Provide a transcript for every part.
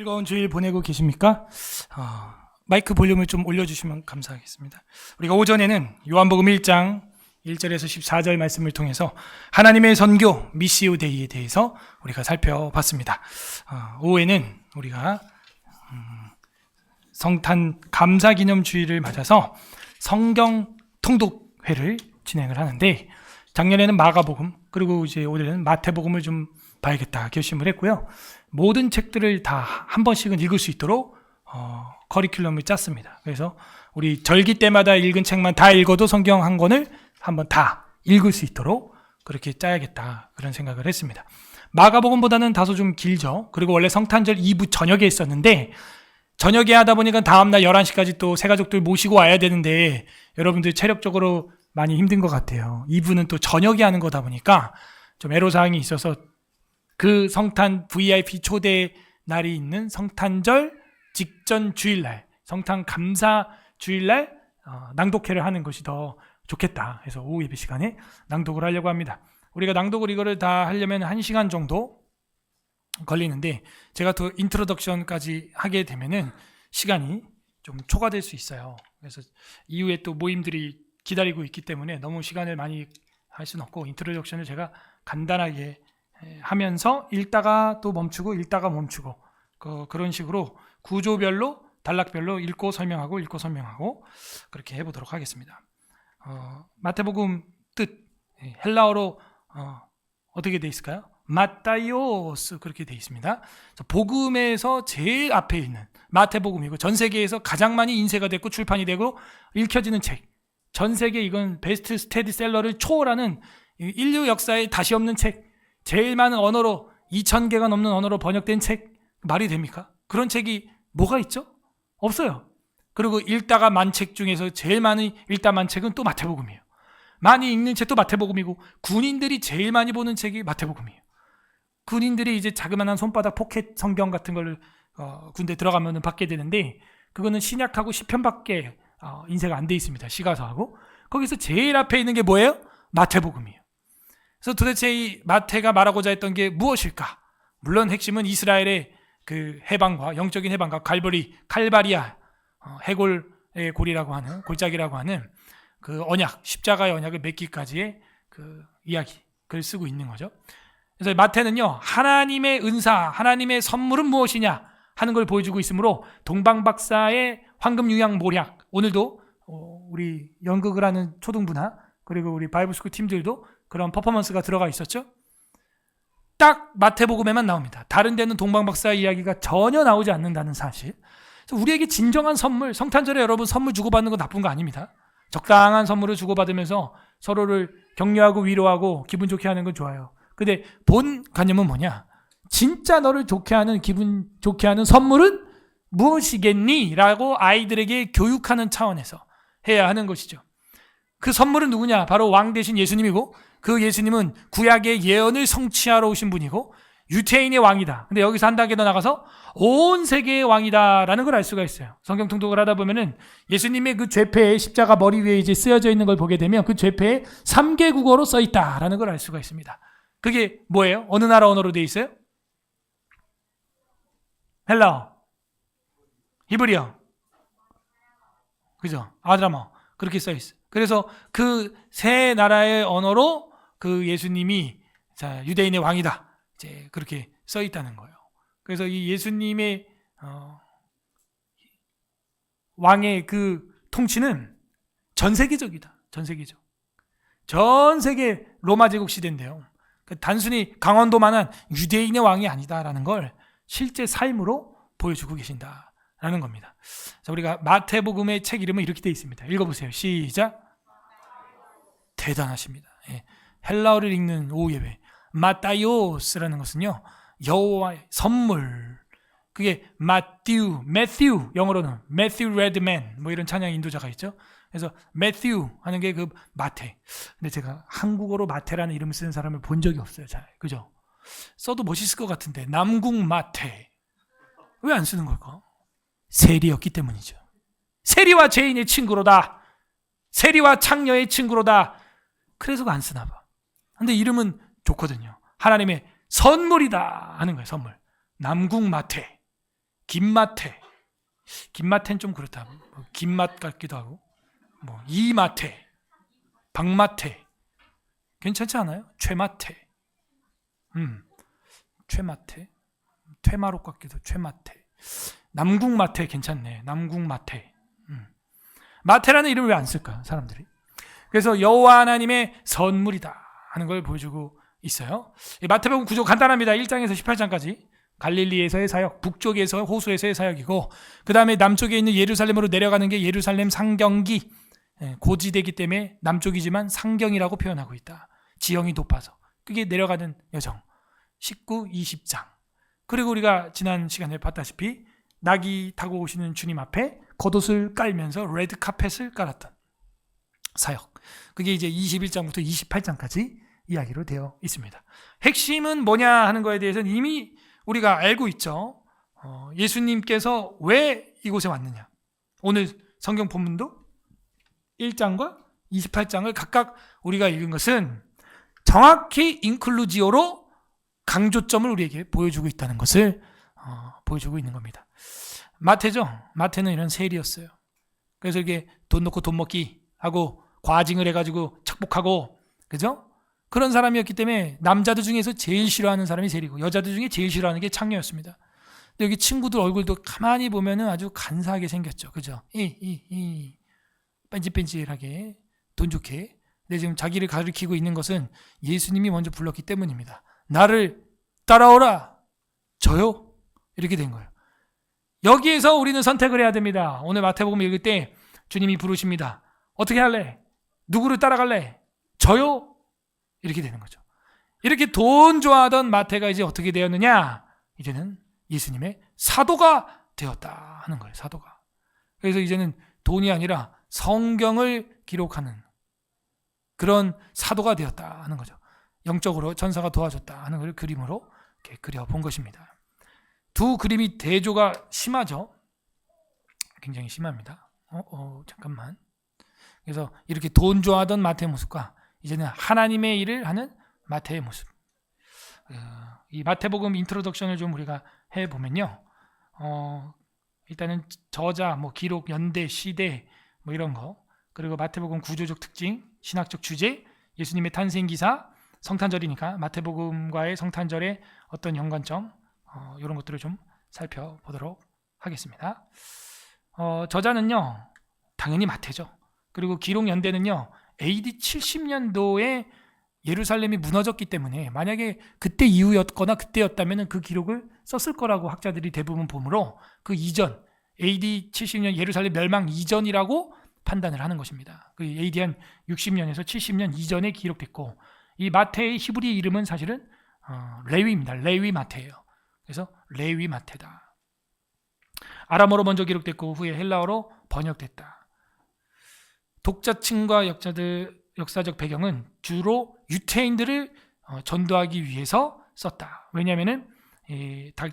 즐거운 주일 보내고 계십니까? 마이크 볼륨을 좀 올려주시면 감사하겠습니다. 우리가 오전에는 요한복음 1장 1절에서 14절 말씀을 통해서 하나님의 선교 미시오 데이에 대해서 우리가 살펴봤습니다. 오후에는 우리가 성탄 감사기념주일을 맞아서 성경 통독회를 진행을 하는데, 작년에는 마가복음, 그리고 이제 올해는 마태복음을 좀 봐야겠다 결심을 했고요. 모든 책들을 다 한 번씩은 읽을 수 있도록 커리큘럼을 짰습니다. 그래서 우리 절기 때마다 읽은 책만 다 읽어도 성경 한 권을 한번 다 읽을 수 있도록 그렇게 짜야겠다, 그런 생각을 했습니다. 마가복음보다는 다소 좀 길죠. 그리고 원래 성탄절 2부 저녁에 있었는데, 저녁에 하다 보니까 다음날 11시까지 또 새가족들 모시고 와야 되는데 여러분들 체력적으로 많이 힘든 것 같아요. 2부는 또 저녁에 하는 거다 보니까 좀 애로사항이 있어서 그 성탄 VIP 초대 날이 있는 성탄절 직전 주일날, 성탄 감사 주일날 낭독회를 하는 것이 더 좋겠다 해서 오후 예배 시간에 낭독을 하려고 합니다. 우리가 낭독을 이거를 다 하려면 1시간 정도 걸리는데, 제가 또 인트로덕션까지 하게 되면은 시간이 좀 초과될 수 있어요. 그래서 이후에 또 모임들이 기다리고 있기 때문에 너무 시간을 많이 할 수는 없고, 인트로덕션을 제가 간단하게 하면서 읽다가 또 멈추고 읽다가 멈추고 그런 식으로 구조별로 단락별로 읽고 설명하고 그렇게 해보도록 하겠습니다. 마태복음 뜻 헬라어로 어떻게 돼 있을까요? 마타이오스, 그렇게 돼 있습니다. 복음에서 제일 앞에 있는 마태복음이고, 전 세계에서 가장 많이 인쇄가 됐고 출판이 되고 읽혀지는 책, 전 세계 이건 베스트 스테디셀러를 초월하는 인류 역사에 다시 없는 책, 제일 많은 언어로 2,000개가 넘는 언어로 번역된 책, 말이 됩니까? 그런 책이 뭐가 있죠? 없어요. 그리고 읽다가 만 책 중에서 제일 많이 읽다 만 책은 또 마태복음이에요. 많이 읽는 책도 마태복음이고, 군인들이 제일 많이 보는 책이 마태복음이에요. 군인들이 이제 자그마한 손바닥 포켓 성경 같은 걸 군대 들어가면 받게 되는데, 그거는 신약하고 시편밖에 인쇄가 안 돼 있습니다. 시가서하고. 거기서 제일 앞에 있는 게 뭐예요? 마태복음이에요. 그래서 도대체 이 마태가 말하고자 했던 게 무엇일까? 물론 핵심은 이스라엘의 그 해방과, 영적인 해방과 칼바리아 해골의 골이라고 하는, 골짜기라고 하는 그 언약, 십자가의 언약을 맺기까지의 그 이야기, 글 쓰고 있는 거죠. 그래서 마태는요, 하나님의 은사, 하나님의 선물은 무엇이냐 하는 걸 보여주고 있으므로, 동방박사의 황금 유향 모략, 오늘도 우리 연극을 하는 초등부나 그리고 우리 바이블스쿨 팀들도 그런 퍼포먼스가 들어가 있었죠. 딱 마태복음에만 나옵니다. 다른 데는 동방박사의 이야기가 전혀 나오지 않는다는 사실. 그래서 우리에게 진정한 선물, 성탄절에 여러분 선물 주고받는 건 나쁜 거 아닙니다. 적당한 선물을 주고받으면서 서로를 격려하고 위로하고 기분 좋게 하는 건 좋아요. 근데 본 관념은 뭐냐? 진짜 너를 좋게 하는, 기분 좋게 하는 선물은 무엇이겠니? 라고 아이들에게 교육하는 차원에서 해야 하는 것이죠. 그 선물은 누구냐? 바로 왕 대신 예수님이고, 그 예수님은 구약의 예언을 성취하러 오신 분이고 유태인의 왕이다. 근데 여기서 한 단계 더 나가서 온 세계의 왕이다라는 걸 알 수가 있어요. 성경 통독을 하다 보면은 예수님의 그 죄패에, 십자가 머리 위에 이제 쓰여져 있는 걸 보게 되면 그 죄패에 3개 국어로 써 있다라는 걸 알 수가 있습니다. 그게 뭐예요? 어느 나라 언어로 돼 있어요? 헬라어, 히브리어, 그죠? 아드라머, 그렇게 써 있어요. 그래서 그 세 나라의 언어로 그 예수님이 유대인의 왕이다, 이제 그렇게 써 있다는 거예요. 그래서 이 예수님의 왕의 그 통치는 전 세계적이다. 전 세계적. 전 세계 로마 제국 시대인데요. 단순히 강원도만한 유대인의 왕이 아니다라는 걸 실제 삶으로 보여주고 계신다라는 겁니다. 자, 우리가 마태복음의 책 이름은 이렇게 되어 있습니다. 읽어보세요. 시작. 대단하십니다. 예. 헬라어를 읽는 오후 예배. 마타이오스라는 것은요, 여호와의 선물. 그게 매튜, 영어로는 매튜 레드맨, 뭐 이런 찬양 인도자가 있죠. 그래서 매튜 하는 게 그 마태. 근데 제가 한국어로 마태라는 이름을 쓰는 사람을 본 적이 없어요. 잘, 그죠? 써도 멋있을 것 같은데 남궁 마태. 왜 안 쓰는 걸까? 세리였기 때문이죠. 세리와 죄인의 친구로다. 세리와 창녀의 친구로다. 그래서 안 쓰나 봐. 근데 이름은 좋거든요. 하나님의 선물이다 하는 거예요. 선물. 남궁 마태. 김마태. 김마태는 좀 그렇다. 김맛 같기도 하고. 이마태, 박마태. 괜찮지 않아요? 최마태. 최마태. 퇴마록 같기도. 최마태. 남궁마태 괜찮네. 남궁마태. 마태라는 이름을 왜 안 쓸까? 사람들이. 그래서 여호와 하나님의 선물이다 하는 걸 보여주고 있어요. 마태복음 구조 간단합니다. 1장에서 18장까지 갈릴리에서의 사역, 북쪽에서 호수에서의 사역이고, 그 다음에 남쪽에 있는 예루살렘으로 내려가는 게 예루살렘 상경기, 고지대기 때문에 남쪽이지만 상경이라고 표현하고 있다. 지형이 높아서 그게 내려가는 여정. 19, 20장. 그리고 우리가 지난 시간에 봤다시피 낙이 타고 오시는 주님 앞에 겉옷을 깔면서 레드 카펫을 깔았던 사역. 그게 이제 21장부터 28장까지 이야기로 되어 있습니다. 핵심은 뭐냐 하는 거에 대해서는 이미 우리가 알고 있죠. 예수님께서 왜 이곳에 왔느냐. 오늘 성경 본문도 1장과 28장을 각각 우리가 읽은 것은 정확히 인클루지오로 강조점을 우리에게 보여주고 있다는 것을 보여주고 있는 겁니다. 마태죠. 마태는 이런 세리였어요. 그래서 이게 돈 놓고 돈 먹기 하고 과징을 해가지고 착복하고, 그죠? 그런 사람이었기 때문에 남자들 중에서 제일 싫어하는 사람이 세리고 여자들 중에 제일 싫어하는 게 창녀였습니다. 근데 여기 친구들 얼굴도 가만히 보면은 아주 간사하게 생겼죠. 그죠? 뺀질뺀질하게 돈 좋게. 근데 지금 자기를 가리키고 있는 것은 예수님이 먼저 불렀기 때문입니다. 나를 따라오라. 저요? 이렇게 된 거예요. 여기에서 우리는 선택을 해야 됩니다. 오늘 마태복음 읽을 때 주님이 부르십니다. 어떻게 할래? 누구를 따라갈래? 저요? 이렇게 되는 거죠. 이렇게 돈 좋아하던 마태가 이제 어떻게 되었느냐? 이제는 예수님의 사도가 되었다 하는 거예요. 사도가. 그래서 이제는 돈이 아니라 성경을 기록하는 그런 사도가 되었다 하는 거죠. 영적으로 천사가 도와줬다 하는 걸 그림으로 이렇게 그려본 것입니다. 두 그림이 대조가 심하죠. 굉장히 심합니다. 잠깐만. 그래서 이렇게 돈 좋아하던 마태의 모습과 이제는 하나님의 일을 하는 마태의 모습. 이 마태복음 인트로덕션을 좀 우리가 해보면요. 일단은 저자, 기록, 연대, 시대 이런 거, 그리고 마태복음 구조적 특징, 신학적 주제, 예수님의 탄생 기사, 성탄절이니까 마태복음과의 성탄절의 어떤 연관점, 이런 것들을 좀 살펴보도록 하겠습니다. 저자는요, 당연히 마태죠. 그리고 기록 연대는요, AD 70년도에 예루살렘이 무너졌기 때문에 만약에 그때 이후였거나 그때였다면 그 기록을 썼을 거라고 학자들이 대부분 보므로 그 이전, AD 70년 예루살렘 멸망 이전이라고 판단을 하는 것입니다. 그 AD 한 60년에서 70년 이전에 기록됐고, 이 마태의 히브리 이름은 사실은 레위입니다. 레위 마태예요. 그래서 레위 마태다. 아람어로 먼저 기록됐고 후에 헬라어로 번역됐다. 독자층과 역사적 배경은 주로 유태인들을 전도하기 위해서 썼다. 왜냐하면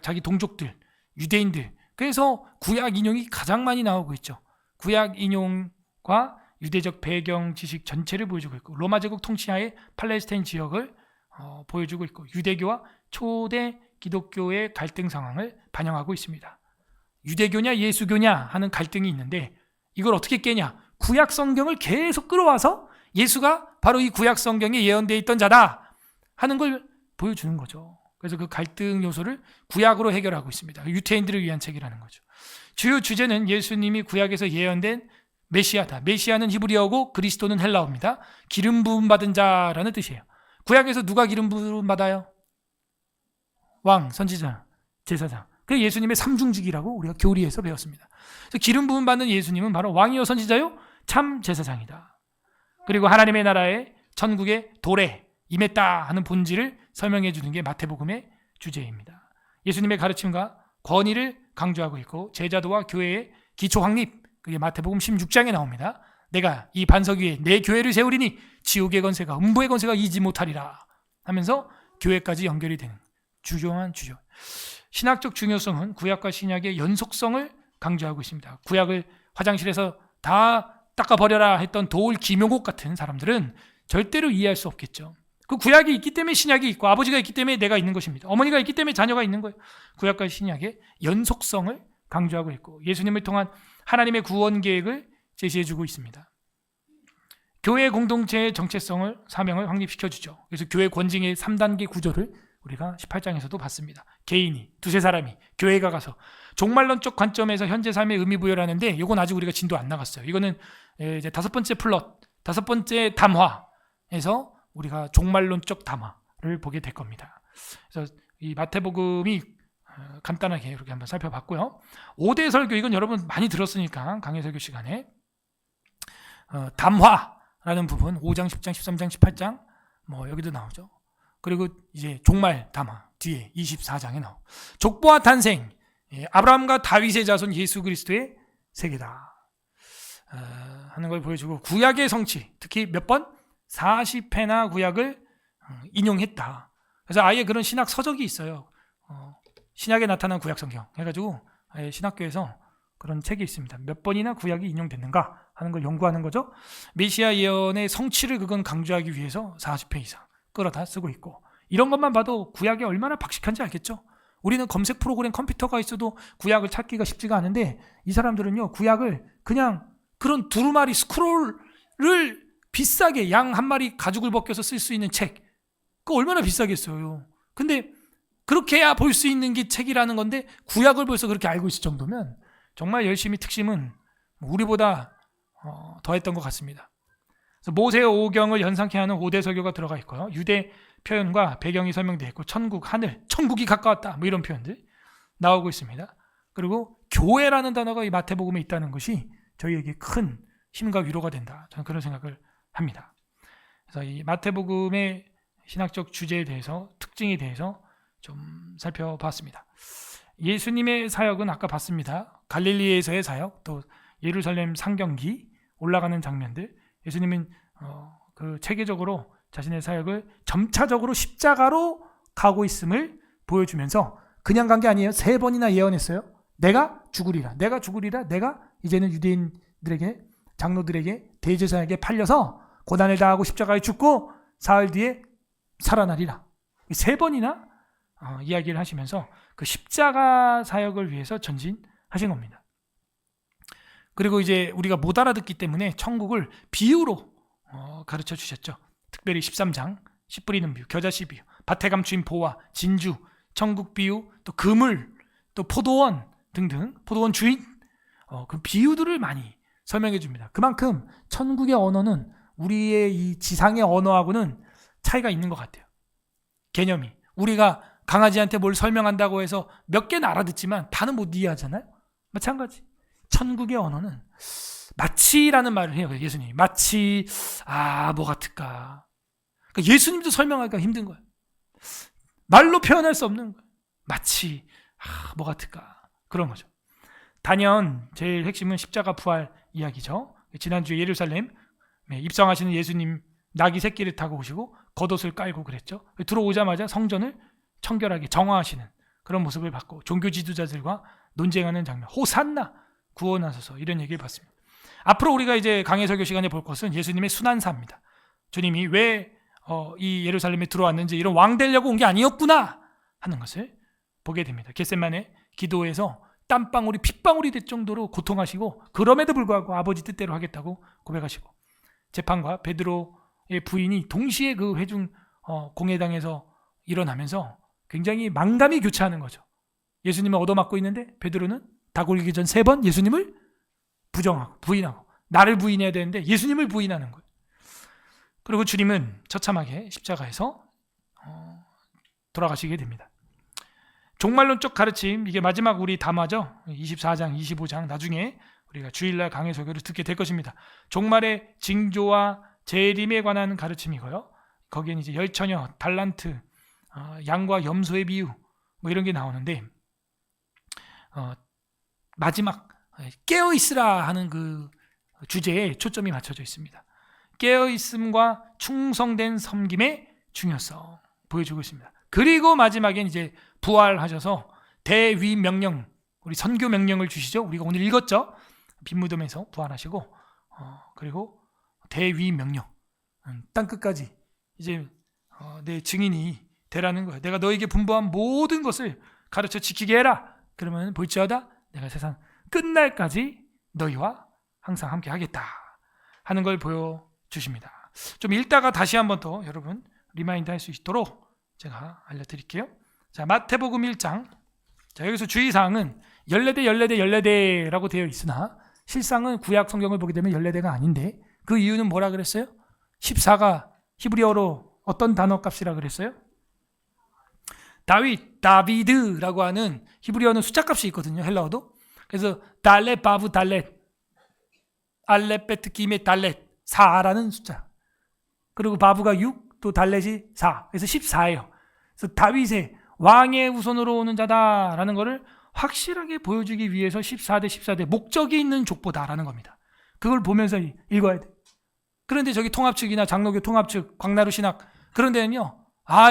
자기 동족들, 유대인들. 그래서 구약 인용이 가장 많이 나오고 있죠. 구약 인용과 유대적 배경 지식 전체를 보여주고 있고, 로마 제국 통치하에 팔레스타인 지역을 보여주고 있고, 유대교와 초대 기독교의 갈등 상황을 반영하고 있습니다. 유대교냐 예수교냐 하는 갈등이 있는데 이걸 어떻게 깨냐? 구약 성경을 계속 끌어와서 예수가 바로 이 구약 성경에 예언되어 있던 자다 하는 걸 보여주는 거죠. 그래서 그 갈등 요소를 구약으로 해결하고 있습니다. 유태인들을 위한 책이라는 거죠. 주요 주제는 예수님이 구약에서 예언된 메시아다. 메시아는 히브리어고 그리스도는 헬라어입니다. 기름 부음 받은 자라는 뜻이에요. 구약에서 누가 기름 부음 받아요? 왕, 선지자, 제사장. 그 예수님의 삼중직이라고 우리가 교리에서 배웠습니다. 그래서 기름 부음 받는 예수님은 바로 왕이요 선지자요 참 제사장이다. 그리고 하나님의 나라에 천국의 도래 임했다 하는 본질을 설명해 주는 게 마태복음의 주제입니다. 예수님의 가르침과 권위를 강조하고 있고, 제자도와 교회의 기초 확립, 그게 마태복음 16장에 나옵니다. 내가 이 반석 위에 내 교회를 세우리니 지옥의 권세가 음부의 권세가 이지 못하리라 하면서 교회까지 연결이 되는 주요한 주죠. 신학적 중요성은 구약과 신약의 연속성을 강조하고 있습니다. 구약을 화장실에서 다 닦아버려라 했던 도울 김용옥 같은 사람들은 절대로 이해할 수 없겠죠. 그 구약이 있기 때문에 신약이 있고 아버지가 있기 때문에 내가 있는 것입니다. 어머니가 있기 때문에 자녀가 있는 거예요. 구약과 신약의 연속성을 강조하고 있고 예수님을 통한 하나님의 구원 계획을 제시해주고 있습니다. 교회 공동체의 정체성을 사명을 확립시켜주죠. 그래서 교회 권징의 3단계 구조를 우리가 18장에서도 봤습니다. 개인이 두세 사람이 교회가 가서 종말론적 관점에서 현재 삶의 의미 부여를 하는데 이건 아직 우리가 진도 안 나갔어요. 이거는 이제 다섯 번째 플롯, 다섯 번째 담화에서 우리가 종말론적 담화를 보게 될 겁니다. 그래서 이 마태복음이 간단하게 이렇게 한번 살펴봤고요. 5대 설교 이건 여러분 많이 들었으니까 강해 설교 시간에 담화라는 부분 5장, 10장, 13장, 18장 뭐 여기도 나오죠. 그리고 이제 종말 담화 뒤에 24장에 나오. 족보와 탄생, 아브라함과 다윗의 자손 예수 그리스도의 세계다 하는 걸 보여주고 구약의 성취, 특히 몇 번? 40회나 구약을 인용했다. 그래서 아예 그런 신학 서적이 있어요. 신약에 나타난 구약 성경 해가지고 아예 신학교에서 그런 책이 있습니다. 몇 번이나 구약이 인용됐는가 하는 걸 연구하는 거죠. 메시아 예언의 성취를 그건 강조하기 위해서 40회 이상 끌어다 쓰고 있고 이런 것만 봐도 구약이 얼마나 박식한지 알겠죠. 우리는 검색 프로그램 컴퓨터가 있어도 구약을 찾기가 쉽지가 않은데 이 사람들은요 구약을 그냥 그런 두루마리 스크롤을 비싸게 양 한 마리 가죽을 벗겨서 쓸 수 있는 책 그거 얼마나 비싸겠어요. 근데 그렇게 해야 볼 수 있는 게 책이라는 건데 구약을 벌써 그렇게 알고 있을 정도면 정말 열심히 특심은 우리보다 더했던 것 같습니다. 그래서 모세 오경을 연상케 하는 5대 설교가 들어가 있고요. 유대 표현과 배경이 설명되어 있고 천국, 하늘, 천국이 가까웠다 뭐 이런 표현들 나오고 있습니다. 그리고 교회라는 단어가 이 마태복음에 있다는 것이 저희에게 큰 힘과 위로가 된다. 저는 그런 생각을 합니다. 그래서 이 마태복음의 신학적 주제에 대해서 특징에 대해서 좀 살펴봤습니다. 예수님의 사역은 아까 봤습니다. 갈릴리에서의 사역, 또 예루살렘 상경기 올라가는 장면들. 예수님은 그 체계적으로 자신의 사역을 점차적으로 십자가로 가고 있음을 보여주면서 그냥 간 게 아니에요. 3번이나 예언했어요. 내가 죽으리라. 내가 죽으리라. 내가 이제는 유대인들에게 장로들에게 대제사장에게 팔려서 고난을 당하고 십자가에 죽고 사흘 뒤에 살아나리라. 3번이나 이야기를 하시면서 그 십자가 사역을 위해서 전진하신 겁니다. 그리고 이제 우리가 못 알아듣기 때문에 천국을 비유로 가르쳐 주셨죠. 특별히 13장 씨 뿌리는 비유, 겨자씨 비유, 밭에 감추인 보화, 진주, 천국 비유, 또 그물, 또 포도원 등등 포도원 주인 그 비유들을 많이 설명해 줍니다. 그만큼 천국의 언어는 우리의 이 지상의 언어하고는 차이가 있는 것 같아요. 개념이 우리가 강아지한테 뭘 설명한다고 해서 몇 개는 알아듣지만 다는 못 이해하잖아요. 마찬가지 천국의 언어는 마치라는 말을 해요. 예수님이 마치 뭐 같을까. 그러니까 예수님도 설명하기가 힘든 거예요. 말로 표현할 수 없는 거예요. 마치 뭐 같을까 그런 거죠. 단연 제일 핵심은 십자가 부활 이야기죠. 지난주에 예루살렘 입성하시는 예수님 나귀 새끼를 타고 오시고 겉옷을 깔고 그랬죠. 들어오자마자 성전을 청결하게 정화하시는 그런 모습을 봤고 종교 지도자들과 논쟁하는 장면, 호산나 구원하소서 이런 얘기를 봤습니다. 앞으로 우리가 이제 강해 설교 시간에 볼 것은 예수님의 순환사입니다. 주님이 왜 이 예루살렘에 들어왔는지 이런 왕 되려고 온 게 아니었구나 하는 것을 보게 됩니다. 겟세마네 기도에서 땀방울이 핏방울이 될 정도로 고통하시고 그럼에도 불구하고 아버지 뜻대로 하겠다고 고백하시고 재판과 베드로의 부인이 동시에 그 회중 공회당에서 일어나면서 굉장히 망감이 교차하는 거죠. 예수님을 얻어맞고 있는데 베드로는 다 굴리기 전 3번 예수님을 부정하고 부인하고 나를 부인해야 되는데 예수님을 부인하는 거예요. 그리고 주님은 처참하게 십자가에서 돌아가시게 됩니다. 종말론적 가르침 이게 마지막 우리 담화죠. 24장, 25장 나중에 우리가 주일날 강해 설교를 듣게 될 것입니다. 종말의 징조와 재림에 관한 가르침이고요. 거기엔 이제 열처녀, 달란트, 양과 염소의 비유 뭐 이런 게 나오는데 마지막 깨어있으라 하는 그 주제에 초점이 맞춰져 있습니다. 깨어있음과 충성된 섬김의 중요성 보여주고 있습니다. 그리고 마지막엔 이제 부활하셔서 대위 명령, 우리 선교 명령을 주시죠. 우리가 오늘 읽었죠. 빈무덤에서 부활하시고 그리고 대위 명령, 땅 끝까지 이제 내 증인이 되라는 거예요. 내가 너에게 분부한 모든 것을 가르쳐 지키게 해라. 그러면 볼지어다 내가 세상 끝날까지 너희와 항상 함께 하겠다 하는 걸 보여주십니다. 좀 읽다가 다시 한번 더 여러분 리마인드 할 수 있도록 제가 알려드릴게요. 자, 마태복음 1장. 자, 여기서 주의사항은 14대라고 되어 있으나 실상은 구약 성경을 보게 되면 14대가 아닌데, 그 이유는 뭐라 그랬어요? 14가 히브리어로 어떤 단어 값이라 그랬어요? 다비드라고 하는 히브리어는 숫자 값이 있거든요. 헬라어도. 그래서 달렛 바브 달렛 알렛 베트 기메 달렛 4라는 숫자. 그리고 바브가 6, 또 달렛이 4. 그래서 14예요. 그래서 다윗의 왕의 후손으로 오는 자다라는 것을 확실하게 보여주기 위해서 14대 목적이 있는 족보다라는 겁니다. 그걸 보면서 읽어야 돼. 그런데 저기 통합 측이나 장로교 통합 측, 광나루 신학 그런 데는요.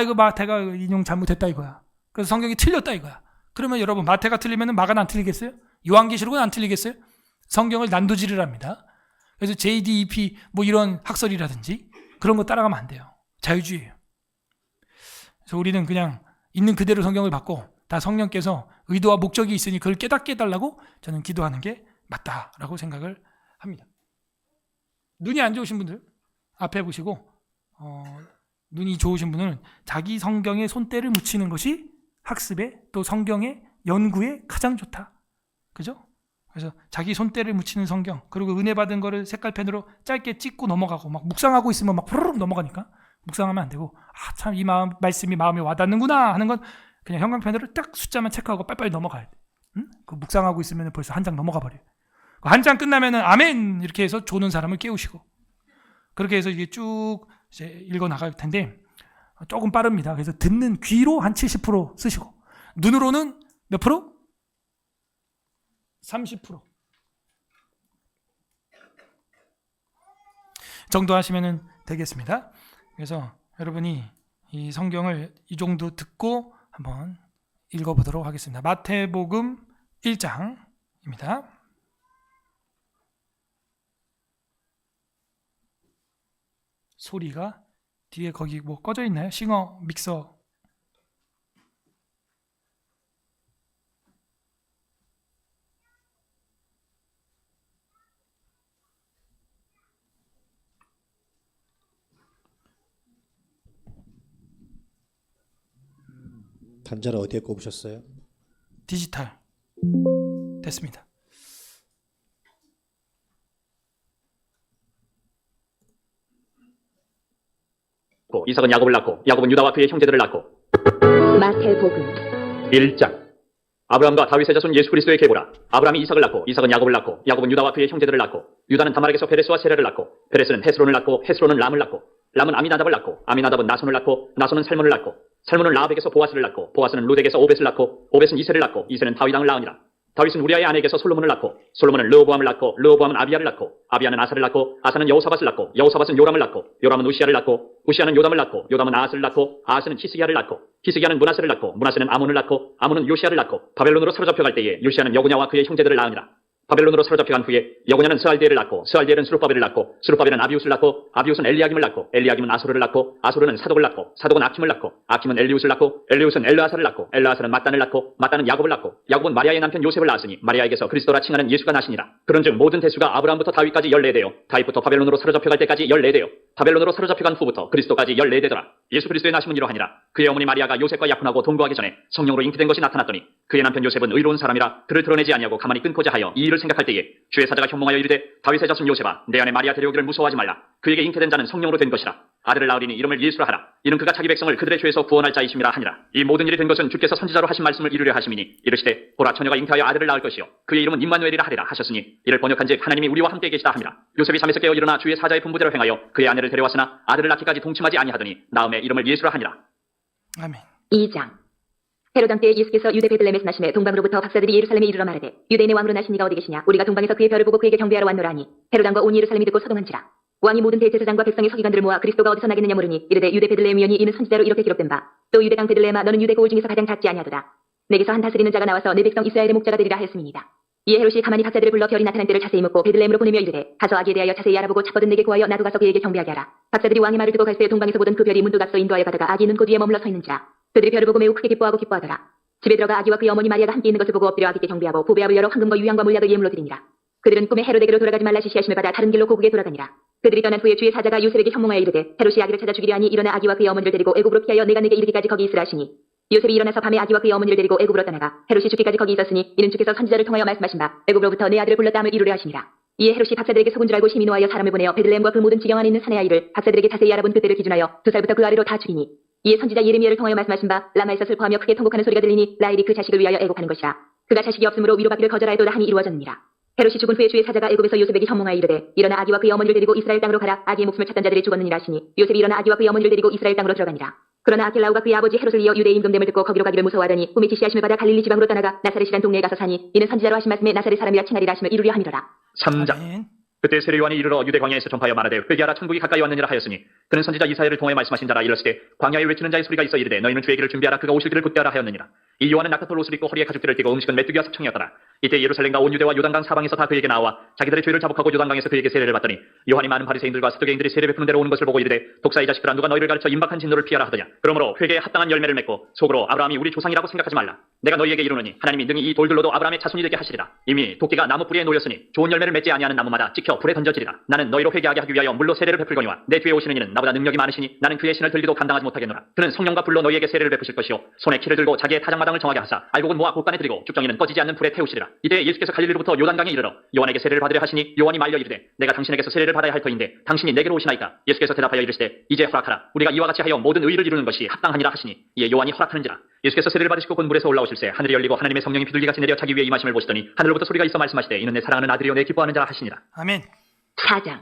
이거 마태가 인용 잘못했다 이거야. 그래서 성경이 틀렸다 이거야. 그러면 여러분 마태가 틀리면 마가는 안 틀리겠어요? 요한계시록은 안 틀리겠어요? 성경을 난도질을 합니다. 그래서 JDEP 뭐 이런 학설이라든지 그런 거 따라가면 안 돼요. 자유주의예요. 그래서 우리는 그냥 있는 그대로 성경을 받고 다 성령께서 의도와 목적이 있으니 그걸 깨닫게 해달라고 저는 기도하는 게 맞다라고 생각을 합니다. 눈이 안 좋으신 분들 앞에 보시고 눈이 좋으신 분은 자기 성경에 손때를 묻히는 것이 학습에 또 성경의 연구에 가장 좋다. 그죠? 그래서 자기 손때를 묻히는 성경, 그리고 은혜 받은 거를 색깔펜으로 짧게 찍고 넘어가고 막 묵상하고 있으면 막 푸르륵 넘어가니까 묵상하면 안 되고 참 이 말씀이 마음에 와닿는구나 하는 건 그냥 형광펜으로 딱 숫자만 체크하고 빨리빨리 넘어가야 돼. 응? 그 묵상하고 있으면 벌써 한 장 넘어가 버려요. 한 장 끝나면은 아멘 이렇게 해서 조는 사람을 깨우시고 그렇게 해서 이게 쭉 이제 읽어 나갈 텐데 조금 빠릅니다. 그래서 듣는 귀로 한 70% 쓰시고 눈으로는 몇 프로? 30% 정도 하시면 되겠습니다. 그래서 여러분이 이 성경을 이 정도 듣고 한번 읽어보도록 하겠습니다. 마태복음 1장입니다. 소리가 뒤에 거기 뭐 꺼져 있나요? 싱어 믹서. 단자를 어디에 꼽으셨어요? 디지털 됐습니다. 이삭은 야곱을 낳고 야곱은 유다와 그의 형제들을 낳고. 마태복음 1장. 아브라함과 다윗의 자손 예수 그리스도의 계보라. 아브라함이 이삭을 낳고 이삭은 야곱을 낳고 야곱은 유다와 그의 형제들을 낳고 유다는 다말에게서 베레스와 세레를 낳고 베레스는 헤스론을 낳고 헤스론은 람을 낳고 람은 아미나답을 낳고 아미나답은 나손을 낳고 나손은 살몬을 낳고 살몬은 라합에게서 보아스를 낳고 보아스는 룻에게서 오벳을 낳고 오벳은 이세를 낳고 이세는 다윗 왕을 낳으니라. 다윗은 우리아의 아내에게서 솔로몬을 낳고 솔로몬은 르호보암을 낳고 르호보암은 아비야를 낳고 아비야는 아사를 낳고 아사는 여호사밧을 낳고 여호사밧은 요람을 낳고 요람은 우시아를 낳고 우시아는 요담을 낳고 요담은 아하스를 낳고 아하스는 히스기야를 낳고 히스기야는 므나세를 낳고 므나세는 아몬을 낳고 아몬은 요시아를 낳고 바벨론으로 사로잡혀 갈 때에 요시아는 여고냐와 그의 형제들을 낳으니라. 바벨론으로 사로잡혀 간 후에 여고냐는 스알디엘을 낳고 스알디엘은 스룹바벨을 낳고 스룹바벨은 아비웃을 낳고 아비웃은 엘리야김을 낳고 엘리야김은 아소르를 낳고 아소르는 사독을 낳고 사독은 아킴을 낳고 아킴은 엘리웃을 낳고 엘리웃은 엘르아사를 낳고 엘르아사는 mat단을 낳고 mat단은 야곱을 낳고 야곱은 마리아의 남편 요셉을 낳았으니 마리아에게서 그리스도라 칭하는 예수가 나시니라. 그런즉 모든 대수가 아브라함부터 다윗까지 14대요 다윗부터 바벨론으로 사로잡혀 갈 때까지 14대요 바벨론으로 사로잡혀 간 후부터 그리스도까지 14대더라. 예수 그리스도의 나심은 이러하니라. 그의 어머니 마리아가 요셉과 약혼하고 동거하기 전에 성령으로 잉태된 것이 나타났더니 그의 남편 요셉은 의로운 사람이라 그를 드러내지 아니하고 가만히 끊고자 하여 이 일을 생각할 때에 주의 사자가 현몽하여 이르되 다윗의 자손 요셉아 내 아내 마리아 데려오기를 무서워하지 말라. 그에게 잉태된 자는 성령으로 된 것이라. 아들을 낳으리니 이름을 예수라 하라. 이는 그가 자기 백성을 그들의 죄에서 구원할 자이심이라 하니라. 이 모든 일이 된 것은 주께서 선지자로 하신 말씀을 이루려 하심이니 이르시되 보라 처녀가 잉태하여 아들을 낳을 것이요 그의 이름은 임마누엘이라 하리라 하셨으니 이를 번역한즉 하나님이 우리와 함께 계시다 함이라. 요셉이 잠에서 깨어 일어나 주의 사자의 분부대로 행하여 그의 아내를 데려왔으나 아들을 낳기까지 동침하지 아니하더니 나음에 이름을 예수라 하니라. 아멘. 2장 헤롯 왕 때에 예수께서 유대 베들레헴에서 나시매 동방으로부터 박사들이 예루살렘에 이르러 마르되 유대인의 왕으로 나신 이가 어디 계시냐 우리가 동방에서 그의 별을 보고 그에게 경배하러 왔노라 하니 헤롯 왕과 온 예루살렘이 듣고 서동한지라. 왕이 모든 대제사장과 백성의 서기관들을 모아 그리스도가 어디서 나겠느냐 물으니 이르되 유대 베들레헴 위원이 이는 선지자로 이렇게 기록된 바 또 유대 강 베들레헴아 너는 유대 고을 중에서 가장 작지 아니하도다. 내게서 한 다스리는 자가 나와서 내 백성 이스라엘의 목자가 되리라 하였음이니이다. 이에 헤롯이 가만히 박사들을 불러 별이 나타난 때를 자세히 묻고 베들레헴으로 보내며 이르되 가서 아기에 대하여 자세히 알아보고 찾거든 내게 구하여 나도 가서 그에게 경배하게 하라. 박사들이 왕의 말을 듣고 갈 때 동방에서 보던 그 별이 문득 앞서 인도하여 가다가 아기 눈 곧 위에 머물러 서 있는지라. 그들이 별을 보고 매우 크게 기뻐하더라. 집에 들어가 아기와 그의 어머니 마리아가 함께 있는 것을 보고 엎드려 아기께 경배하고 보배압을 열어 황금과 유향과 물약을 예물로 드리니라. 그들은 꿈에 헤롯에게로 돌아가지 말라 지시하심을 받아 다른 길로 고국에 돌아가니라. 그들이 떠난 후에 주의 사자가 요셉에게 현몽하여 이르되 헤롯이 아기를 찾아 죽이려 하니 일어나 아기와 그의 어머니를 데리고 애굽으로 피하여 내가 내게 이르기까지 거기 있으라 하시니 요셉이 일어나서 밤에 아기와 그의 어머니를 데리고 애굽으로 떠나가 헤롯이 죽기까지 거기 있었으니 이는 주께서 선지자를 통하여 말씀하신 바 애굽으로부터 내 아들을 불렀다 함을 이루려 하시니라. 이에 헤롯이 박사들에게 속은 줄 알고 심히 노하여 사람을 보내어 베들레헴과 그 모든 지경 안에 있는 산의 아이를 박사들에게 자세히 알아본 그때를 기준하여 2살부터 그 아래로 다 죽이니 이에 선지자 예레미야를 통하여 말씀하신 바 라마에서 슬퍼하며 크게 통곡하는 소리가 들리니 라헬이 그 자식을 위하여 애곡하는 것이라. 그가 자식이 없으므로 위로받기를 거절하였도다 하니 이루어졌느니라. 헤롯이 죽은 후에 주의 사자가 애굽에서 요셉에게 현몽하여 이르되 일어나 아기와 그의 어머니를 데리고 이스라엘 땅으로 가라. 아기의 목숨을 찾던 자들이 죽었느니라 하시니 요셉이 일어나 아기와 그의 어머니를 데리고 이스라엘 땅으로 들어가니라. 그러나 아킬라오가 그의 아버지 헤롯을 이어 유대의 임금됨을 듣고 거기로 가기를 무서워하더니 꿈에 지시하심을 받아 갈릴리 지방으로 떠나가 나사렛이란 동네에 가서 사니 이는 선지자로 하신 말씀에 나사렛 사람이라 칭하리라 하심을 이루려 함이로라. 3장. 아멘. 그때 세례요한이 이르러 유대 광야에서 전파하여 말하되 회개하라 천국이 가까이 왔느니라 하였으니 그는 선지자 이사야를 통하여 말씀하신 자라. 이르시되 광야에 외치는 자의 소리가 있어 이르되 너희는 주의 길을 준비하라. 그가 오실 길을 곧대하라 하였느니라. 이 요한은 낙타털 옷을 입고 허리에 가죽띠를 띠고 음식은 메뚜기와 석청이었더라. 이때 예루살렘과 온 유대와 요단강 사방에서 다 그에게 나와 자기들의 죄를 자복하고 요단강에서 그에게 세례를 받더니 요한이 많은 바리새인들과 사두개인들이 세례 베푸는 데로 오는 것을 보고 이르되 독사 이 자식들아 누가 너희를 가르쳐 임박한 진노를 피하라 하더냐. 그러므로 회개에 합당한 열매를 맺고 속으로 아브라함이 우리 조상이라고 생각하지 말라. 내가 너희에게 이르노니 하나님이 능히 이 돌들로도 아브라함의 자손이 되게 하시리라. 이미 도끼가 나무 뿌리에 놓였으니 좋은 열매를 맺지 아니하는 나무마다 찍혀 불에 던져지리라. 나는 너희로 회개하게 하기 위하여 물로 세례를 베풀거니와 내 뒤에 오시는 이는 나보다 능력이 많으시니 나는 그의 신을 들기도 감당하지 못하겠노라. 그는 성령과 불로 너희에게 세례를 베푸실 것이요 손에 키를 들고 자기의 타작마당을 정하게 하사 알곡은 모아 곳간에 드리고 죽정이는 꺼지지 않는 불에 태우시리라. 이때 예수께서 갈릴리로부터 요단강에 이르러 요한에게 세례를 받으려 하시니 요한이 말려 이르되 내가 당신에게서 세례를 받아야 할 터인데 당신이 내게로 오시나이까. 예수께서 대답하여 이르시되 이제 허락하라. 우리가 이와 같이 하여 모든 의를 이루는 것이 합당하니라 하시니 이에 요한이 허락하는지라. 예수께서 세례를 받으시고 곧 물에서 올라오실새 하늘이 열리고 하나님의 성령이 비둘기같이 내려 자기 위에 임하심을 보시더니 하늘로부터 소리가 있어 말씀하시되 이는 내 사랑하는 아들이요 내 기뻐하는 자라 하시니라. 아멘. 4장.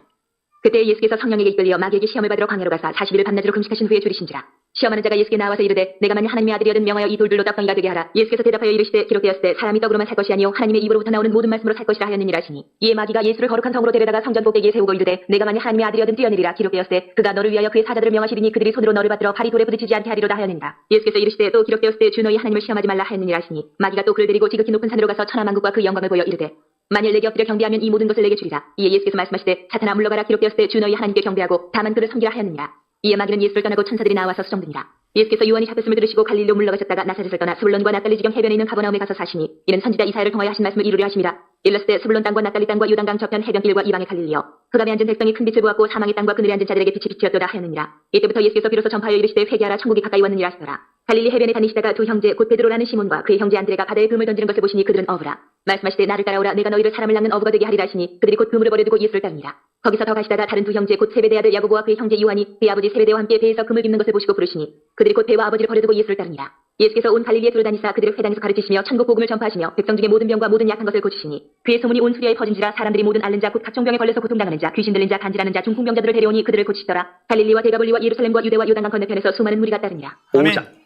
그때 예수께서 성령에게 이끌려 마귀에게 시험을 받으러 광야로 가사 40일을 밤낮으로 금식하신 후에 줄이신지라. 시험하는 자가 예수께 나와서 이르되 내가 만일 하나님의 아들이여든 명하여 이 돌들로 떡덩이가 되게 하라. 예수께서 대답하여 이르시되 기록되었으되 사람이 떡으로만 살 것이 아니요 하나님의 입으로부터 나오는 모든 말씀으로 살 것이라 하였느니라 하시니 이에 마귀가 예수를 거룩한 성으로 데려다가 성전 꼭대기에 세우고 이르되 내가 만일 하나님의 아들이여든 뛰어내리라. 기록되었으되 그가 너를 위하여 그의 사자들을 명하시리니 그들이 손으로 너를 받들어 발이 돌에 부딪히지 않게 하리로다 하였느니라. 예수께서 이르시되 또 기록되었으되 주 너희 하나님을 시험하지 말라 하였느니라 하시니 마귀가 또 그를 데리고 지극히 높은 산으로 가서 천하만국과 그 영광을 보여 이르되 만일 내게 엎드려 경배하면 이 모든 것을 내게 주리라. 이에 예수께서 말씀하시되 사탄아 물러가라. 기록되었으되 주 너희 하나님께 경배하고 다만 그를 섬기라 하였느니라. 이에 마귀는 예수를 떠나고 천사들이 나와서 수정되니라. 예수께서 요한이 잡혔음을 들으시고 갈릴리로 물러가셨다가 나사렛을 떠나 스불론과 납달리 지경 해변에 있는 가버나움에 가서 사시니 이는 선지자 이사야를 통하여 하신 말씀을 이루려 하심이라. 일렀을 때 스불론 땅과 납달리 땅과 요단강 저편 해변길과 이방의 갈릴리여 흑암에 앉은 백성이 큰 빛을 보았고 사망의 땅과 그늘에 앉은 자들에게 빛이 비치었도다 하였느니라. 이때부터 예수께서 비로소 전파하여 이르시되 회개하라 천국이 가까이 왔느니라 하시더라. 갈릴리 해변에 다니시다가 두 형제 곧 베드로라는 시몬과 그의 형제 안드레가 바다에 금을 던지는 것을 보시니 그들은 어부라. 말씀하시되 나를 따라오라. 내가 너희를 사람을 낚는 어부가 되게 하리라 하시니 그들이 곧 그물을 버려두고 예수를 따르니라. 거기서 더 가시다가 다른 두 형제 곧 세베대 아들 야고보와 그의 형제 요한이 그의 아버지 세베대와 함께 배에서 금을 깁는 것을 보시고 부르시니 그들이 곧 배와 아버지를 버려두고 예수를 따르니라. 예수께서 온 갈릴리에 두루 다니사 그들을 회당에서 가르치시며 천국 복음을 전파하시며 백성 중에 모든 병과 모든 약한 것을 고치시니 그의 소문이 온 수리아에 퍼진지라. 사람들이 모든 앓는 자 곧 각종 병에 걸려서 고통당하는 자 귀신 들린 자 간질하는 자 중풍병자들을 데려오니 그들을 고치시더라. 갈릴리와 데가볼리와 예루살렘과 유대와 요단강 건너편에서 수많은 무리가 따르니라. 아멘. 5장.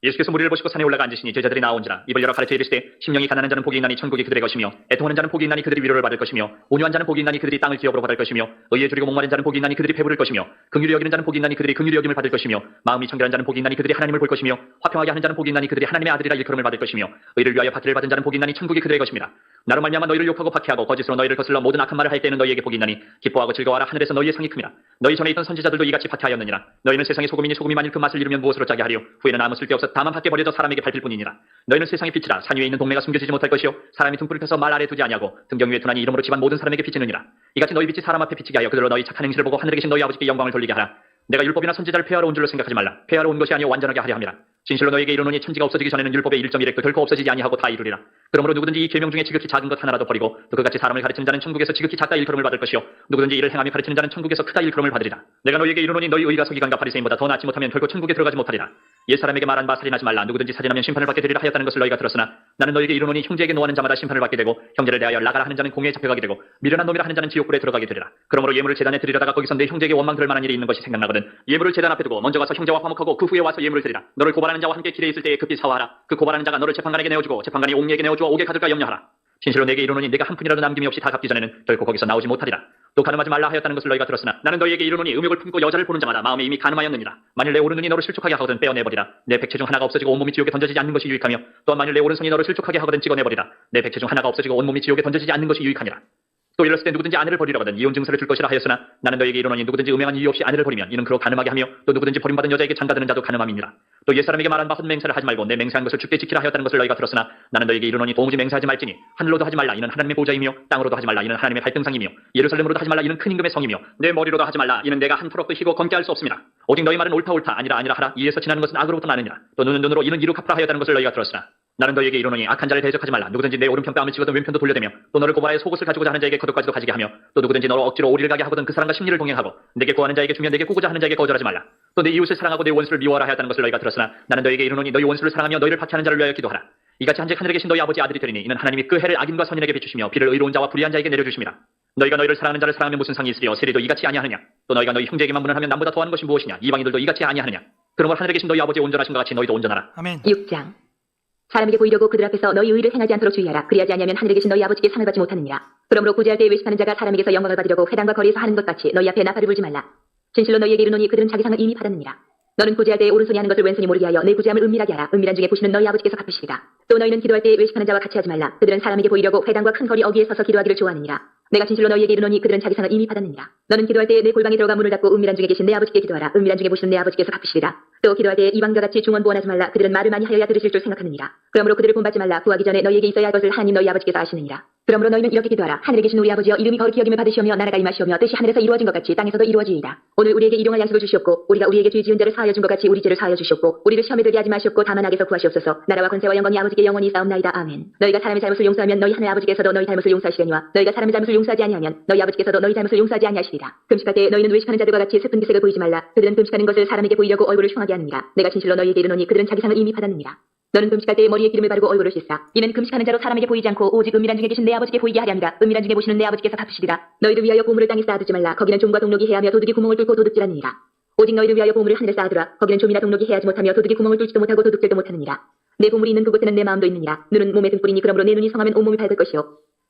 예수께서 무리를 보시고 산에 올라가 앉으시니 제자들이 나온지라. 입을 열어 가르쳐 이르시되 심령이 가난한 자는 복이 있나니 천국이 그들의 것이며 애통하는 자는 복이 있나니 그들이 위로를 받을 것이며 온유한 자는 복이 있나니 그들이 땅을 기업으로 받을 것이며 의에 줄이고 목마른 자는 복이 있나니 그들이 배부를 것이며 긍휼히 여기는 자는 복이 있나니 그들이 긍휼히 여김을 받을 것이며 마음이 청결한 자는 복이 있나니 그들이 하나님을 볼 것이며 화평하게 하는 자는 복이 있나니 그들이 하나님의 아들이라 일컬음을 받을 것이며 의를 위하여 박해를 받은 자는 복이 있나니 천국이 그들의 것입니다. 나로 말미암아 너희를 욕하고 박해하고 거짓으로 너희를 거슬러 모든 악한 말을 할 때에는 너희에게 복이 있나니 기뻐하고 즐거워하라. 하늘에서 너희의 상이 큽니다. 너희 전에 있던 선지자들도 이같이 박해하였느니라. 너희는 세상의 소금이니 소금이 만일 그 맛을 잃으면 무엇으로 짜게 하리요. 후에는 아무 쓸데없어 다만 밖에 버려져 사람에게 밟힐 뿐이니라. 너희는 세상의 빛이라. 산 위에 있는 동네가 숨겨지지 못할 것이요 사람이 등불을 펴서 말 아래에 두지 아니하고 등경 위에 두나니 이름으로 집안 모든 사람에게 비치느니라. 이같이 너희 빛이 사람 앞에 비치게 하여 그들로 너희 착한 행실을 보고 하늘에 계신 너희 아버지께 영광을 돌리게 하라. 내가 율법이나 선지자를 폐하러 온 줄로 생각하지 말라. 폐하러 온 것이 아니요 완전하게 하려 함이라. 진실로 너희에게 이르노니 천지가 없어지기 전에는 율법의 1.1획도 결코 없어지지 아니하고 다 이루리라. 그러므로 누구든지 이 계명 중에 지극히 작은 것 하나라도 버리고 또 그같이 사람을 가르치는 자는 천국에서 지극히 작다 일컬음을 받을 것이요 누구든지 이를 행하며 가르치는 자는 천국에서 크다 일컬음을 받으리라. 내가 너희에게 이르노니 너희 의가 서기관과 바리새인보다 더 낫지 못하면 결코 천국에 들어가지 못하리라. 옛 사람에게 말한 바 살인하지 말라. 누구든지 살인하면 심판을 받게 되리라 하였다는 것을 너희가 들었으나 나는 너희에게 이르노니 형제에게 노하는 자마다 심판을 받게 되고 형제를 대하여 나가라 하는 자는 공회에 잡혀가게 되고 미련한 놈이라 하는 자는 지옥불에 들어가게 되리라. 그러므로 예물을 제단에 드리려다가 거기서 내 형제에게 원망 들을 만한 일이 있는 것이 생각나거든 예물을 제단 앞에 두고 먼저 가서 형제와 화목하고 그 후에 와서 예물을 드리라. 너를 고발하는 자와 함께 길에 있을 때에 급히 사화하라. 그 고발하는 자가 너를 재판관에게 내어주고 재판관이 옥리에게 내어주어 옥에 가둘까 염려하라. 진실로 내게 이르노니 내가 한 푼이라도 남김이 없이 다 갚기 전에는 결코 거기서 나오지 못하리라. 또 가늠하지 말라 하였다는 것을 너희가 들었으나 나는 너희에게 이르노니 음욕을 품고 여자를 보는 자마다 마음에 이미 가늠하였느니라. 만일 내 오른눈이 너를 실족하게 하거든 빼어내버리라. 내 백체 중 하나가 없어지고 온몸이 지옥에 던져지지 않는 것이 유익하며 또한 만일 내 오른손이 너를 실족하게 하거든 찍어내버리라. 내 백체 중 하나가 없어지고 온몸이 지옥에 던져지지 않는 것이 유익하니라. 또 일렀을 때 누구든지 아내를 버리려거든 이혼 증서를 줄 것이라 하였으나 나는 너희에게 이르노니 누구든지 음행한 이유 없이 아내를 버리면 이는 그로 가늠하게 하며 또 누구든지 버림받은 여자에게 장가드는 자도 가늠함이니라. 또 옛사람에게 말한 바 헛맹세를 하지 말고 내 맹세한 것을 주께 지키라 하였다는 것을 너희가 들었으나 나는 너희에게 이르노니 도무지 맹세하지 말지니 하늘로도 하지 말라 이는 하나님의 보좌이며 땅으로도 하지 말라 이는 하나님의 발등상이며 예루살렘으로도 하지 말라 이는 큰 임금의 성이며 내 머리로도 하지 말라 이는 내가 한토록 희고 검게 할 수 없습니다. 오직 너희 말은 옳다 아니라 하라. 이에서 지나는 것은 악으로부터 나느니라. 또 눈은 눈으로 이는 이로 갚으라 하였다는 것을 너희가 들었으나 나는 너희에게 이르노니 악한 자를 대적하지 말라. 누구든지 내 오른편 뺨을 찍어도 왼편도 돌려대며 또 너를 고발하여 속옷을 가지고자 하는 자에게 겉옷까지도 가지게 하며 또 누구든지 너로 억지로 오리를 가게 하거든 그 사람과 심리를 동행하고 내게 구하는 자에게 주며 내게 꾸고자 하는 자에게 거절하지 말라. 또 내 이웃을 사랑하고 내 원수를 미워하라 하였다는 것을 너희가 들었으나 나는 너희에게 이르노니 너희 원수를 사랑하며 너희를 박해하는 자를 위하여 기도하라. 이같이 한즉 하늘에 계신 너희 아버지 아들이 되리니 이는 하나님이 그 해를 악인과 선인에게 비추시며 비를 의로운 자와 불의한 자에게 내려주심이라. 너희가 너희를 사랑하는 자를 사랑하면 무슨 상이 있으리요. 세리도 이같이 아니하느냐. 또 너희가 너희 형제에게만 문을하면 남보다 더하는 것이 무엇이냐. 이방인들도 이같이 아니하느냐. 그러므로 하늘에 계신 너희 아버지의 온전하신 것 같이 너희도 온전하라. 아멘. 6장. 사람에게 보이려고 그들 앞에서 너희 의를 행하지 않도록 주의하라. 그리하지 아니하면 하늘에 계신 너희 아버지께 상을 받지 못하느니라. 그러므로 고지할 때 외식하는 자가 사람에게서 영광을 받으려고 회당과 거리에서 하는 것 같이 너희 앞에 나팔을 불지 말라. 진실로 너희에게 이르노니 그들은 자기 상을 이미 받았느니라. 너는 고지할 때 오른손이 하는 것을 왼손이 모르게 하여 내 고지함을 은밀하게 하라. 은밀한 중에 보시는 너희 아버지께서 갚으시리라. 또 너희는 기도할 때 외식하는 자와 같이 하지 말라. 그들은 사람에게 보이려고 회당과 큰 거리 어귀에 서서 기도하기를 좋아하느니라. 내가 진실로 너희에게 이르노니 그들은 자기 상을 이미 받았느니라. 너는 기도할 때 내 골방에 들어가 문을 닫고 은밀한 중에 계신 내 아버지께 기도하라. 은밀한 중에 보시는 내 아버지께서 갚으시리라. 또 기도할 때 이방과 같이 중언부언하지 말라. 그들은 말을 많이 하여야 들으실 줄 생각하느니라. 그러므로 그들을 본받지 말라. 구하기 전에 너희에게 있어야 할 것을 하나님 너희 아버지께서 아시느니라. 그러므로 너희는 이렇게 기도하라. 하늘에 계신 우리 아버지여 이름이 거룩히 여김을 받으시오며 나라가 임하시오며 뜻이 하늘에서 이루어진 것 같이 땅에서도 이루어지이다. 오늘 우리에게 일용할 양식을 주시옵고 우리가 우리에게 죄 지은 자를 사하여 준 것 같이 우리 죄를 사하여 주시옵고 우리를 시험에 들게 하지 마시옵고 다만 악에서 구하시옵소서. 나라와 권세와 영광이 아버지께 영원히 싸움나이다. 아멘. 너희가 사람의 잘못을 용서하면 너희 하늘 아버지께서도 너희 잘못을 용서하시려니와 너희가 사람의 잘못을 용서하지 아니하면 너희 아버지께서도 너희 잘못을 용서하지 아니하시리라. 금식할 때 너희는 외식하는 자들과 같이 슬픈 기색을 보이지 말라. 그들은 금식하는 것을 사람에게 보이려고 얼굴을 흉하게 하느니라. 내가 진실로 너희에게 이르노니 그들은 자기 상을 이미 받았느니라. 너는 금식할 때 머리에 기름을 바르고 얼굴을 씻사. 이는 금식하는 자로 사람에게 보이지 않고 오직 은밀한 중에 계신 내 아버지께 보이게 하려 함이라. 은밀한 중에 보시는 내 아버지께서 갚으시리라. 너희를 위하여 보물을 땅에 쌓아두지 말라. 거기는 좀과 동록이 해하며 도둑이 구멍을 뚫고 도둑질하느니라. 오직 너희를 위하여 보물을 하늘에 쌓아두라. 거기는 좀이나 동록이 해하지 못하며 도둑이 구멍을 뚫지도 못하고 도둑질도 못하느니라. 내 보물이 있는 그곳에는 내 마음도 있느니라. 눈은 몸의 등불이니 그러므로 내 눈이 성하면 온몸이 밝을 것이요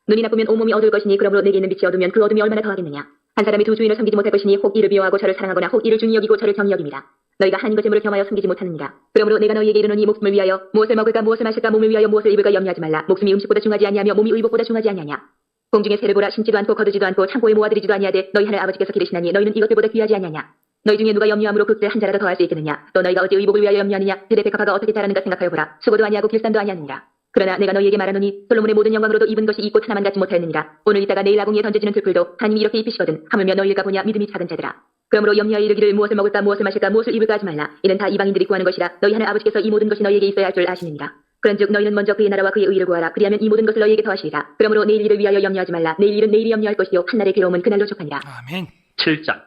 눈이 나쁘면 온몸이 어두울 것이니 그러므로 내게 있는 빛이 어두면 그 어둠이 얼마나 더하겠느냐. 한 사람이 두 주인을 섬기지 못할 것이니 혹 이를 미워하고 저를 사랑하거나 혹 이를 중히 여기고 저를 경히 여김이라. 너희가 하나님과 재물을 겸하여 섬기지 못하느니라. 그러므로 내가 너희에게 이르노니 목숨을 위하여 무엇을 먹을까 무엇을 마실까 몸을 위하여 무엇을 입을까 염려하지 말라. 목숨이 음식보다 중하지 아니하며 몸이 의복보다 중하지 아니하냐. 공중의 새를 보라. 심지도 않고 거두지도 않고 창고에 모아들이지도 아니하되 너희 하늘 아버지께서 기르시나니 너희는 이것들보다 귀하지 아니하냐. 너희 중에 누가 염려함으로 그 한 자라도 더할 수 있겠느냐. 또 너희가 어찌 의복을 위하여 염려하느냐. 그대 백합화가 어떻게 자라는가 생각하여 보라. 수고도 아니하고 길산도 아니하느니라. 그러나 내가 너희에게 말하노니 솔로몬의 모든 영광으로도 입은 것이 이 꽃 하나만 갖지 못하였느니라. 오늘 있다가 내일 아궁이에 던져지는 들풀도 하나님이 이렇게 입히시거든. 하물며 너희가 보냐 믿음이 작은 자들아. 그러므로 염려하여 이르기를 무엇을 먹을까 무엇을 마실까 무엇을 입을까 하지 말라. 이는 다 이방인들이 구하는 것이라. 너희 하늘 아버지께서 이 모든 것이 너희에게 있어야 할 줄 아시느니라. 그런즉 너희는 먼저 그의 나라와 그의 의를 구하라. 그리하면 이 모든 것을 너희에게 더하시리라. 그러므로 내일 일을 위하여 염려하지 말라. 내일 일은 내일이 염려할 것이요 한날의 괴로움은 그날로 족하니라. 아멘. 7장.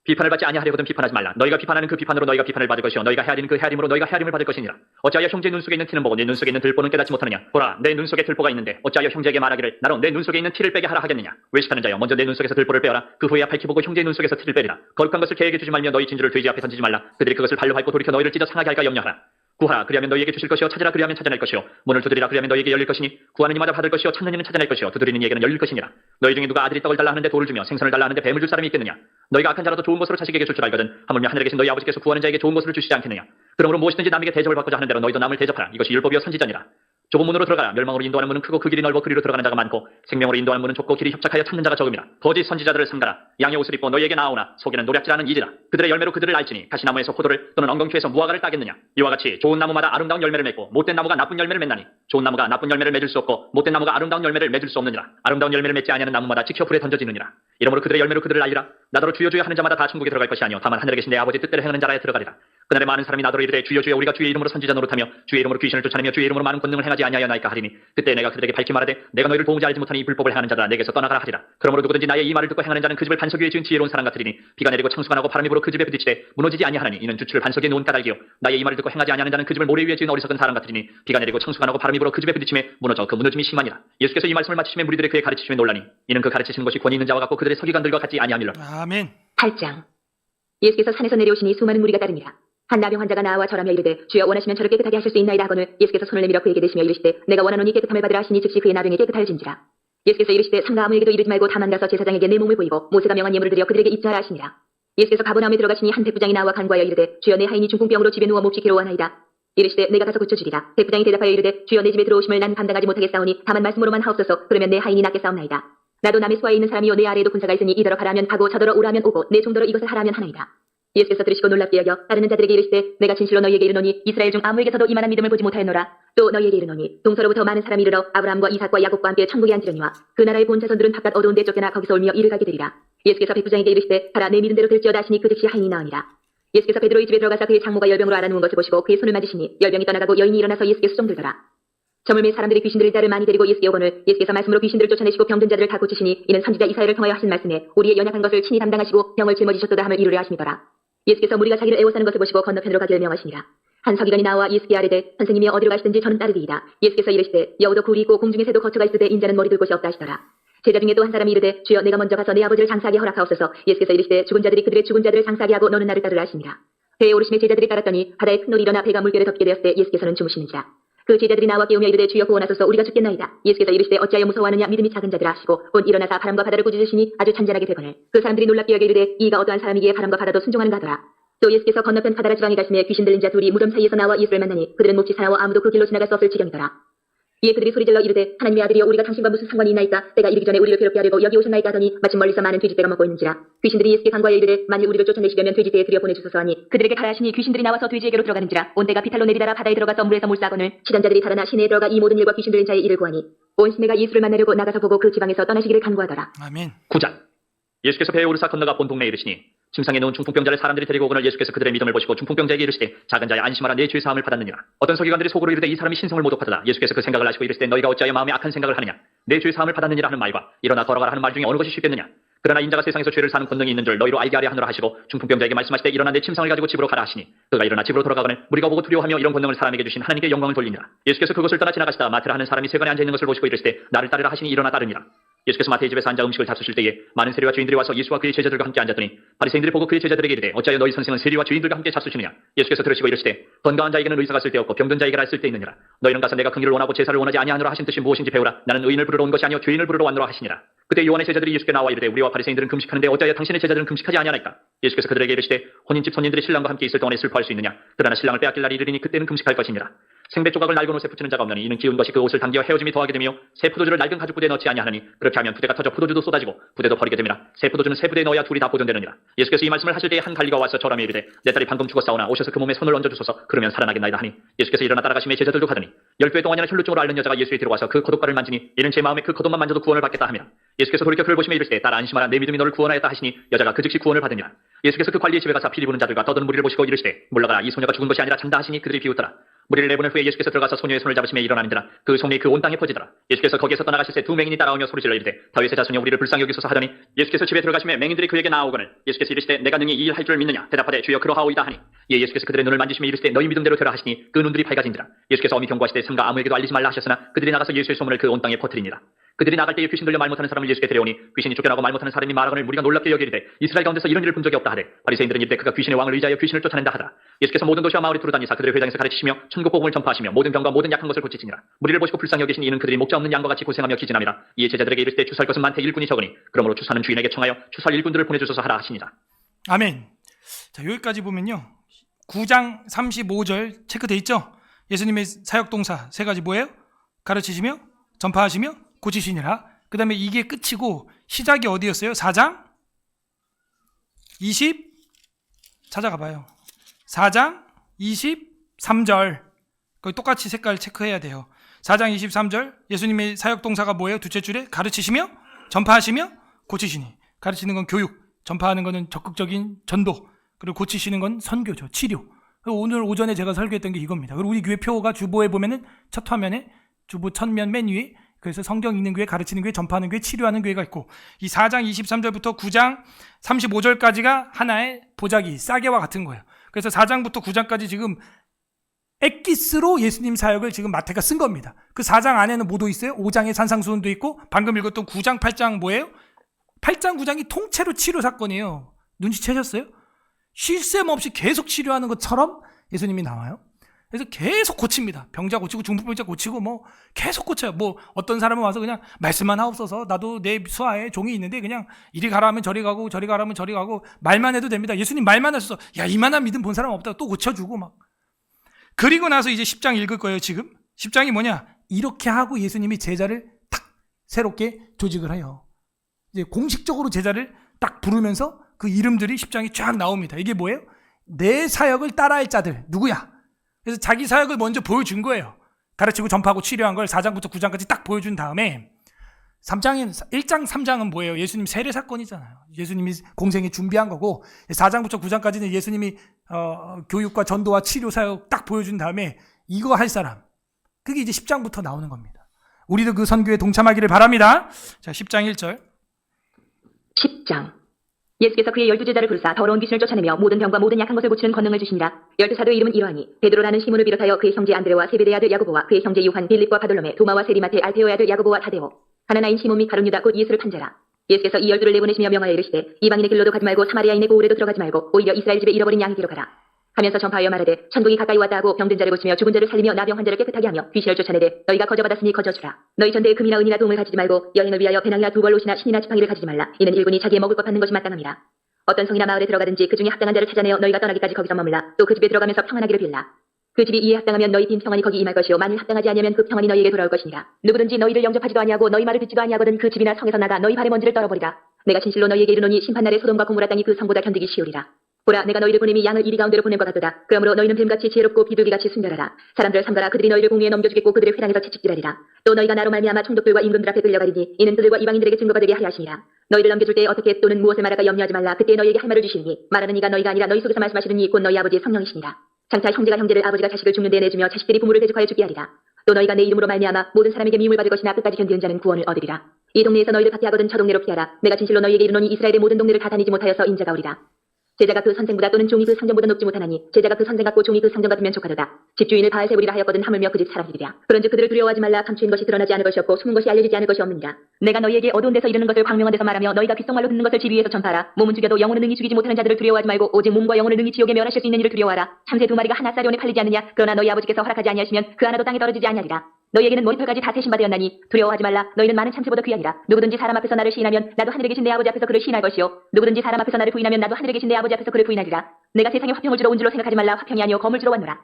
비판을 받지 아니하려거든 비판하지 말라. 너희가 비판하는 그 비판으로 너희가 비판을 받을 것이요 너희가 헤아리는 그 헤아림으로 너희가 헤아림을 받을 것이니라. 어찌하여 형제 눈 속에 있는 티는 보고 내 눈 속에 있는 들보는 깨닫지 못하느냐. 보라 내 눈 속에 들보가 있는데 어찌하여 형제에게 말하기를 나로 내 눈 속에 있는 티를 빼게 하라 하겠느냐. 외식하는 자여 먼저 내 눈 속에서 들보를 빼어라. 그 후에야 밝히 보고 형제의 눈 속에서 티를 빼리라. 거룩한 것을 개에게 주지 말며 너희 진주를 돼지 앞에 던지지 말라. 그들이 그것을 발로 밟고 돌이켜 너희를 찢어 상하게 할까 염려하라. 구하라 그리하면 너희에게 주실 것이요 찾으라 그리하면 찾아낼 것이요 문을 두드리라 그리하면 너희에게 열릴 것이니 구하는 이마다 받을 것이요 찾는 이는 찾아낼 것이요 두드리는 이에게는 열릴 것이니라. 너희 중에 누가 아들이 떡을 달라 하는데 돌을 주며 생선을 달라 하는데 뱀을 줄 사람이 있겠느냐. 너희가 악한 자라도 좋은 것으로 자식에게 줄 줄 알거든. 하물며 하늘에 계신 너희 아버지께서 구하는 자에게 좋은 것으로 주시지 않겠느냐. 그러므로 무엇이든지 남에게 대접을 받고자 하는 대로 너희도 남을 대접하라. 이것이 율법이요 선지자니라. 좁은 문으로 들어가라. 멸망으로 인도하는 문은 크고 그 길이 넓어 그리로 들어가는 자가 많고 생명으로 인도하는 문은 좁고 길이 협착하여 찾는 자가 적음이라. 거짓 선지자들을 삼가라. 양의 옷을 입고 너희에게 나오나 속에는 노략질하는 이지라. 그들의 열매로 그들을 알지니 가시나무에서 포도를 또는 엉겅퀴에서 무화과를 따겠느냐. 이와 같이 좋은 나무마다 아름다운 열매를 맺고 못된 나무가 나쁜 열매를 맺나니 좋은 나무가 나쁜 열매를 맺을 수 없고 못된 나무가 아름다운 열매를 맺을 수 없느니라. 아름다운 열매를 맺지 아니하는 나무마다 찍혀 불에 던져지느니라. 이러므로 그들의 열매로 그들을 알리라. 나더러 주여 주여 하는 자마다 다 천국에 들어갈 것이 아니요 다만 하늘에 계신 내 아버지 뜻대로 행하는 자라에 들어가리라. 그날에 많은 사람이 나더러 이르되 주여 주여 우리가 주의 이름으로 선지자 노릇하며 주의 이름으로 귀신을 쫓아내며 주의 이름으로 많은 권능을 행하지 아니하였나이까 하리니 그때 내가 그들에게 밝히 말하되 내가 너희를 도무지 알지 못하니 이 불법을 행하는 자들아 내게서 떠나가라 하리라. 그러므로 누구든지 나의 이 말을 듣고 행하는 자는 그 집을 반석 위에 지은 지혜로운 사람 같으리니 비가 내리고 창수가 나고 바람이 불어 그 집에 부딪히되 무너지지 아니하나니 이는 주추를 반석에 놓은 까닭이요 나의 이 말을 듣고 행하지 아니하는 자는 그 집을 모래 위에 지은 어리석은 사람 같으리니 비가 내리고 창수가 나고 바람이 불어 그 집에 부딪히매 무너져 그 무너짐이 심하니라. 예수께서 이 말씀을 마치시며 무리들의 그의 가르치심에 놀라니 이는 그 가르치시는 것이 권위 있는 자와 같고 그들의 서기관들과 같지 아니함일러. 아멘. 8장. 예수께서 산에서 내려오시니 수많은 무리가 따릅니다. 한 나병 환자가 나와 절하며 이르되 주여 원하시면 저를 깨끗하게 하실 수 있나이다 하거늘 예수께서 손을 내밀어 그에게 대시며 이르시되 내가 원하노니 깨끗함을 받으라 하시니 즉시 그의 나병이 깨끗하여진지라. 예수께서 이르시되 상가 아무에게도 이르지 말고 다만 가서 제사장에게 내 몸을 보이고 모세가 명한 예물을 드려 그들에게 입자라 하시니라. 예수께서 가버나움에 들어가시니 한 백부장이 나와 간구하여 이르되 주여 내 하인이 중풍병으로 집에 누워 몹시 괴로워하나이다. 이르시되 내가 가서 고쳐주리라. 백부장이 대답하여 이르되 주여 내 집에 들어오심을 난 감당하지 못하겠사오니 다만 말씀으로만 하옵소서. 그러면 내 하인이 낫겠사옵나이다. 나도 남의 수하에 있는 사람이요 내 아래에도 군사가 있으니 이더러 가라면 가고 저더러 오라면 오고 내 종더러 이것을 하라면 하나이다. 예수께서 들으시고 놀랍게 여겨 따르는 자들에게 이르시되 내가 진실로 너희에게 이르노니 이스라엘 중 아무에게서도 이만한 믿음을 보지 못하였노라. 또 너희에게 이르노니 동서로부터 많은 사람이 이르러 아브라함과 이삭과 야곱과 함께 천국에 앉으려니와 그 나라의 본 자손들은 바깥 어두운 데 쫓겨나 거기서 울며 이를 가게 되리라. 예수께서 백부장에게 이르시되 가라 내 믿음대로 될지어다 하시니 그 즉시 하인이 나으니라. 예수께서 베드로의 집에 들어가사 그의 장모가 열병으로 앓아누운 것을 보시고 그의 손을 만지시니 열병이 떠나가고 여인이 일어나서 예수께 수종들더라. 저물매 사람들이 귀신들을 자를 많이 데리고 예수께 오거늘 예수께서 말씀으로 귀신들을 쫓아내시고 병든 자들을 다 고치시니 이는 선지자 이사야를 통하여 하신 말씀에 우리의 연약한 것을 친히 담당하시고 병을 짊어지셨도다 함을 이루려 하심이더라. 예수께서 무리가 자기를 애워싸는 것을 보시고 건너편으로 가기를 명하시니라. 한 서기관이 나와 예수께 아뢰되 선생님이여 어디로 가시든지 저는 따르리이다. 예수께서 이르시되 여우도 굴이 있고 공중에 새도 거처가 있으되 인자는 머리 둘 곳이 없다 하시더라. 제자 중에 또 한 사람이 이르되 주여 내가 먼저 가서 내 아버지를 장사하게 허락하옵소서. 예수께서 이르시되 죽은 자들이 그들의 죽은 자들을 장사하게 하고 너는 나를 따르라 하시니라. 배에 오르심에 제자들이 따랐더니 바다에 큰 놀이 일어나 배가 물결에 덮게 되었을 때 예수께서는 주무시는지라. 그 제자들이 나와 깨우며 이르되 주여 구원하소서 우리가 죽겠나이다. 예수께서 이르시되 어찌하여 무서워하느냐 믿음이 작은 자들아 하시고 곧 일어나사 바람과 바다를 꾸짖으시니 아주 잔잔하게 되거늘 그 사람들이 놀랍게 여겨 이르되 이가 어떠한 사람이기에 바람과 바다도 순종하는가 하더라. 또 예수께서 건너편 바다라 지방에 가시며 귀신 들린 자 둘이 무덤 사이에서 나와 예수를 만나니 그들은 몹시 사나워 아무도 그 길로 지나갈 수 없을 지경이더라. 이에 그들이 소리질러 이르되 하나님의 아들이여 우리가 당신과 무슨 상관이 있나이까. 때가 이르기 전에 우리를 괴롭게 하려고 여기 오셨나이까 하더니 마침 멀리서 많은 돼지떼가 먹고 있는지라. 귀신들이 예수께 간구하여 이르되 만일 우리를 쫓아내시려면 돼지떼에 들여 보내주소서 하니 그들에게 가라 하시니 귀신들이 나와서 돼지에게로 들어가는지라. 온 때가 비탈로 내리다라 바다에 들어가서 물에서 몰사하거늘 치던 자들이 달아나 시내에 들어가 이 모든 일과 귀신 들린 자의 일을 구하니 온 시내가 예수를 만나려고 나가서 보고 그 지방에서 떠나시기를 간구하더라. 아멘. 9장. 예수께서 배에 오르사 건너가 본 동네에 이르시니 침상에 누운 중풍병자를 사람들이 데리고 오거늘 예수께서 그들의 믿음을 보시고 중풍병자에게 이르시되 작은 자야 안심하라 내 죄 사함을 받았느니라. 어떤 서기관들이 속으로 이르되 이 사람이 신성을 모독하더라. 예수께서 그 생각을 아시고 이르시되 너희가 어찌하여 마음에 악한 생각을 하느냐. 내 죄 사함을 받았느니라 하는 말과 일어나 걸어가라 하는 말 중에 어느 것이 쉽겠느냐. 그러나 인자가 세상에서 죄를 사는 권능이 있는 줄 너희로 알게 하려 하노라 하시고 중풍병자에게 말씀하시되 일어나 내 침상을 가지고 집으로 가라 하시니 그가 일어나 집으로 돌아가거늘 무리가 보고 두려워하며 이런 권능을 사람에게 주신 하나님께 영광을 돌리니라. 예수께서 그것을 떠나 지나가시다 마태라 하는 사람이 세관에 앉아 있는 것을 보시고 이르시되 나를 따르라 하시니 일어나 따르니라. 예수께서 마태의 집에서 앉아 음식을 잡수실 때에 많은 세리와 주인들이 와서 예수와 그의 제자들과 함께 앉았더니 바리새인들이 보고 그의 제자들에게 이르되 어찌하여 너희 선생은 세리와 주인들과 함께 잡수시느냐. 예수께서 들으시고 이르시되 건강한 자에게는 의사가 쓸데없고 병든 자에게라 쓸데있느니라. 너희는 가서 내가 긍휼을 원하고 제사를 원하지 아니하노라 하신 뜻이 무엇인지 배우라. 나는 의인을 부르러 온 것이 아니요 죄인을 부르러 왔노라 하시니라. 그때 요한의 제자들이 예수께 나와 이르되 우리와 바리새인들은 금식하는데 어찌하여 당신의 제자들은 금식하지 아니하나이까. 예수께서 그들에게 이르시되 혼인집 손님들이 신랑과 함께 있을 동안에 슬퍼할 수 있느냐. 그러나 신랑을 빼앗길 날이 이르리니 그때는 금식할 것이니라. 생배 조각을 낡은 옷에 붙이는 자가 없나니 이는 기운 것이 그 옷을 당겨 헤어짐이 더하게 되며 새 포도주를 낡은 가죽 부대에 넣지 아니하나니 그렇게 하면 부대가 터져 포도주도 쏟아지고 부대도 버리게 됨이라. 새 포도주는 새 부대에 넣어야 둘이 다 보존되느니라. 예수께서 이 말씀을 하실 때에 한 관리가 와서 저람에 이르되 내 딸이 방금 죽었사오나 오셔서 그 몸에 손을 얹어주소서. 그러면 살아나겠나이다 하니 예수께서 일어나 따라가시며 제자들도 가더니 10배 동안이나 혈루증으로 앓는 여자가 예수에 들어와서 그 겉옷가를 만지니 이는 제 마음에 그 겉옷만 만져도 구원을 받겠다 하며 예수께서 돌이켜 그를 보시며 이르시되 딸아 안심하라 내 믿음이 너를 구원하였다 하시니 여자가 그 즉시 구원을 받으니라. 예수께서 그 관리의 집에 가서 피리 부는 자들과 떠드는 무리를 보시고 이르시되 물러가라 이 소녀가 죽은 것이 아니라 잔다 하시니 그들이 비웃더라. 무리를 내보낸 후에 예수께서 들어가서 소녀의 손을 잡으시며 일어나는지라 그 소문이 그 온 땅에 퍼지더라. 예수께서 거기에서 떠나가실새 두 맹인이 따라오며 소리질러 이르되 다윗의 자손이여 우리를 불쌍히 여기소서 하더니 예수께서 집에 들어가시며 맹인들이 그에게 나아오거늘 예수께서 이르시되 내가 능히 이 일 할 줄 믿느냐. 대답하되 주여 그러하오이다 하니 예 예수께서 그들의 눈을 만지시며 이르시되 너희 믿음대로 되라 하시니 그 눈들이 밝아진지라. 예수께서 어미 경고하시되 삼가 아무에게도 알리지 말라 하셨으나 그들이 나가서 예수의 소문을 그 온 땅에 퍼뜨리니라. 그들이 나갈 때에 귀신 들려 말 못하는 사람을 예수께 데려오니 귀신이 쫓겨나고 말 못하는 사람이 말하거늘 무리가 놀랍게 여기리되 이스라엘 가운데서 이런 일을 본 적이 없다 하되 바리새인들은 이때 그가 귀신의 왕을 의지하여 귀신을 쫓아낸다 하더라. 예수께서 모든 도시와 마을에 두루다니사 그들의 회당에서 가르치시며 천국 복음을 전파하시며 모든 병과 모든 약한 것을 고치시니라. 무리를 보시고 불쌍히 여기시니 이는 그들이 목자 없는 양과 같이 고생하며 기진함이라. 이에 제자들에게 이르시되 추수할 것은 많되 일꾼이 적으니 그러므로 추수하는 주인에게 청하여 추수할 일꾼들을 보내주소서 하라 하시니라. 아멘. 자, 여기까지 보면요. 9장 35절 체크돼 있죠? 예수님의 사역 동사 세 가지 뭐예요? 가르치시며 전파하시며 고치시니라. 그 다음에 이게 끝이고 시작이 어디였어요? 4장 20 찾아가봐요. 4장 23절 거기 똑같이 색깔 체크해야 돼요. 4장 23절 예수님의 사역 동사가 뭐예요? 두째 줄에 가르치시며 전파하시며 고치시니. 가르치는 건 교육, 전파하는 거는 적극적인 전도, 그리고 고치시는 건 선교죠. 치료. 오늘 오전에 제가 설교했던 게 이겁니다. 그리고 우리 교회 표가 주보에 보면은 첫 화면에 주보 첫면 맨 위에 그래서 성경 읽는 교회, 가르치는 교회, 전파하는 교회, 치료하는 교회가 있고 이 4장 23절부터 9장 35절까지가 하나의 보자기, 싸개와 같은 거예요. 그래서 4장부터 9장까지 지금 엑기스로 예수님 사역을 지금 마태가 쓴 겁니다. 그 4장 안에는 뭐도 있어요? 5장에 산상수훈도 있고 방금 읽었던 9장, 8장 뭐예요? 8장, 9장이 통째로 치료 사건이에요. 눈치채셨어요? 쉴 새 없이 계속 치료하는 것처럼 예수님이 나와요. 그래서 계속 고칩니다. 병자 고치고 중풍병자 고치고 뭐 계속 고쳐요. 뭐 어떤 사람은 와서 그냥 말씀만 하옵소서, 나도 내 수하에 종이 있는데 그냥 이리 가라 하면 저리 가고 저리 가라 하면 저리 가고 말만 해도 됩니다. 예수님 말만 하셔서 야 이만한 믿음 본 사람 없다고 또 고쳐주고 막. 그리고 나서 이제 10장 읽을 거예요. 지금 10장이 뭐냐, 이렇게 하고 예수님이 제자를 탁 새롭게 조직을 해요. 이제 공식적으로 제자를 딱 부르면서 그 이름들이 10장이 쫙 나옵니다. 이게 뭐예요? 내 사역을 따라할 자들 누구야? 그래서 자기 사역을 먼저 보여준 거예요. 가르치고 전파하고 치료한 걸 4장부터 9장까지 딱 보여준 다음에 1장 3장은 뭐예요? 예수님 세례 사건이잖아요. 예수님이 공생에 준비한 거고 4장부터 9장까지는 예수님이 교육과 전도와 치료 사역 딱 보여준 다음에 이거 할 사람, 그게 이제 10장부터 나오는 겁니다. 우리도 그 선교에 동참하기를 바랍니다. 자, 10장 1절. 10장. 예수께서 그의 12제자를 부르사 더러운 귀신을 쫓아내며 모든 병과 모든 약한 것을 고치는 권능을 주시니라. 12사도의 이름은 이러하니 베드로라는 시몬을 비롯하여 그의 형제 안드레와 세베대의 아들 야고보와 그의 형제 요한, 빌립과 바돌로메, 도마와 세리마테, 알페오의 아들 야고보와 타데오, 가나나인 시몬 및 가룟 유다 곧 예수를 판 자라. 예수께서 이 12를 내보내시며 명하여 이르시되 이방인의 길로도 가지 말고 사마리아인의 고을에도 들어가지 말고 오히려 이스라엘 집에 잃어버린 양이 뒤로 가라 하면서 전파하여 말하되 천국이 가까이 왔다 하고 병든 자를 고치며 죽은 자를 살리며 나병 환자를 깨끗하게 하며 귀신을 쫓아내되 너희가 거저받았으니 거저주라. 너희 전대에 금이나 은이나 도움을 가지지 말고 여행을 위하여 배낭이나 두벌 옷이나 신이나 지팡이를 가지지 말라. 이는 일군이 자기의 먹을 것 받는 것이 마땅함이라. 어떤 성이나 마을에 들어가든지 그 중에 합당한 자를 찾아내어 너희가 떠나기까지 거기서 머물라. 또 그 집에 들어가면서 평안하기를 빌라. 그 집이 이에 합당하면 너희 빈 평안이 거기 임할 것이요 만일 합당하지 아니하면 그 평안이 너희에게 돌아올 것이니라. 누구든지 너희를 영접하지도 아니하고 너희 말을 듣지도 아니하거든 그 집이나 성에서 나가 너희 발의 먼지를 떨어버리라. 내가 진실로 너희에게 이르노니 심판날에 소돔과 고모라 땅이 그 성보다 견디기 쉬우리라. 보라, 내가 너희를 보냄이 양을 이리 가운데로 보낸 것 같도다. 그러므로 너희는 뱀같이 지혜롭고 비둘기같이 순결하라. 사람들을 삼가라. 그들이 너희를 공의에 넘겨주겠고 그들의 회당에서 채찍질하리라. 또 너희가 나로 말미암아 총독들과 임금들 앞에 끌려가리니 이는 그들과 이방인들에게 증거가 되게 하려 하심이라. 너희를 넘겨줄 때에 어떻게 또는 무엇을 말할까 염려하지 말라. 그때 너희에게 할 말을 주시니 말하는 이가 너희가 아니라 너희 속에서 말씀하시는 이 곧 너희 아버지의 성령이시니라. 장차 형제가 형제를 아버지가 자식을 죽는 데에 내주며 자식들이 부모를 대적하여 죽게 하리라. 또 너희가 내 이름으로 말미암아 모든 사람에게 미움을 받을 것이나 끝까지 견디는 자는 구원을 얻으리라. 이 동네에서 너희를 박해하거든 저 동네로 피하라. 내가 진실로 너희에게 이르노니 이스라엘의 모든 동네를 다 다니지 못하여서 인자가 오리라. 제자가 그 선생보다 또는 종이 그 상전보다 높지 못하나니 제자가 그 선생 같고 종이 그 상전 같으면 족하도다. 집주인을 바알세불이라 하였거든 하물며 그 집 사람들이랴. 그런즉 그들을 두려워하지 말라. 감추인 것이 드러나지 않을 것이 없고 숨은 것이 알려지지 않을 것이 없느니라. 내가 너희에게 어두운 데서 이르는 것을 광명한 데서 말하며 너희가 귓속말로 듣는 것을 집 위에서 전파하라. 몸은 죽여도 영혼은 능히 죽이지 못하는 자들을 두려워하지 말고 오직 몸과 영혼을 능히 지옥에 멸하실 수 있는 이를 두려워하라. 참새 2마리가 하나 쌀온에 팔리지 않느냐. 그러나 너희 아버지께서 허락하지 아니하시면 그 하나도 땅에 떨어지지 아니하리라. 너희에게는 머리털까지 다 세신받으였나니 두려워하지 말라. 너희는 많은 참새보다 귀하니라. 누구든지 사람 앞에서 나를 시인하면 나도 하늘에 계신 내 아버지 앞에서 그를 시인할 것이요 누구든지 사람 앞에서 나를 부인하면 나도 하늘에 계신 내 아버지 앞에서 그를 부인하리라. 내가 세상에 화평을 주러 온 줄로 생각하지 말라. 화평이 아니요 검을 주러 왔노라.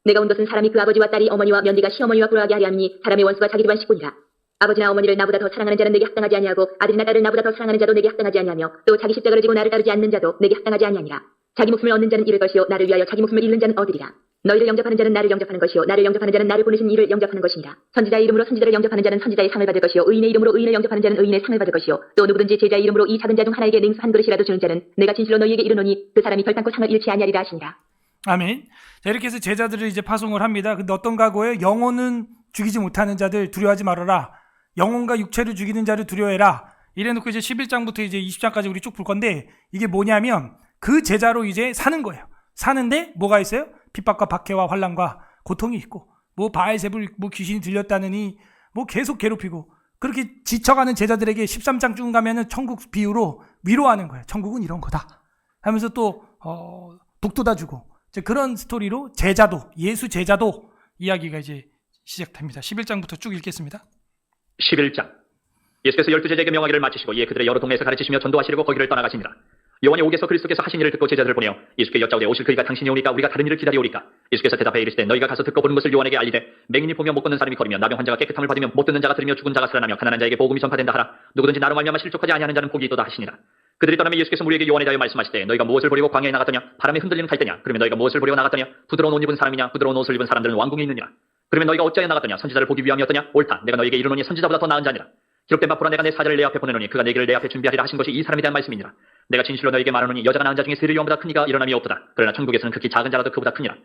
내가 온 것은 사람이 그 아버지와 딸이 어머니와 며느리가 시어머니와 불화하게 하려 함이니 사람의 원수가 자기 집안 식구니라. 아버지나 어머니를 나보다 더 사랑하는 자는 내게 합당하지 아니하고 아들이나 딸을 나보다 더 사랑하는 자도 내게 합당하지 아니하며 또 자기 십자가를 지고 나를 따르지 않는 자도 내게 합당하지 아니하니라. 자기 목숨을 얻는 자는 잃을 것이요 나를 위하여 자기 목숨을 잃는 자는 얻으리라. 너희를 영접하는 자는 나를 영접하는 것이요 나를 영접하는 자는 나를 보내신 이를 영접하는 것이니라. 선지자의 이름으로 선지자를 영접하는 자는 선지자의 상을 받을 것이요 의인의 이름으로 의인을 영접하는 자는 의인의 상을 받을 것이요 또 누구든지 제자의 이름으로 이 작은 자 중 하나에게 냉수 한 그릇이라도 주는 자는 내가 진실로 너희에게 이르노니 그 사람이 결단코 상을 잃지 아니하리라 하시니라. 아멘. 자, 이렇게 해서 제자들을 이제 파송을 합니다. 근데 어떤 각오예요? 영혼은 죽이지 못하는 자들 두려워하지 말아라. 영혼과 육체를 죽이는 자를 두려워해라. 이래놓고 이제 11장부터 이제 20장까지 우리 쭉 볼 건데 이게 뭐냐면 그 제자로 이제 사는 거예요. 사는데 뭐가 있어요? 핍박과 박해와 환난과 고통이 있고 뭐 바알세불 뭐 귀신이 들렸다느니 뭐 계속 괴롭히고 그렇게 지쳐가는 제자들에게 13장 쭉 가면은 천국 비유로 위로하는 거예요. 천국은 이런 거다 하면서 또 독도다 주고 이제 그런 스토리로 제자도 예수 제자도 이야기가 이제 시작됩니다. 11장부터 쭉 읽겠습니다. 11장. 예수께서 12제자에게 명하기를 마치시고 이에 그들의 여러 동네에서 가르치시며 전도하시려고 거기를 떠나가시니라. 요한이 옥에서 그리스도께서 하신 일을 듣고 제자들을 보내어 예수께 여짜오되 오실 그이가 당신이 오니까 우리가 다른 일을 기다리오리까. 예수께서 대답하여 이르시되 너희가 가서 듣고 보는 것을 요한에게 알리되 맹인이 보며 못 걷는 사람이 걸으며 나병 환자가 깨끗함을 받으며 못 듣는 자가 들으며 죽은 자가 살아나며 가난한 자에게 복음이 전파된다 하라. 누구든지 나로 말미암아 실족하지 아니하는 자는 복이 있도다 하시니라. 그들이 떠나며 예수께서 무리에게 요한에 대하여 말씀하시되 너희가 무엇을 보려고 광야에 나갔더냐. 바람에 흔들리는 갈대냐. 그러면 너희가 무엇을 보려고 나갔더냐. 부드러운 옷 입은 사람이냐. 부드러운 옷을 입은 사람들은 왕궁에 있느니라. 그러면 너희가 어찌하여 나갔더냐. 선지자를 보기 위함이었더냐. 옳다. 내가 너희에게 이르노니 선지자보다 더 나은 자니라. 기록된 바 보라 내가 내 사자를 내 앞에 보내노니 그가 내 길을 내 앞에 준비하리라 하신 것이 이 사람에 대한 말씀이니라. 내가 진실로 너희에게 말하노니 여자가 낳은 자 중에 세례 요한보다 큰 이가 일어남이 없도다. 그러나 천국에서는 극히 작은 자라도 그보다 크니라.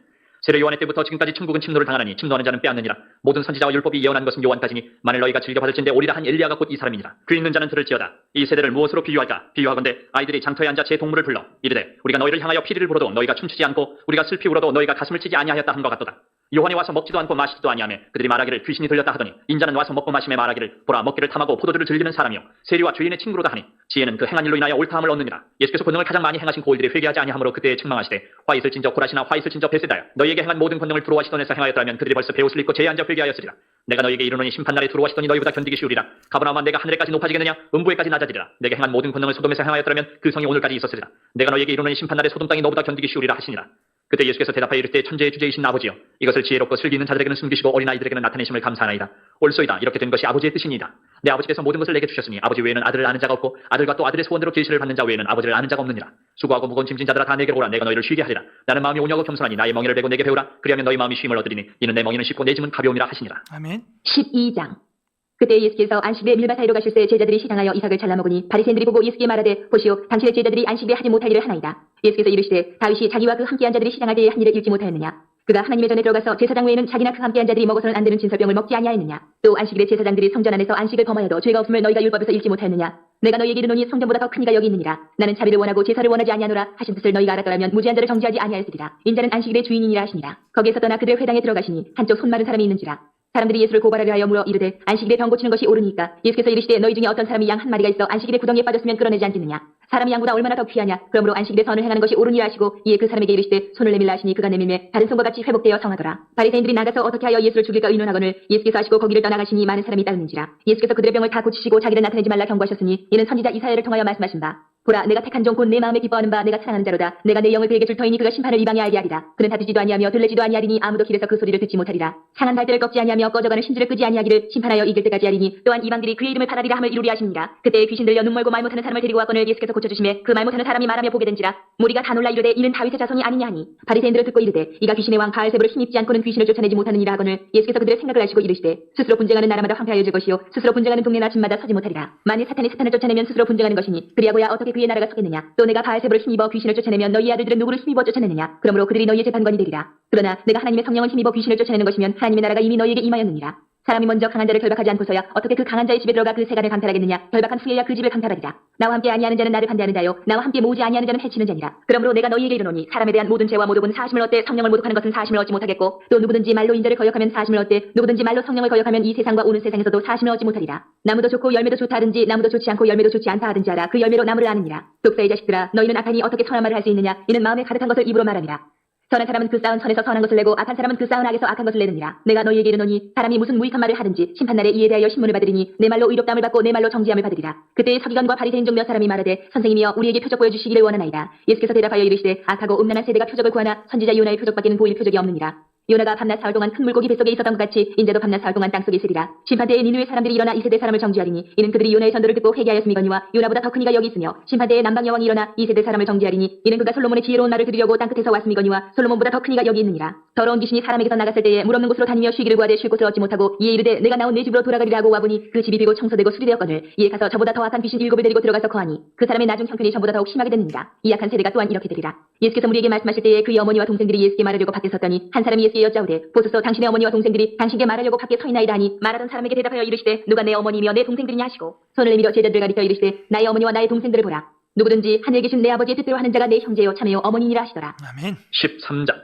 세례 요한의 때부터 지금까지 천국은 침노를 당하나니 침노하는 자는 빼앗느니라. 모든 선지자와 율법이 예언한 것은 요한까지니 만일 너희가 즐겨 받을진대 오리라 한 엘리야가 곧 이 사람이니라. 귀 있는 자는 들을지어다. 이 세대를 무엇으로 비유할까? 비유하건대 아이들이 장터에 앉아 제 동물을 불러 이르되 우리가 너희를 향하여 피리를 불어도 너희가 춤추지 않고 우리가 슬피 울어도 너희가 가슴을 치지 아니하였다 한 것 같도다. 요한이 와서 먹지도 않고 마시지도 아니하며 그들이 말하기를 귀신이 들렸다 하더니 인자는 와서 먹고 마시며 말하기를 보라 먹기를 탐하고 포도주를 즐기는 사람이요 세리와 죄인의 친구로다 하니 지혜는 그 행한 일로 인하여 옳다함을 얻느니라. 예수께서 권능을 가장 많이 행하신 고일들이 회개하지 아니하므로 그때에 책망하시되 화 있을 진저 고라시나 화 있을 진저 베세다여 너희에게 행한 모든 권능을 두로와 시돈에서 행하였더라면 그들이 벌써 베옷을 입고 제에 앉아 회개하였으리라. 내가 너희에게 이르노니 심판날에 두로와 시돈이 너희보다 견디기 쉬우리라. 가버나움아 내가 하늘에까지 높아지겠느냐 음부에까지 낮아지리라. 내게 행한 모든 권능을 소돔에서 행하였더라면 그 성이 오늘까지 있었으리라. 내가 너희에게 이르노니 심판날에 소돔 땅이 너보다 견디기 쉬우리라 하시니라. 그때 예수께서 대답하여 이르되 천재의 주제이신 아버지여 이것을 지혜롭고 슬기 있는 자들에게는 숨기시고 어린아이들에게는 나타내심을 감사하나이다. 옳소이다. 이렇게 된 것이 아버지의 뜻이니이다. 내 아버지께서 모든 것을 내게 주셨으니 아버지 외에는 아들을 아는 자가 없고 아들과 또 아들의 소원대로 계시를 받는 자 외에는 아버지를 아는 자가 없느니라. 수고하고 무거운 짐진 자들아 다 내게로 오라. 내가 너희를 쉬게 하리라. 나는 마음이 온유하고 겸손하니 나의 멍에를 베고 내게 배우라. 그리하면 너희 마음이 쉼을 얻으리니 이는 내 멍에는 쉽고 내 짐은 가벼움이라 하시니라. 아멘. 12장. 그때 예수께서 안식일에 밀밭 사이로 가실새 제자들이 시장하여 이삭을 잘라 먹으니 바리새인들이 보고 예수께 말하되 보시오 당신의 제자들이 안식일에 하지 못할 일을 하나이다. 예수께서 이르시되 다윗이 자기와 그 함께한 자들이 시장할 때에 한 일을 읽지 못하였느냐. 그가 하나님의 전에 들어가서 제사장 외에는 자기나 그 함께한 자들이 먹어서는 안 되는 진설병을 먹지 아니하였느냐. 또 안식일에 제사장들이 성전 안에서 안식을 범하여도 죄가 없음을 너희가 율법에서 읽지 못하였느냐. 내가 너희에게 이르노니 성전보다 더 큰 이가 여기 있느니라. 나는 자비를 원하고 제사를 원하지 아니하노라 하신 뜻을 너희가 알았더라면 무죄한 자를 정죄하지 아니하였으리라. 인자는 안식일의 주인이니라 하시니라. 거기에서 떠나 그들의 회당에 들어가시니 한쪽 손 마른 사람이 있는지라. 사람들이 예수를 고발하려 하여 물어 이르되 안식일에 병 고치는 것이 옳으니까. 예수께서 이르시되 너희 중에 어떤 사람이 양 한 마리가 있어 안식일에 구덩이에 빠졌으면 끌어내지 않겠느냐. 사람이 양보다 얼마나 더 귀하냐. 그러므로 안식일에 선을 행하는 것이 옳으니라 하시고 이에 그 사람에게 이르시되 손을 내밀라 하시니 그가 내밀매 다른 손과 같이 회복되어 성하더라. 바리새인들이 나가서 어떻게 하여 예수를 죽일까 의논하거늘 예수께서 하시고 거기를 떠나가시니 많은 사람이 따르는지라. 예수께서 그들의 병을 다 고치시고 자기를 나타내지 말라 경고하셨으니 이는 선지자 이사야를 통하여 말씀하신 바 보라 내가 택한 종 곧 내 마음에 기뻐하는 바 내가 사랑하는 자로다. 내가 내 영을 그에게 줄 터이니 그가 심판을 이방에 알게 하리라. 그는 다투지도 아니하며 들레지도 아니하리니 아무도 길에서 그 소리를 듣지 못하리라. 상한 발대를 꺾지 아니하며 꺼져가는 신주를 끄지 아니하기를 심판하여 이길 때까지 하리니 또한 이방들이 그의 이름을 받아리라 함을 이루리 하십니다. 그때 귀신 들려 눈 멀고 말 못하는 사람을 데리고 왔거늘 예수께서 고쳐주심에 그 말 못하는 사람이 말하며 보게 된지라. 무리가 다 놀라 이르되 이는 다윗의 자손이 아니냐 하니 바리새인들을 듣고 이르되 이가 귀신의 왕 바알세불을 힘입지 않고는 귀신을 쫓아내지 못하는 이라 하거늘 예수께서 그들의 생각을 아시고 이르시되 스스로 분쟁하는 나라마다 황폐하여질 것이요 스스로 분쟁하는 동네나 집마다 서지 못하리라. 만일 사탄이 사탄을 쫓아내면 스스로 분쟁하는 것이니 그리하고야 어떻게 그의 나라가 서겠느냐. 또 내가 바알세불을 힘입어 귀신을 쫓아내면 너희 아들들은 누구를 힘입어 쫓아내느냐. 그러므로 그들이 너희의 재판관이 되리라. 그러나 내가 하나님의 성령을 힘입어 귀신을 쫓아내는 것이면 하나님의 나라가 이미 너희에게 임하였느니라. 사람이 먼저 강한 자를 결박하지 않고서야 어떻게 그 강한 자의 집에 들어가 그 세간을 강탈하겠느냐. 결박한 후에야 그 집을 강탈하리라. 나와 함께 아니하는 자는 나를 반대하는 자요 나와 함께 모으지 아니하는 자는 해치는 자니라. 그러므로 내가 너희에게 이르노니 사람에 대한 모든 죄와 모독은 사심을 얻되 성령을 모독하는 것은 사심을 얻지 못하겠고 또 누구든지 말로 인자를 거역하면 사심을 얻되 누구든지 말로 성령을 거역하면 이 세상과 오는 세상에서도 사심을 얻지 못하리라. 나무도 좋고 열매도 좋다 하든지 나무도 좋지 않고 열매도 좋지 않다 하든지 알아. 그 열매로 나무를 아느니라. 독사의 자식들아 너희는 악하니 어떻게 선한 말을 할 수 있느냐. 이는 마음에 가득한 것을 입으로 말함이라. 선한 사람은 그 쌓은 선에서 선한 것을 내고 악한 사람은 그 쌓은 악에서 악한 것을 내느니라. 내가 너희에게 이르노니 사람이 무슨 무익한 말을 하든지 심판날에 이에 대하여 신문을 받으리니 내 말로 의롭다함을 받고 내 말로 정죄함을 받으리라. 그때의 서기관과 바리새인 중 몇 사람이 말하되 선생님이여 우리에게 표적 보여주시기를 원하나이다. 예수께서 대답하여 이르시되 악하고 음란한 세대가 표적을 구하나 선지자 요나의 표적밖에는 보일 표적이 없느니라. 요나가 밤낮 사흘 동안 큰 물고기 뱃속에 있었던 것 같이 인자도 밤낮 사흘 동안 땅속에 있으리라. 심판대에 니느웨 사람들이 일어나 이 세대 사람을 정죄하리니 이는 그들이 요나의 전도를 듣고 회개하였음이거니와 요나보다 더 큰 이가 여기 있으며 심판대에 남방 여왕이 일어나 이 세대 사람을 정죄하리니 이는 그가 솔로몬의 지혜로운 말을 들으려고 땅끝에서 왔음이거니와 솔로몬보다 더 큰 이가 여기 있느니라. 더러운 귀신이 사람에게서 나갔을 때에 물 없는 곳으로 다니며 쉬기를 구하되 쉴 곳을 얻지 못하고 이에 이르되 내가 나온 내 집으로 돌아가리라 하고 와보니 그 집이 비고 청소되고 수리되었거늘 이에 가서 저보다 더 악한 귀신 7을 데리고 들어가서 거하니 그 사람의 나중 형편이 전보다 더욱 심하게 됐느니라. 이 악한 세대가 또한 이렇게 되리라. 예수께서 우리에게 말씀하실 때에 그의 어머니와 동생들이 예수께 말하려고 밖에 섰더니 한 사람이 예수께 여짜오되 보소서 당신의 어머니와 동생들이 당신께 말하려고 밖에 서 있나이다 하니 말하던 사람에게 대답하여 이르시되 누가 내 어머니며 내 동생들이냐 하시고 손을 내밀어 제자들을 가리켜 이르시되 나의 어머니와 나의 동생들을 보라. 누구든지 하늘에 계신 내 아버지의 뜻대로 하는 자가 내 형제요 자매요 어머니니라 하시더라. 아멘. 13장.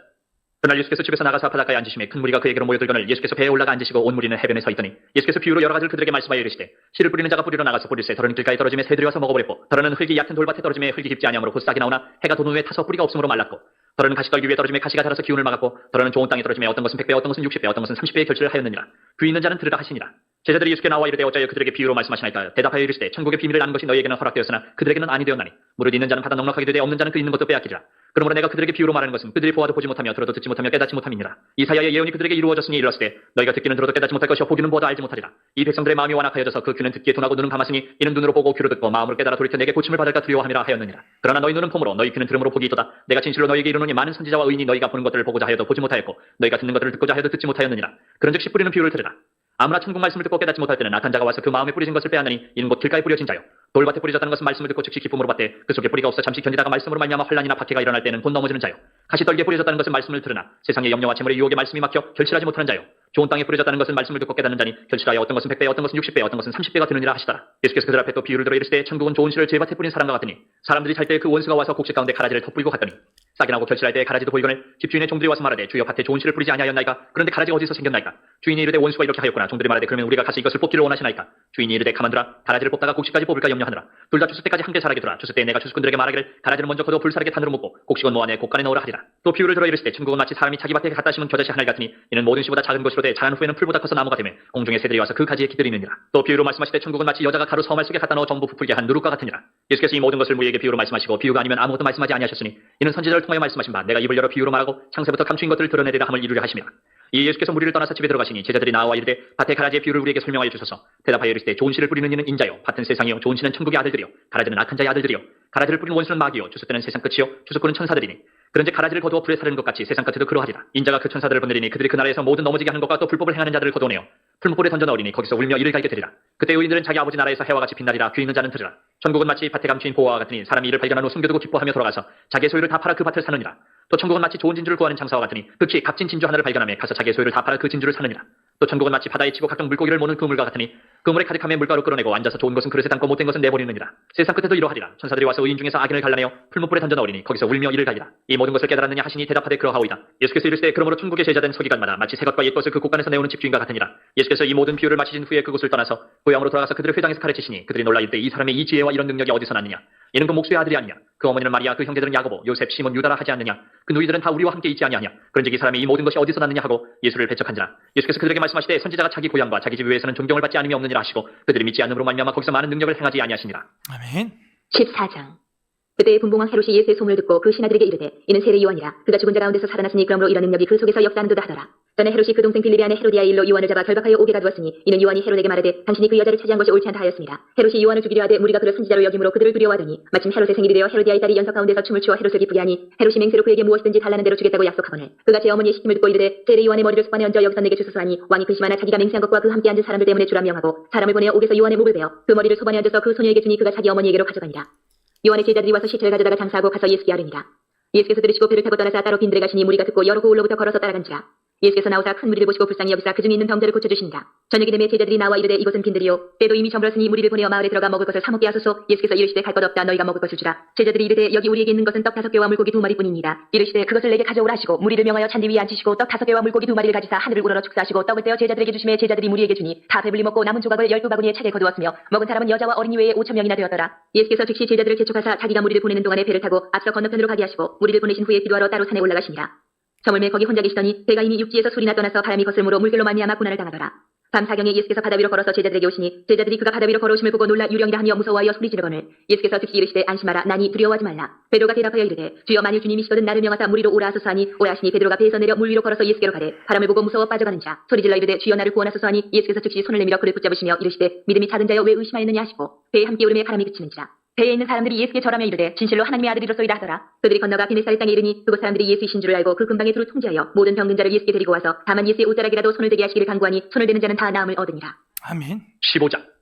그날 예수께서 집에서 나가서 바닷가에 앉으시매 큰 무리가 그에게로 모여들거늘 예수께서 배에 올라가 앉으시고 온 무리는 해변에 서 있더니 예수께서 비유로 여러 가지를 그들에게 말씀하여 이르시되 씨를 뿌리는 자가 뿌리러 나가서 뿌릴새 더러는 길가에 떨어지매 새들이 와서 먹어버렸고 더러는 흙이 얕은 돌밭에 떨어지매 흙이 깊지 아니하므로 곧 싹이 나오나 해가 돋은 후에 타서 뿌리가 없으므로 말랐고 더러는 가시떨기 위에 떨어지매 가시가 자라서 기운을 막았고 더러는 좋은 땅에 떨어지매 어떤 것은 100배 어떤 것은 60배 어떤 것은 30배의 결실을 하였느니라. 귀 있는 자는 들으라 하시니라. 제자들이 예수께 나와 이르되 어찌하여 그들에게 비유로 말씀하시나이까. 대답하여 이르시되 천국의 비밀을 아는 것이 너희에게는 허락되었으나 그들에게는 아니 되었나니 무릇 있는 자는 받아 넉넉하게 되되 없는 자는 그 있는 것도 빼앗기리라. 그러므로 내가 그들에게 비유로 말하는 것은 그들이 보아도 보지 못하며 들어도 듣지 못하며 깨닫지 못함이니라. 이사야의 예언이 그들에게 이루어졌으니 이르렀으되 너희가 듣기는 들어도 깨닫지 못할 것이요 보기는 보아도 알지 못하리라. 이 백성들의 마음이 완악하여져서 그 귀는 듣기에 둔하고 눈은 감았으니 이는 눈으로 보고 귀로 듣고 마음으로 깨달아 돌이켜 내게 고침을 받을까 두려워함이라 하였느니라. 그러나 너희 눈은 봄으로 너희 귀는 들음으로 복이 있도다. 내가 진실로 너희에게 이르노니 많은 선지자와 의인이 너희가 보는 것들을 보고자 하여도 보지 못하였고 너희가 듣는 것들을 듣고자 하여도 듣지 못하였느니라. 그런즉 씨 뿌리는 비유를 들으라. 아무나 천국 말씀을 듣고 깨닫지 못할 때는 악한 자가 와서 그 마음에 뿌리진 것을 빼앗느니 이는 곧 길가에 뿌려진 자요 돌밭에 뿌려졌다는 것은 말씀을 듣고 즉시 기쁨으로 받되 그 속에 뿌리가 없어 잠시 견디다가 말씀으로 말미암아 환난이나 박해가 일어날 때는 곧 넘어지는 자요 가시떨기에 뿌려졌다는 것은 말씀을 들으나 세상의 염려와 재물의 유혹에 말씀이 막혀 결실하지 못하는 자요 좋은 땅에 뿌려졌다는 것은 말씀을 듣고 깨닫는 자니 결실하여 어떤 것은 100배 어떤 것은 60배 어떤 것은 30배가 되느니라 하시더라. 예수께서 그들 앞에 또 비유를 들어 이르시되 천국은 좋은 씨를 제밭에 뿌린 사람과 같으니 사람들이 잘 때 그 원수가 와서 곡식 가운데 가라지를 덧뿌리고 갔더니 싹이 나고 결실할 때 가라지도 보이거늘 집주인의 종들이 와서 말하되 주여 밭에 좋은 씨를 뿌리지 아니하였나이까. 그런데 가라지가 어디서 생겼나이까. 주인이 이르되 원수가 이렇게 하였구나. 종들이 말하되 그러면 우리가 가서 이것을 뽑기를 원하시나이까. 주인이 이르되 가만두라. 가라지를 뽑다가 곡식까지 뽑을까 염려하느라. 둘 다 추수 때까지 함께 자라게 두라. 추수 때 내가 추수꾼들에게 말하기를 가라지는 먼저 거두어 불사르게 단으로 묶고 곡식은 모아내 곡간에 넣으라 하리라. 또 비유를 들어 이르시되 천국은 마치 사람이 자기 밭에 갖다 심은 겨자씨 하늘 같으니 이는 모든 씨보다 작은 것이로 돼 자란 후에는 풀보다 커서 나무가 되며 공중의 새들이 와서 그 가지에 기들이느니라. 또 비유로 말씀하시되 천국은 마치 여자가 가루 서말 속에 갖다 넣어 전부 부풀게 한 누룩과 같으니라. 예수께서 이 모든 것을 우리에게 비유로 말씀하시고 비유가 아니면 아무것도 말씀하지 아니하셨으니 이는 선지자를 통하여 말씀하신 바 내가 입을 열어 비유로 말하고 창세부터 감추인 것들을 드러내리라 함을 이루려 하심이라. 이 예수께서 무리를 떠나서 집에 들어가시니 제자들이 나와 이르되 밭의 가라지의 비유를 우리에게 설명하여 주소서. 대답하여 이르시되 좋은 씨를 뿌리는 이는 인자요 밭은 세상이요 좋은 씨는 천국의 아들들이요 가라지는 악한 자의 아들들이요 가라지를 뿌린 원수는 마귀요 추수 때는 세상 끝이요 추수꾼은 천사들이니 그런즉 가라지를 거두어 불에 사르는 것 같이 세상 끝에도 그러하리라. 인자가 그 천사들을 보내리니 그들이 그 나라에서 모든 넘어지게 하는 것과 또 불법을 행하는 자들을 거두어내어 풀무불에 던져 넣으리니 거기서 울며 이를 갈게 되리라. 그때 의인들은 자기 아버지 나라에서 해와 같이 빛나리라. 귀 있는 자는 들으라. 천국은 마치 밭에 감추인 보화와 같으니 사람이 이를 발견한 후 숨겨두고 기뻐하며 돌아가서 자기의 소유를 다 팔아 그 밭을 사느니라. 또 천국은 마치 좋은 진주를 구하는 장사와 같으니 극히 값진 진주 하나를 발견하며 가서 자기의 소유를 다 팔아 그 진주를 사느니라. 또 천국은 마치 바다에 치고 각종 물고기를 모는 그물과 같으니 그물에 가득하며 물가로 끌어내고 앉아서 좋은 것은 그릇에 담고 못된 것은 내버리느니라. 세상 끝에도 이러하리라. 천사들이 와서 의인 중에서 악인을 갈라내어 풀무불에 던져 넣으리니 거기서 울며 이를 갈리라. 이 모든 것을 깨달았느냐 하시니 대답하되 그러하오이다. 예수께서 이르시되 그러므로 천국의 제자된 서기관마다 마치 새 것과 옛 것을 그 곳간에서 내오는 집주인과 같으니라. 예수께서 이 모든 비유를 마치신 후에 그곳을 떠나서 고향으로 돌아가서 그들을 회당에서 가르치시니 그들이 놀라 이르되 이 사람의 이 지혜와 이런 능력이 어디서 났느냐. 이는 그 목수의 아들이 아니냐. 그 어머니는 마리아 그 형제들은 야고보 요셉 시몬 유다라 하지 않느냐. 그 누이들은 다 우리와 함께 있지 아니하냐. 그런즉 이 사람이 이 모든 것이 어디서 났느냐 하고 예수를 배척한지라. 예수께서 그들에게 말씀하시되 선지자가 자기 고향과 자기 집 위에서는 존경을 받지 않음이 없느니라 하시고 그들이 믿지 않음으로 말미암아 거기서 많은 능력을 행하지 아니하시니라. 아멘. 14장. 그때 분봉왕 헤롯이 예수의 소문을 듣고 그 신하들에게 이르되 이는 세례 요한이라. 그가 죽은 자 가운데서 살아났으니 그러므로 이런 능력이 그 속에서 역사하는도다 하더라. 전에 헤롯이 그 동생 빌립의 아내 헤로디아의 일로 요한을 잡아 결박하여 옥에 가두었으니 이는 요한이 헤롯에게 말하되 당신이 그 여자를 차지한 것이 옳지 않다 하였습니다. 헤롯이 요한을 죽이려 하되 무리가 그를 선지자로 여김으로 그들을 두려워하더니 마침 헤롯의 생일이 되어 헤로디아의 딸이 연석 가운데서 춤을 추어 헤롯을 기쁘게 하니 헤롯이 맹세로 그에게 무엇이든지 달라는 대로 주겠다고 약속하거늘 그가 제 어머니의 시침을 듣고 이르되 세례 요한의 머리를 습관에 얹어 여기서 내게 주소서 하니 왕이 근심하나 자기가 맹세한 것과 그 함께 앉은 사람들 때문에 주라 명하고 사람을 보내어 옥에서 요한의 목을 베어 그 머리를 소반에 얹어서 그 소녀에게 주니 그가 자기 어머니에게로 가져가니라. 요한의 제자들이 와서 시체를 가져다가 장사하고 가서 예수께 아뢰니라. 예수께서 들으시고 배를 타고 떠나서 따로 빈들에 가시니 무리가 듣고 여러 고을로부터 걸어서 따라간지라. 예수께서 나오사 큰 무리를 보시고 불쌍히 여기사 그 중에 있는 병자를 고쳐주시니라. 저녁이 되매 제자들이 나와 이르되 이곳은 빈들이요 때도 이미 저물었으니 무리를 보내어 마을에 들어가 먹을 것을 사 먹게 하소서. 예수께서 이르시되 갈 것 없다 너희가 먹을 것을 주라. 제자들이 이르되 여기 우리에게 있는 것은 떡 5개와 물고기 2마리뿐이니이다. 이르시되 그것을 내게 가져오라 하시고 무리를 명하여 잔디 위에 앉히시고 떡 5개와 물고기 2마리를 가지사 하늘을 우러러 축사하시고 떡을 떼어 제자들에게 주시매 제자들이 무리에게 주니 다 배불리 먹고 남은 조각을 12바구니에 차게 거두었으며 먹은 사람은 여자와 어린이 외에 5,000명이나 되었더라. 예수께서 즉시 제자들을 재촉하사 자기가 무리를 보내는 동안에 배를 타고 앞서 건너편으로 가게 하시고 무리를 보내신 후에 기도하러 따로 산에 올라가시니라. 저물매 거기 혼자 계시더니 배가 이미 육지에서 술이나 떠나서 바람이 거슬므로 물결로 말미암아 고난을 당하더라. 밤 사경에 예수께서 바다 위로 걸어서 제자들에게 오시니 제자들이 그가 바다 위로 걸어오심을 보고 놀라 유령이라 하며 무서워하여 소리 지르거늘 예수께서 즉시 이르시되 안심하라 나니 두려워하지 말라. 베드로가 대답하여 이르되 주여 만일 주님이시거든 나를 명하사 무리로 오라 하소서 하니 오라 하시니 베드로가 배에서 내려 물 위로 걸어서 예수께로 가되 바람을 보고 무서워 빠져가는지라. 소리질러 이르되 주여 나를 구원하소서 하니 예수께서 즉시 손을 내밀어 그를 붙잡으시며 이르시되 믿음이 작은 자여 왜 의심하였느냐 하시고 배에 함께 오름에 바람이 그치는지라. 배에 있는 사람들이 예수께 절하며 이르되 진실로 하나님의 아들이로소이다 하더라. 그들이 건너가 비네사렛 땅에 이르니 그곳 사람들이 예수이신 줄을 알고 그 근방에 두루 통제하여 모든 병든 자를 예수께 데리고 와서 다만 예수의 옷자락이라도 손을 대게 하시기를 간구하니 손을 대는 자는 다 나음을 얻으니라. 아멘. 15장.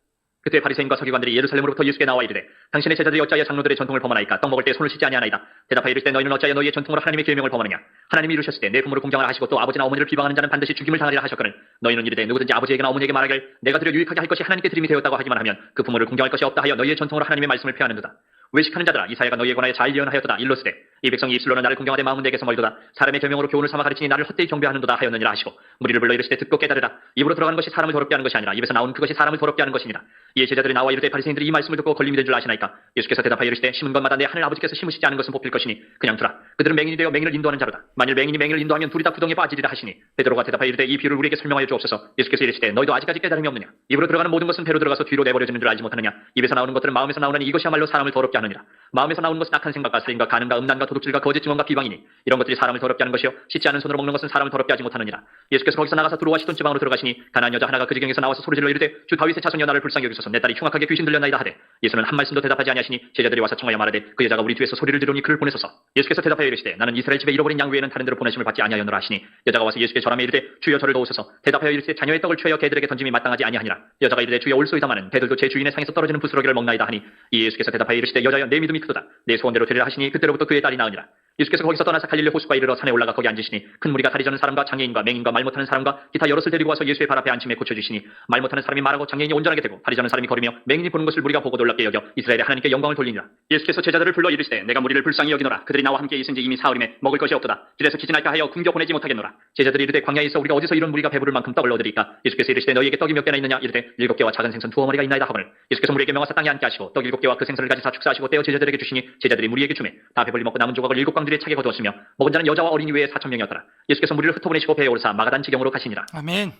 그때 바리새인과 서기관들이 예루살렘으로부터 예수께 나와 이르되 당신의 제자들이 어찌하여 장로들의 전통을 범하나이까 떡 먹을 때 손을 씻지 아니하나이다. 대답하여 이르시되 너희는 어찌하여 너희의 전통으로 하나님의 계명을 범하느냐. 하나님이 이르셨을 때 내 부모를 공경하라 하시고 또 아버지나 어머니를 비방하는 자는 반드시 죽임을 당하리라 하셨거늘 너희는 이르되 누구든지 아버지에게나 어머니에게 말하길 내가 드려 유익하게 할 것이 하나님께 드림이 되었다고 하기만 하면 그 부모를 공경할 것이 없다 하여 너희의 전통으로 하나님의 말씀을 폐하는도다. 외식하는 자들아 이사야가 너희에 관하여 잘 예언하였도다. 일러스되 이 백성이 입술로는 나를 공경하되 마음은 내게서 멀도다. 사람의 계명으로 교훈을 삼아 가르치니 나를 헛되이 경배하는도다 하였느니라 하시고 무리를 불러 이르시되 듣고 깨달으라. 입으로 들어가는 것이 사람을 더럽게 하는 것이 아니라 입에서 나온 그것이 사람을 더럽게 하는 것이니라. 이에 제자들이 나와 이르되 바리새인들이 이 말씀을 듣고 걸림이 된 줄 아시나이까. 예수께서 대답하여 이르시되 심은 것마다 내 하늘 아버지께서 심으시지 않은 것은 뽑힐 것이니 그냥 두라. 그들은 맹인이 되어 맹인을 인도하는 자로다. 만일 맹인이 맹인을 인도하면 둘이 다 구덩이에 빠지리라 하시니 베드로가 대답하여 이르되 이 비유를 우리에게 설명하여 주옵소서. 예수께서 이르시되 너희도 아직까지 깨달음이 없느냐. 입으로 들어가는 모든 것은 배로 들어가서 뒤로 내버려지는 줄 알지 못하느냐. 입에서 나오는 것들은 마음에서 나오는 이것이야말로 사람을 더럽게 하느니라. 마음에서 나오는 것은 악한 생각과 살인과 간음과 음란과 도둑질과 거짓 증언과 비방이니 이런 것들이 사람을 더럽게 하는 것이요 씻지 않은 손으로 먹는 것은 사람을 더럽게 하지 못하느니라. 예수께서 거기서 나가서 두로와 시돈 지방으로 들어가시니 가나안 여자 하나가 그 지경에서 나와서 소리질러 이르되 주 다윗의 자손이여 나를 불쌍히 여기소서. 내 딸이 흉악하게 귀신 들렸나이다 하되 예수는 한 말씀도 대답하지 아니하시니 제자들이 와서 청하여 말하되 그 여자가 우리 뒤에서 소리를 지르니 그를 보내소서. 예수께서 대답하여 이르시되 나는 이스라엘 집에 잃어버린 양 외에는 다른 데로 보내심을 받지 아니하였노라 하시니 여자가 와서 예수께 절하며 이르되 주여 저를 도우소서. 대답하여 이르시되 자녀의 떡을 취하여 개들에게 던짐이 마땅하지 아니하니라. 여자가 이르되 주여 올소이다마는 개들도 제 주인의 상에서 떨어지는 부스러기를 먹나이다 하니 이 예수께서 대답하여 이르시되 여자여 내 믿음이 크도다. 내 소원대로 되리라 하시니 그때로부터 그의 딸이 나으니라. 예수께서 거기서 떠나서 갈릴리 호수가 이르러 산에 올라가 거기 앉으시니 큰 무리가 다리 저는 사람과 장애인과 맹인과 말 못하는 사람과 기타 여럿을 데리고 와서 예수의 발 앞에 앉힘에 고쳐주시니 말 못하는 사람이 말하고 장애인이 온전하게 되고 다리 저는 사람이 걸으며 맹인이 보는 것을 무리가 보고 놀랍게 여겨 이스라엘의 하나님께 영광을 돌리니라. 예수께서 제자들을 불러 이르시되 내가 무리를 불쌍히 여기노라. 그들이 나와 함께 있은지 이미 사흘임에 먹을 것이 없도다. 길에서 기진할까 하여 굶겨 보내지 못하겠노라. 제자들이 이르되 광야에 있어 우리가 어디서 이런 무리가 배부를 만큼 떡을 얻으리까. 예수께서 이르시되 너희에게 떡이 몇 개나 있느냐. 이르되 7개와 작은 생선 2어머니가 있나이다 하거늘. 예수께서 무리에게 명하사 땅에 앉게 하시고 떡 7개와 그 생선을 가지사 축사하시고 떼어 제자들에게 주시니 제자들이 무리에게 주매 다 배불리 먹고 남은 조각을 7광주리에 차게 거두었으며 먹은 자는 여자와 어린이 외에 4,000명이었더라. 예수께서 무리를 흩어보내시고 배에 오르사 마가단 지경으로 가시니라. 아멘.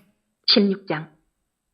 16장.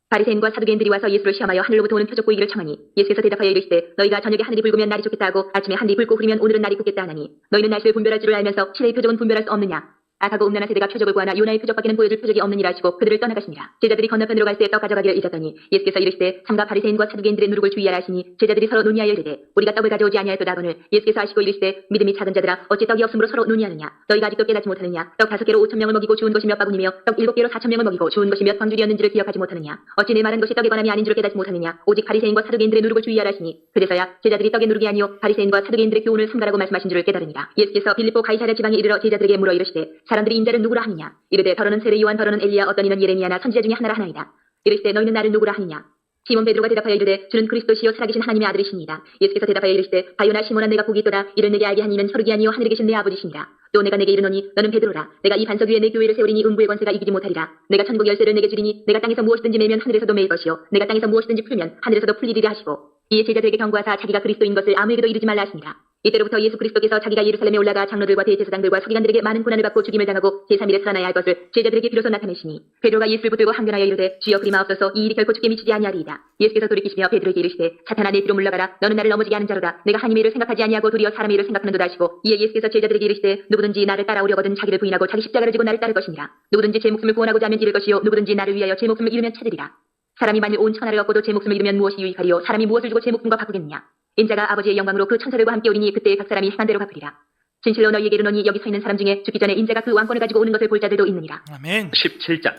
바리새인과 사두개인들이 와서 예수를 시험하여 하늘로부터 오는 표적 보이기를 청하니 예수께서 대답하여 이르시되 너희가 저녁에 하늘이 붉으면 날이 좋겠다 하고 아침에 하늘이 붉고 흐리면 오늘은 날이 굳겠다 하나니 너희는 날씨를 분별할 줄을 알면서 실의 표적은 분별할 수 없느냐. 악하고 음란한 세대가 표적을 구하나 요나의 표적밖에는 보여줄 표적이 없느니라 하시고 그들을 떠나가시니라. 제자들이 건너편으로 갈 때 떡 가져가기를 잊었더니 예수께서 이르시되 삼가 바리새인과 사두개인들의 누룩을 주의하라 하시니 제자들이 서로 논의하여 이르되 우리가 떡을 가져오지 아니하였도다 하거늘. 예수께서 하시고 이르시되 믿음이 작은 자들아 어찌 떡이 없으므로 서로 논의하느냐. 너희가 아직도 깨닫지 못하느냐. 떡 5개로 5,000명을 먹이고 주운 것이 몇 바구니며 떡 7개로 4,000명을 먹이고 주운 것이 몇 광주리였는지를 기억하지 못하느냐. 어찌 내 말한 것이 떡에 관함이 아닌 줄을 깨닫지 못하느냐. 오직 바리새인과 사두개인들의 누룩을 주의하라 하시니 그래서야 제자들이 떡의 누룩이 아니요 바리새인과 사두개인들의 교훈을 삼가라고 말씀하신 줄을 깨달으니라. 예수께서 빌립보 가이사랴 지방에 이르러 제자들에게 물어 이르시되 사람들이 인자를 누구라 하느냐. 이르되 더러는 세례 요한 더러는 엘리야 어떤 이는 예레미야나 선지자 중에 하나라 하나이다. 이르시되 너희는 나를 누구라 하느냐. 시몬 베드로가 대답하여 이르되 주는 그리스도시요 살아계신 하나님의 아들이시니이다. 예수께서 대답하여 이르시되 바요나 시몬아 내가 복이 있도다. 이를 내게 알게 한 이는 혈육이 아니요 하늘에 계신 내 아버지시니라. 또 내가 내게 이르노니 너는 베드로라. 내가 이 반석 위에 내 교회를 세우리니 음부의 권세가 이기지 못하리라. 내가 천국 열쇠를 내게 주리니 내가 땅에서 무엇이든지 매면 하늘에서도 매일 것이요 내가 땅에서 무엇이든지 풀면 하늘에서도 풀리리라 하시고 이에 제자들에게 경고하사 자기가 그리스도인 것을 아무에게도 이르지 말라 하시니라. 이때로부터 예수 그리스도께서 자기가 예루살렘에 올라가 장로들과 대제사장들과 서기관들에게 많은 고난을 받고 죽임을 당하고 제3일에 살아나야 할 것을 제자들에게 비로소 나타내시니 베드로가 예수를 붙들고 항변하여 이르되 주여 그리 마옵소서 이 일이 결코 주께 미치지 아니하리이다. 예수께서 돌이키시며 베드로에게 이르시되 사탄아 내 뒤로 물러가라. 너는 나를 넘어지게 하는 자로다. 내가 하나님의 일을 생각하지 아니하고 도리어 사람의 일을 생각하는도다 하시고 이에 예수께서 제자들에게 이르시되 누구든지 나를 따라오려거든 자기를 부인하고 자기 십자가를 지고 나를 따를 것이니라. 누구든지 제 목숨을 구원하고자 하면 잃을 것이요 누구든지 나를 위하여 제 목숨을 잃으면 찾으리라. 사람이 만일 온 천하를 얻고도 제 목숨을 잃으면 무엇이 유익하리요. 사람이 무엇을 주고 제 목숨과 바꾸겠느냐. 인자가 아버지의 영광으로 그 천사들과 함께 오리니 그때에 각 사람이 행한 대로 갚으리라. 진실로 너희에게 이르노니 여기 서 있는 사람 중에 죽기 전에 인자가 그 왕권을 가지고 오는 것을 볼 자들도 있느니라. 아멘. 17장.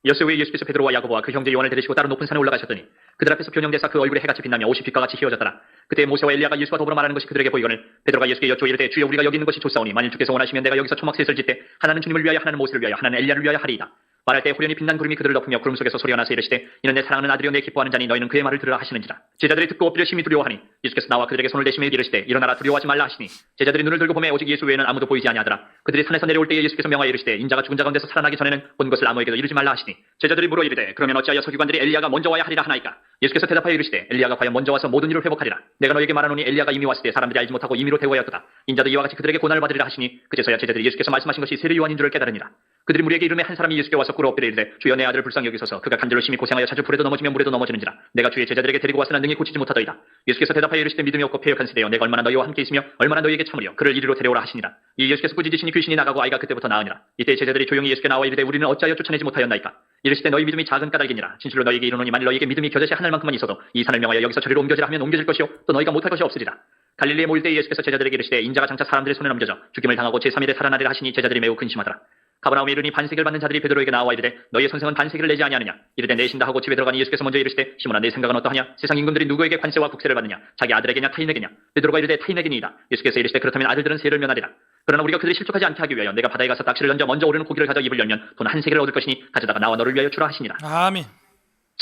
엿새 후에 예수께서 베드로와 야고보와 그 형제 요한을 데리시고 따로 높은 산에 올라가셨더니 그들 앞에서 변형되사 그 얼굴에 해같이 빛나며 옷이 빛과 같이 휘어졌더라. 그때 모세와 엘리야가 예수와 더불어 말하는 것이 그들에게 보이거늘 베드로가 예수께 여쭈어 이르되 주여 우리가 여기 있는 것이 좋사오니 만일 주께서 원하시면 내가 여기서 초막셋을 짓되 하나는 주님을 위하여 하나는 모세를 위하여 하나는 엘리야를 위하여 하리이다. 말할 때 호련히 빛난 구름이 그들을 덮으며 구름 속에서 소리가 나서 이르시되 이는 내 사랑하는 아들이요 내 기뻐하는 자니 너희는 그의 말을 들으라 하시는지라. 제자들이 듣고 엎드려 심히 두려워하니 예수께서 나와 그들에게 손을 대시며 이르시되 일어나라 두려워하지 말라 하시니 제자들이 눈을 들고 보매 오직 예수 외에는 아무도 보이지 아니하더라. 그들이 산에서 내려올 때에 예수께서 명하여 이르시되 인자가 죽은 자 가운데서 살아나기 전에는 본 것을 아무에게도 이르지 말라 하시니 제자들이 물어 이르되 그러면 어찌하여 서기관들이 엘리야가 먼저 와야 하리라 하나이까. 예수께서 대답하여 이르시되 엘리야가 과연 먼저 와서 모든 일을 회복하리라. 내가 너에게 말하노니 엘리야가 이미 왔을 때 사람들이 알지 못하고 임의로 대우하였도다. 인자도 이와 같이 그들에게 고난을 받으리라 하시니 그제서야 제자들이 예수께서 말씀하신 것이 세례 요한인 줄을 깨달으니라. 그들이 무리에게 이름에 한 사람이 예수께 와서 꿇어 엎드려 이르되 주여 내 아들을 불쌍히 여기소서. 그가 간절로 심히 고생하여 자주 불에도 넘어지며 물에도 넘어지는지라. 내가 주의 제자들에게 데리고 왔으나 능히 고치지 못하더이다. 예수께서 대답하여 이르시되 믿음이 없고 패역한 세대여 내가 얼마나 너희와 함께 있으며 얼마나 너희에게 참으려 그를 이리로 데려오라 하시니라. 이 예수께서 꾸짖으시니 귀신이 나가고 아이가 그때부터 나으니라. 이때 제자들이 조용히 예수께 나와 이르되 우리는 어찌하여 쫓아내지 못하였나이까. 이르시되 너희 믿음이 작은 까닭이니라. 진실로 너희에게 이르노니 만일 너희에게 믿음이 겨자씨 하늘만큼만 있어도 이 산을 명하여 여기서 저리로 옮겨지라 하면 옮겨질 것이요 또 너희가 못할 것이 없으리라. 갈릴리에 모일 때 예수께서 제자들에게 이르시되 인자가 장차 사람들의 손에 넘겨져 죽임을 당하고 제3일에 살아나리라 하시니 제자들이 매우 근심하더라. 가버나움에 이르니 반세기를 받는 자들이 베드로에게 나와 이르되 너희의 선생은 반세기를 내지 아니하느냐. 이르되 내신다 하고 집에 들어가니 예수께서 먼저 이르시되 시몬아 내 생각은 어떠하냐. 세상 임금들이 누구에게 관세와 국세를 받느냐. 자기 아들에게냐 타인에게냐. 베드로가 이르되 타인에게니이다. 예수께서 이르시되 그렇다면 아들들은 세를 면하리라. 그러나 우리가 그들이 실족하지 않게 하기 위하여 내가 바다에 가서 낚시를 던져 먼저 오르는 고기를 가져 입을 열면 돈 한 세계를 얻을 것이니 가져다가 나와 너를 위하여 주라 하시니라. 아멘.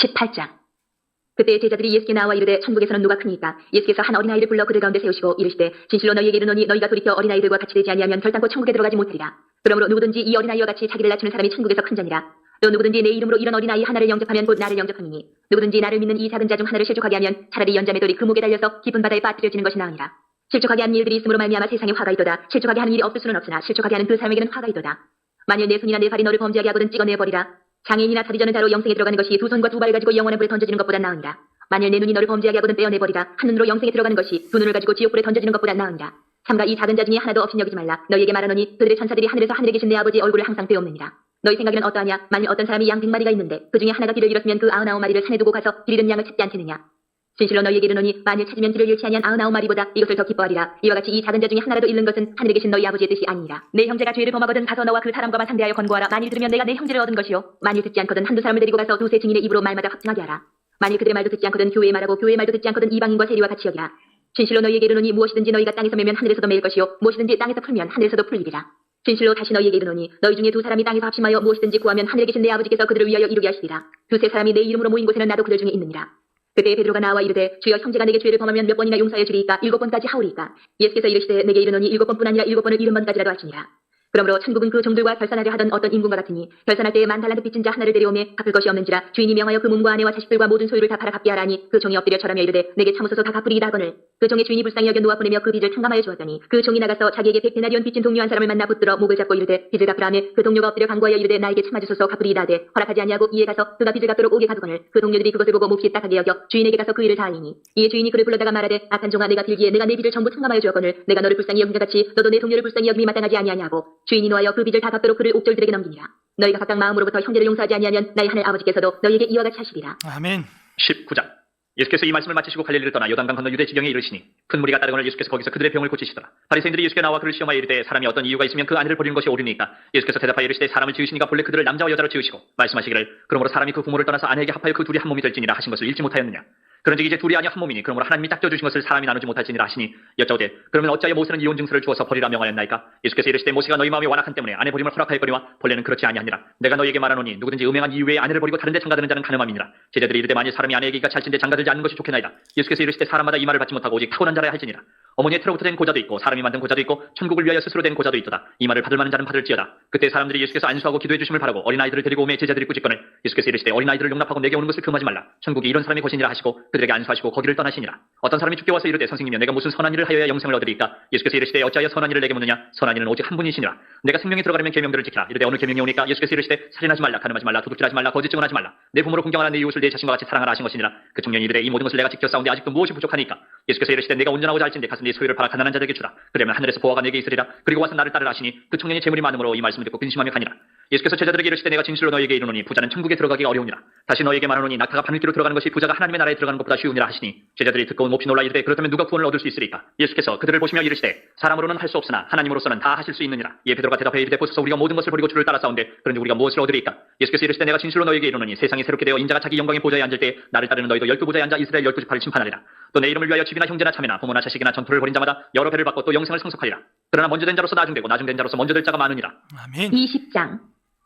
18장. 그때 제자들이 예수께 나와 이르되 천국에서는 누가 크니까. 예수께서 한 어린아이를 불러 그들 가운데 세우시고 이르시되 진실로 너희에게 이르노니 너희가 돌이켜 어린아이들과 같이 되지 아니하면 결단코 천국에 들어가지 못하리라. 그러므로 누구든지 이 어린아이와 같이 자기를 낮추는 사람이 천국에서 큰 자니라. 또 누구든지 내 이름으로 이런 어린아이 하나를 영접하면 곧 나를 영접하니니 누구든지 나를 믿는 이 작은 자 중 하나를 실족하게 하면 차라리 연자매 돌이 그 목에 달려서 깊은 바다에 빠뜨려지는 것이 나으니라. 실족하게 하는 일들이 있으므로 말미암아 세상에 화가 있도다. 실족하게 하는 일이 없을 수는 없으나 실족하게 하는 그 사람에게는 화가 있도다. 만일 내 손이나 내 발이 너를 범죄하게 하거든 찍어내버리라. 장애인이나 다리 저는 자로 영생에 들어가는 것이 두 손과 두 발을 가지고 영원한 불에 던져지는 것보다 나으니라. 만일 내 눈이 너를 범죄하게 하거든 떼어내버리라. 한 눈으로 영생에 들어가는 것이 두 눈을 가지고 지옥불에 던져지는 것보다 나으니라. 삼가 이 작은 자 중에 하나도 없인 여기지 말라. 너희에게 말하노니 그들의 천사들이 하늘에서 하늘에 계신 내 아버지의 얼굴을 항상 떼옵느니라. 너희 생각에는 어떠하냐. 만일 어떤 사람이 양 100마리가 있는데 그 중에 하나가 길을 잃었으면 그 99마리를 산에 두고 가서 길 잃은 양을 찾지 않겠느냐. 진실로 너희에게 이르노니 만일 찾으면 길을 잃지 아니한 99마리보다 이것을 더 기뻐하리라. 이와 같이 이 작은 자 중에 하나라도 잃는 것은 하늘에 계신 너희 아버지의 뜻이 아니니라. 내 형제가 죄를 범하거든 가서 너와 그 사람과만 상대하여 권고하라. 만일 들으면 내가 내 형제를 얻은 것이요 만일 듣지 않거든 한두 사람을 데리고 가서 두세 증인의 입으로 말마다 확증하게 하라. 만일 그들의 말도 듣지 않거든 교회의 말하고 교회의 말도 듣지 않거든 이방인과 세리와 같이 여기라. 진실로 너희에게 이르노니 무엇이든지 너희가 땅에서 매면 하늘에서도 매일 것이요 무엇이든지 땅에서 풀면 하늘에서도 풀리리라. 진실로 다시 너희에게 이르노니 너희 중에 두 사람이 땅에서 합심하여 무엇이든지 구하면 하늘에 계신 내 아버지께서 그들을 위하여 이루게 하시리라. 두세 사람이 내 이름으로 모인 곳에는 나도 그들 중에 있느니라. 그때 베드로가 나와 이르되 주여 형제가 내게 죄를 범하면 몇 번이나 용서하여 주리이까 7번까지 하오리이까. 예수께서 이르시되 내게 이르노니 7번뿐 아니라 7번을 70번까지라도 하시니라. 그러므로 천국은 그 종들과 결산하려 하던 어떤 임금과 같으니 결산할 때에 10,000달란트 빚진 자 하나를 데려오매 갚을 것이 없는지라 주인이 명하여 그 몸과 아내와 자식들과 모든 소유를 다 팔아 갚게 하라니 그 종이 엎드려 절하며 이르되 내게 참으소서 다 갚으리이다 하거늘 그 종의 주인이 불쌍히 여겨 놓아 보내며 그 빚을 탕감하여 주었더니 그 종이 나가서 자기에게 100데나리온 빚진 동료 한 사람을 만나 붙들어 목을 잡고 이르되 빚을 갚으라 하매 그 동료가 엎드려 간구하여 이르되 나에게 참아주소서 갚으리이다 하되 허락하지 아니하고 이에 가서 그가 빚을 갚도록 오게 가두거늘 그 동료들이 그것을 보고 몹시 딱하게 여겨 주인에게 가서 그 일을 다하리니 이에 주인이 그를 불러다가 말하되 악한 종아 내가 빌기에 내가 내 빚을 전부 탕감하여 주었거늘 내가 너를 불쌍히 여긴 자 같이 너도 내 동료를 불쌍히 여김이 마땅하지 아니하냐고 주인이 노하여 그 빚을 다 갚도록 그를 옥졸들에게 넘기니라. 너희가 각각 마음으로부터 형제를 용서하지 아니하면 나의 하늘 아버지께서도 너희에게 이와 같이 하시리라. 아멘. 19장. 예수께서 이 말씀을 마치시고 갈릴리를 떠나 요단강 건너 유대 지경에 이르시니 큰 무리가 따르거늘 예수께서 거기서 그들의 병을 고치시더라. 바리새인들이 예수께 나와 그를 시험하여 이르되 사람이 어떤 이유가 있으면 그 아내를 버리는 것이 옳으니까. 예수께서 대답하여 이르시되 사람을 지으시니가 본래 그들을 남자와 여자로 지으시고 말씀하시기를 그러므로 사람이 그 부모를 떠나서 아내에게 합하여 그 둘이 한 몸이 될지니라 하신 것을 읽지 못하였느냐. 그런즉 이제 둘이 아니여 한 몸이니 그러므로 하나님이 딱 져주신 것을 사람이 나누지 못할지니라 하시니 여짜오되 그러면 어찌하여 모세는 이혼 증서를 주어서 버리라 명하였나이까. 예수께서 이르시되 모세가 너희 마음이 완악한 때문에 아내 버림을 허락하였거니와 본래는 그렇지 아니하니라. 내가 너희에게 말하노니 누구든지 음행한 이유 외에 아내를 버리고 다른 데 장가드는 자는 가늠함이니라. 제자들이 이르되 만일 사람이 아내에게 찰진데 장가들지 않는 것이 좋겠나이다. 예수께서 이르시되 사람마다 이 말을 받지 못하고 오직 타고난 자라야 할지니라. 어머니의 태로부터 된 고자도 있고 사람이 만든 고자도 있고 천국을 위하여 스스로 된 고자도 있도다. 이 말을 받을 만한 자는 받을지어다. 그때 사람들이 예수께서 안수하고 기도해 주심을 바라고 어린아이들을 데리고 오매 제자들이 꾸짖거늘 예수께서 이르시되 어린아이들을 용납하고 내게 오는 것을 금하지 말라. 천국이 이런 사람의 것이니라 하시고 그들에게 안수하시고 거기를 떠나시니라. 어떤 사람이 죽게 와서 이르되 선생님이여 내가 무슨 선한 일을 하여야 영생을 얻으리이까. 예수께서 이르시되 어찌하여 선한 일을 내게 묻느냐. 선한 일은 오직 한 분이시니라. 내가 생명에 들어가려면 계명들을 지키라. 이르되 어느 계명이 오니까. 예수께서 이르시되 살인하지 말라 가늠하지 말라 도둑질하지 말라 거짓 증언하지 말라 내 부모를 공경하라 내 이웃을 내 자신과 같이 사랑하라 하신 것이니라. 그 청년이 이르되 이 모든 것을 내가 지켜 싸운데 아직도 무엇이 부족하니까. 예수께서 이르시되 내가 온전하고자 할진대 가서 네 소유를 팔아 가난한 자들에게 주라. 그러면 하늘에서 보화가 내게 있으리라. 그리고 와서 나를 따르라 하시니 그 청년이 재물이 많음으로 이 말씀을 듣고 근심하며 가니라. 예수께서 제자들에게 이르시되 내가 진실로 너희에게 이르노니 부자는 천국에 들어가기가 어려우니라. 다시 너희에게 말하노니 낙타가 바늘귀로 들어가는 것이 부자가 하나님의 나라에 들어가는 것보다 쉬우니라 하시니 제자들이 듣고 몹시 놀라 이르되 그렇다면 누가 구원을 얻을 수 있으리까. 예수께서 그들을 보시며 이르시되 사람으로는 할 수 없으나 하나님으로서는 다 하실 수 있느니라. 이에 베드로가 대답하여 이르되 보소서 우리가 모든 것을 버리고 주를 따라 싸운데 그런데 우리가 무엇을 얻으리이까. 예수께서 이르시되 내가 진실로 너희에게 이르노니 세상이 새롭게 되어 인자가 자기 영광의 보좌에 앉을 때 나를 따르는 너희도 12보좌에 앉아 이스라엘 12지파를 심판하리라. 또 내 이름을 위하여 집이나 형제나 자매나 부모나 자식이나 전투를 벌인 자마다 여러 배를 받고 또 영생을 상속하리라. 그러나 먼저 된 자로서 나중되고 나중된 자로서 먼저 될 자가 많으니라. 아멘. 20장.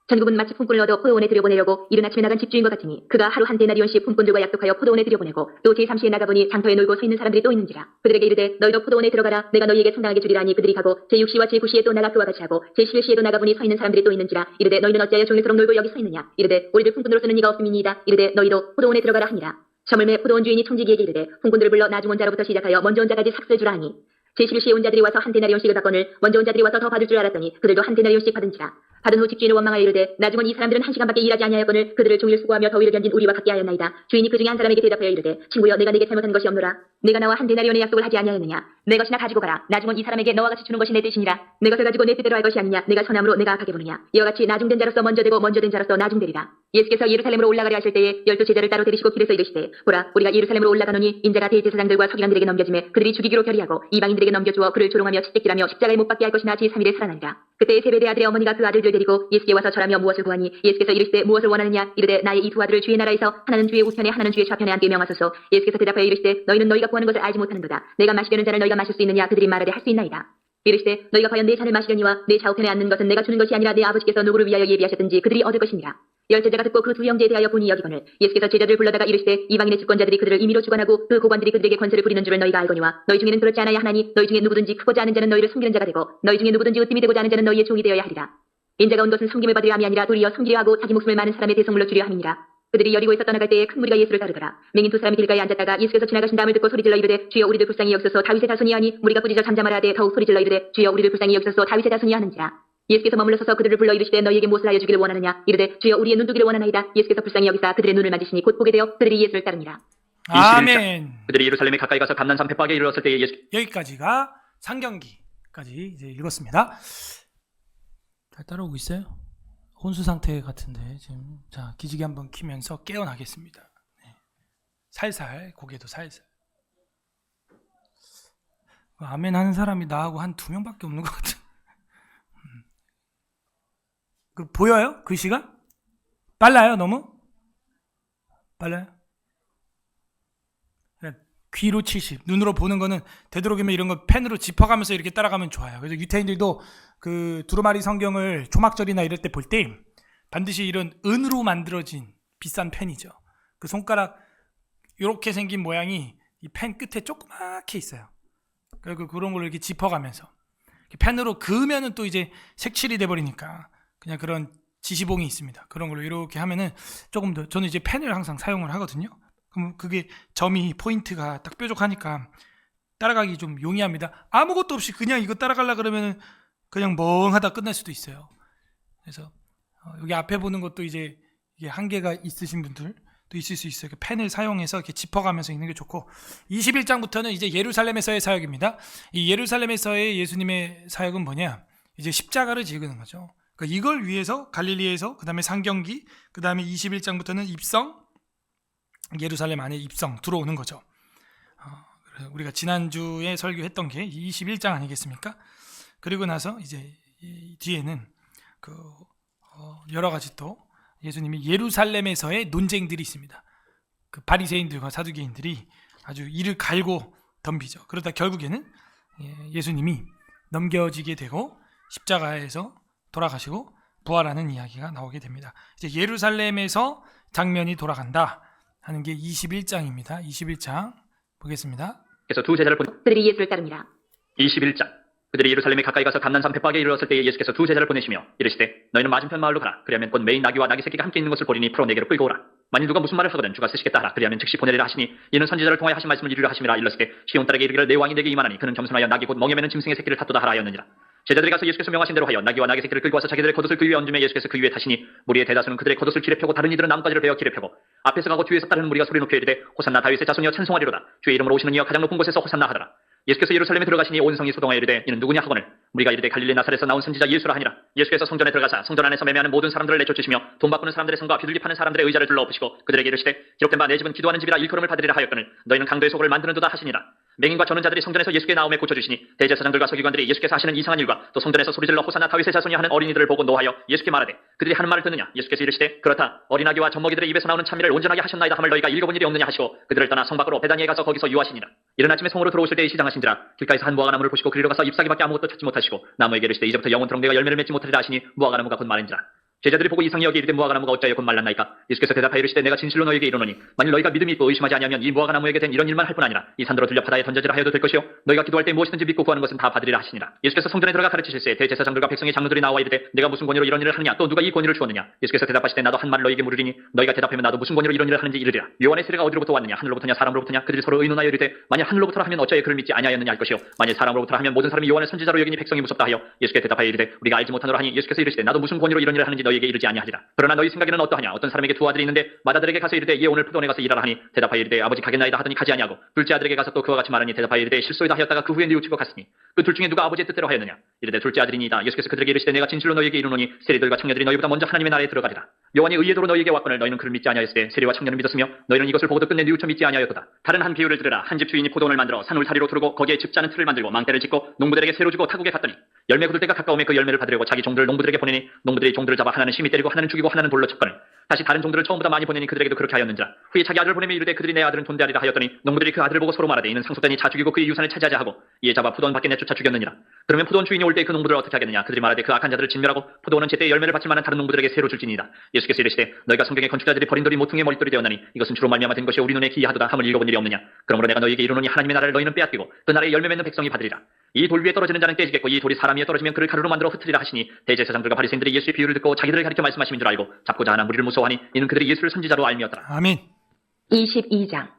천국은 마치 품꾼을 얻어 포도원에 들여보내려고 이른 아침에 나간 집주인과 같으니 그가 하루 한 데나리온씩 품꾼들과 약속하여 포도원에 들여보내고 또 제3시에 나가보니 장터에 놀고 서 있는 사람들이 또 있는지라. 그들에게 이르되 너희도 포도원에 들어가라. 내가 너희에게 상당하게 주리라 하니 그들이 가고 제6시와 제9시에 또 나가 그와 같이 하고 제11시에도 나가보니 서 있는 사람들이 또 있는지라. 이르되 너희는 어찌하여 종일토록 놀고 여기 서 있느냐. 이르되 우리들 품꾼으로서는 이가 없음이니이다. 이르되 너희도 포도원에 들어가라 하니라. 저물매 포도원 주인이 청지기에게 이르되 품꾼들을 불러 나중 온 자로부터 시작하여 먼저 온 자까지 삭슬 주라 하니 제11시에 온 자들이 와서 한 데나리온씩을 받거늘 먼저 온 자들이 와서 더 받을 줄 알았더니 그들도 한 데나리온씩 받은지라. 받은 후 집주인은 원망하여 이르되 나중 온 이 사람들은 1시간밖에 일하지 아니하였거늘 그들을 종일 수고하며 더위를 견딘 우리와 같게 하였나이다. 주인이 그 중에 한 사람에게 대답하여 이르되 친구여 내가 네게 잘못한 것이 없노라. 내가 나와 한 데나리온의 약속을 하지 아니하였느냐. 내 것이나 가지고 가라. 나중 온 이 사람에게 너와 같이 주는 것이 내 뜻이니라. 내 것을 가지고 내 뜻대로 할 것이 아니냐. 내가 선함으로 내가 악하게 보느냐. 이와 같이 나중된 자로서 먼저 되고 먼저 된 자로서 나중되리라. 예수께서 예루살렘으로 올라가려 하실 때에 12 제자를 따로 데리시고 길에서 이르시되 보라 우리가 예루살렘으로 올라가노니 인자가 대제사장들과 서기관들에게 넘겨짐에 그들이 죽이기로 결의하고 이방인들에게 넘겨주어 그를 조롱하며 채찍질하며 십자가에 못 박게 할 것이나 제3일에 살아나리라. 그때 세베대 아들의 어머니가 그 아들들을 데리고 예수께 와서 절하며 무엇을 구하니 예수께서 이르시되 무엇을 원하느냐. 이르되 나의 이 두 아들을 주의 나라에서 하나는 주의 우편에 하나는 주의 좌편에 앉게 명하소서. 예수께서 대답하여 이르시되 너희는 너희가 구하는 것을 알지 못하는도다. 내가 마시게 하는 잔을 너희가 마실 수 있느냐. 그들이 말하되 할 수 있나이다. 이르시되 너희가 과연 내 잔을 마시려니와 내 좌우편에 앉는 것은 내가 주는 것이 아니라 내 아버지께서 누구를 위하여 예비하셨든지 그들이 얻을 것이니라. 열제자가 듣고 그 두 형제에 대하여 본이 여기거늘 예수께서 제자들을 불러다가 이르시되 이방인의 집권자들이 그들을 임의로 주관하고 그 고관들이 그들에게 권세를 부리는 줄을 너희가 알거니와 너희 중에는 그렇지 않아야 하나니 너희 중에 누구든지 크고자 하는 자는 너희를 섬기는 자가 되고 너희 중에 누구든지 으뜸이 되고자 하는 자는 너희의 종이 되어야 하리라. 인자가 온 것은 섬김을 받으려 함이 아니라 도리어 섬기려 하고 자기 목숨을 많은 사람의 대성물로 주려 함이니라. 그들이 여리고에서 떠나갈 때에 큰 무리가 예수를 따르더라. 맹인 두 사람이 길가에 앉았다가 예수께서 지나가신 다음을 듣고 소리질러 이르되 주여 우리를 불쌍히 여기소서 다윗의 자손이 하니 무리가 꾸짖어 잠잠하라 하되 더욱 소리질러 이르되 주여 우리를 불쌍히 여기소서 다윗의 자손이 하는지라. 예수께서 머물러 서서 그들을 불러 이르시되 너희에게 무엇을 하여 주기를 원하느냐. 이르되 주여 우리의 눈두기를 원하나이다. 예수께서 불쌍히 여기사 그들의 눈을 만지시니 곧 보게 되어 그들이 예수를 따르니라. 아멘. 그들이 예루살렘에 가까이 가서 감난산 벳박에 이르렀을 때에 예수 여기까지가 상경기까지 이제 읽었습니다. 잘 따라오고 있어요? 혼수 상태 같은데 지금 자 기지개 한번 키면서 깨어나겠습니다. 네. 살살 고개도 살살. 아멘 하는 사람이 나하고 한 2명밖에 없는 것 같은. 그 보여요? 글씨가? 빨라요? 너무? 빨라요? 귀로 70, 눈으로 보는 거는 되도록이면 이런 거 펜으로 짚어가면서 이렇게 따라가면 좋아요. 그래서 유태인들도 그 두루마리 성경을 초막절이나 이럴 때 볼 때 반드시 이런 은으로 만들어진 비싼 펜이죠. 그 손가락 이렇게 생긴 모양이 이 펜 끝에 조그맣게 있어요. 그리고 그런 걸 이렇게 짚어가면서 펜으로 그으면은 또 이제 색칠이 돼버리니까 그냥 그런 지시봉이 있습니다. 그런 걸로 이렇게 하면은 조금 더, 저는 이제 펜을 항상 사용을 하거든요. 그럼 그게 점이 포인트가 딱 뾰족하니까 따라가기 좀 용이합니다. 아무것도 없이 그냥 이거 따라가려 그러면은 그냥 멍하다 끝날 수도 있어요. 그래서 여기 앞에 보는 것도 이제 이게 한계가 있으신 분들도 있을 수 있어요. 펜을 사용해서 이렇게 짚어가면서 읽는 게 좋고, 21장부터는 이제 예루살렘에서의 사역입니다. 이 예루살렘에서의 예수님의 사역은 뭐냐? 이제 십자가를 지는 거죠. 그러니까 이걸 위해서 갈릴리에서, 그 다음에 상경기, 그 다음에 21장부터는 입성, 예루살렘 안에 입성 들어오는 거죠. 우리가 지난주에 설교했던 게 21장 아니겠습니까? 그리고 나서 이제 이 뒤에는 그 여러 가지 또 예수님이 예루살렘에서의 논쟁들이 있습니다. 그 바리새인들과 사두개인들이 아주 이를 갈고 덤비죠. 그러다 결국에는 예수님이 넘겨지게 되고 십자가에서 돌아가시고 부활하는 이야기가 나오게 됩니다. 이제 예루살렘에서 장면이 돌아간다 하는 게 21장입니다. 21장 보겠습니다. 그래서 두 제자를 보내 그들이 예수를 따릅니다. 21장. 그들이 예루살렘에 가까이 가서 감난산 벳박에 이르렀을 때에 예수께서 두 제자를 보내시며 이르시되 너희는 맞은편 마을로 가라. 그리하면 곧 매인 나귀와 나귀 새끼가 함께 있는 것을 보리니 풀어 내게로 끌고 오라. 만일 누가 무슨 말을 하거든 주가 쓰시겠다 하라. 그리하면 즉시 보내리라 하시니 이는 선지자를 통하여 하신 말씀을 이루려 하심이라. 일렀으되 시온 딸에게 이르기를 내 왕이 내게 임하나니 그는 겸손하여 나귀 곧 멍에 매는 짐승의 새끼를 탓도다 하라 하였느니라. 제자들이 가서 예수께서 명하신 대로 하여 나귀와 나귀 새끼를 끌고 와서 자기들의 겉옷을 그 위에 얹으며 예수께서 그 위에 타시니 무리의 대다수는 그들의 겉옷을 길에 펴고 다른 이들은 나뭇가지를 베어 길에 펴고 앞에서 가고 뒤에서 따르는 무리가 소리 높여 이르되 호산나 다윗의 자손이여 찬송하리로다. 주의 이름으로 오시는 이여 가장 높은 곳에서 호산나 하더라. 예수께서 예루살렘에 들어가시니 온 성이 소동하여 이르되 이는 누구냐 하거늘 무리가 이르되 갈릴리 나사렛에서 나온 선지자 예수라 하니라. 예수께서 성전에 들어가사 성전 안에서 매매하는 모든 사람들을 내쫓으시며 돈 바꾸는 사람들의 성과 비둘기 파는 사람들의 의자를 둘러 엎으시고 그들에게 이르시되 기록된 바 내 집은 기도하는 집이라 일컬음을 받으리라 하였거늘 너희는 강도의 소굴을 만드는도다 하시니라. 맹인과 저는 자들이 성전에서 예수께 나옴에 고쳐주시니 대제사장들과 서기관들이 예수께서 하시는 이상한 일과 또 성전에서 소리질러 호산나 다윗의 자손이 하는 어린이들을 보고 노하여 예수께 말하되 그들이 하는 말을 듣느냐. 예수께서 이르시되 그렇다. 어린아기와 젖먹이들의 입에서 나오는 찬미를 온전하게 하셨나이다 함을 너희가 읽어본 일이 없느냐 하시고 그들을 떠나 성 밖으로 베다니에 가서 거기서 유하시니라. 이른 아침에 성으로 들어오실 때에 시장하신지라. 길가에서 한 무화과 나무를 보시고 그리로 가서 잎사귀밖에 아무것도 찾지 못하시고 나무에게 이르시되 이제부터 영원토록 내가 열매를 맺지 못하리라 하시니 무화과 나무가 곧 마른지라. 제자들이 보고 이상히 여기 이르되 무화과 나무가 어찌하여 곧 말랐나이까. 예수께서 대답하여 이르시되 내가 진실로 너희에게 이르노니 만일 너희가 믿음이 있고 의심하지 아니하면 이 무화과 나무에게 된 이런 일만 할 뿐 아니라 이 산더러 들려 바다에 던져지라 하여도 될 것이요 너희가 기도할 때 무엇이든지 믿고 구하는 것은 다 받으리라 하시니라. 예수께서 성전에 들어가 가르치실세 대제사장들과 백성의 장로들이 나와 이르되 내가 무슨 권위로 이런 일을 하느냐 또 누가 이 권위를 주었느냐. 예수께서 대답하시되 나도 한 말을 너희에게 물으리니 너희가 대답하면 나도 무슨 권위로 이런 일을 하는지 이르리라. 요한의 세례가 어디로부터 왔느냐 하늘로부터냐 사람으로부터냐. 그들이 서로 의논하여 이르되 만일 하늘로부터라 하면 어찌하여 그를 믿지 아니하였느냐 할 것이요 만일 사람으로부터라 하면 모든 사람이 요한을 선지자로 여기니 백성이 무섭다 하여 예수께 대답하여 이르되 우리가 알지 못하노라 하니 예수께서 이르시되 나도 무슨 권위로 이런 일을 하는지 너희에게 이르지 아니하리라. 그러나 너희 생각에는 어떠하냐. 어떤 사람에게 두 아들이 있는데 맏아들에게 가서 이르되 예 오늘 포도원에 가서 일하라 하니 대답하여 이르되 아버지 가겠나이다 하더니 가지 아니하고 둘째 아들에게 가서 또 그와 같이 말하니 대답하여 이르되 실소이다 하였다가 그 후에 뉘우치고 갔으니 그 둘 중에 누가 아버지의 뜻대로 하였느냐. 이르되 둘째 아들이니이다. 예수께서 그들에게 이르시되 내가 진실로 너희에게 이르노니 세리들과 청년들이 너희보다 먼저 하나님의 나라에 들어가리라. 요한이 의의 도로 너희에게 왔거늘 너희는 그를 믿지 아니하였으되 세리와 청년은 믿었으며 너희는 이것을 보고도 끝내 뉘우쳐 믿지 아니하였도다. 다른 한 비유를 들으라. 한 집 주인이 포도원을 만들어 산 울타리로 두르고 거기에 즙자는 틀을 만들고 망대를 짓고 농부들에게 새로 주고 타국에 갔더니 열매 거둘 때가 가까우매 그 열매를 받으려고 자기 종들을 농부들에게 보내니 농부들이 종들을 잡아 하나는 심히 때리고 하나는 죽이고 하나는 돌로 쳤거늘 다시 다른 종들을 처음보다 많이 보내니 그들에게도 그렇게 하였는지라. 후에 자기 아들을 보내며 이르되 그들이 내 아들은 존대하리라 하였더니 농부들이 그 아들을 보고 서로 말하되 이는 상속자니 자 죽이고 그의 유산을 차지하자 하고 이에 잡아 포도원 밖에 내쫓아 죽였느니라. 그러면 포도원 주인이 올 때 그 농부들을 어떻게 하겠느냐. 그들이 말하되 그 악한 자들을 진멸하고 포도원은 제때 열매를 받을 만한 다른 농부들에게 새로 줄지니이다. 예수께서 이르시되 너희가 성경의 건축자들이 버린 돌이 모퉁이의 머릿돌이 되었나니 이것은 주로 말미암아 된 것이 우리 눈에 기이하도다 함을 읽어본 일이 없느냐. 그러므로 내가 너희에게 이르노니 하나님의 나라를 너희는 빼앗기고 그 나라에 열매 맺는 백성이 받으리라. 이 돌 위에 떨어지는 자는 깨지겠고 이 돌이 사람 위에 떨어지면 그를 가루로 만들어 흩으리라 하시니 대제사장들과 바리새인들이 예수의 비유를 듣고 자기들을 가리켜 말씀하심인 줄 알고 잡고자 하나 무리를 무서워하니 이는 그들이 예수를 선지자로 알미었더라. 아멘. 22장.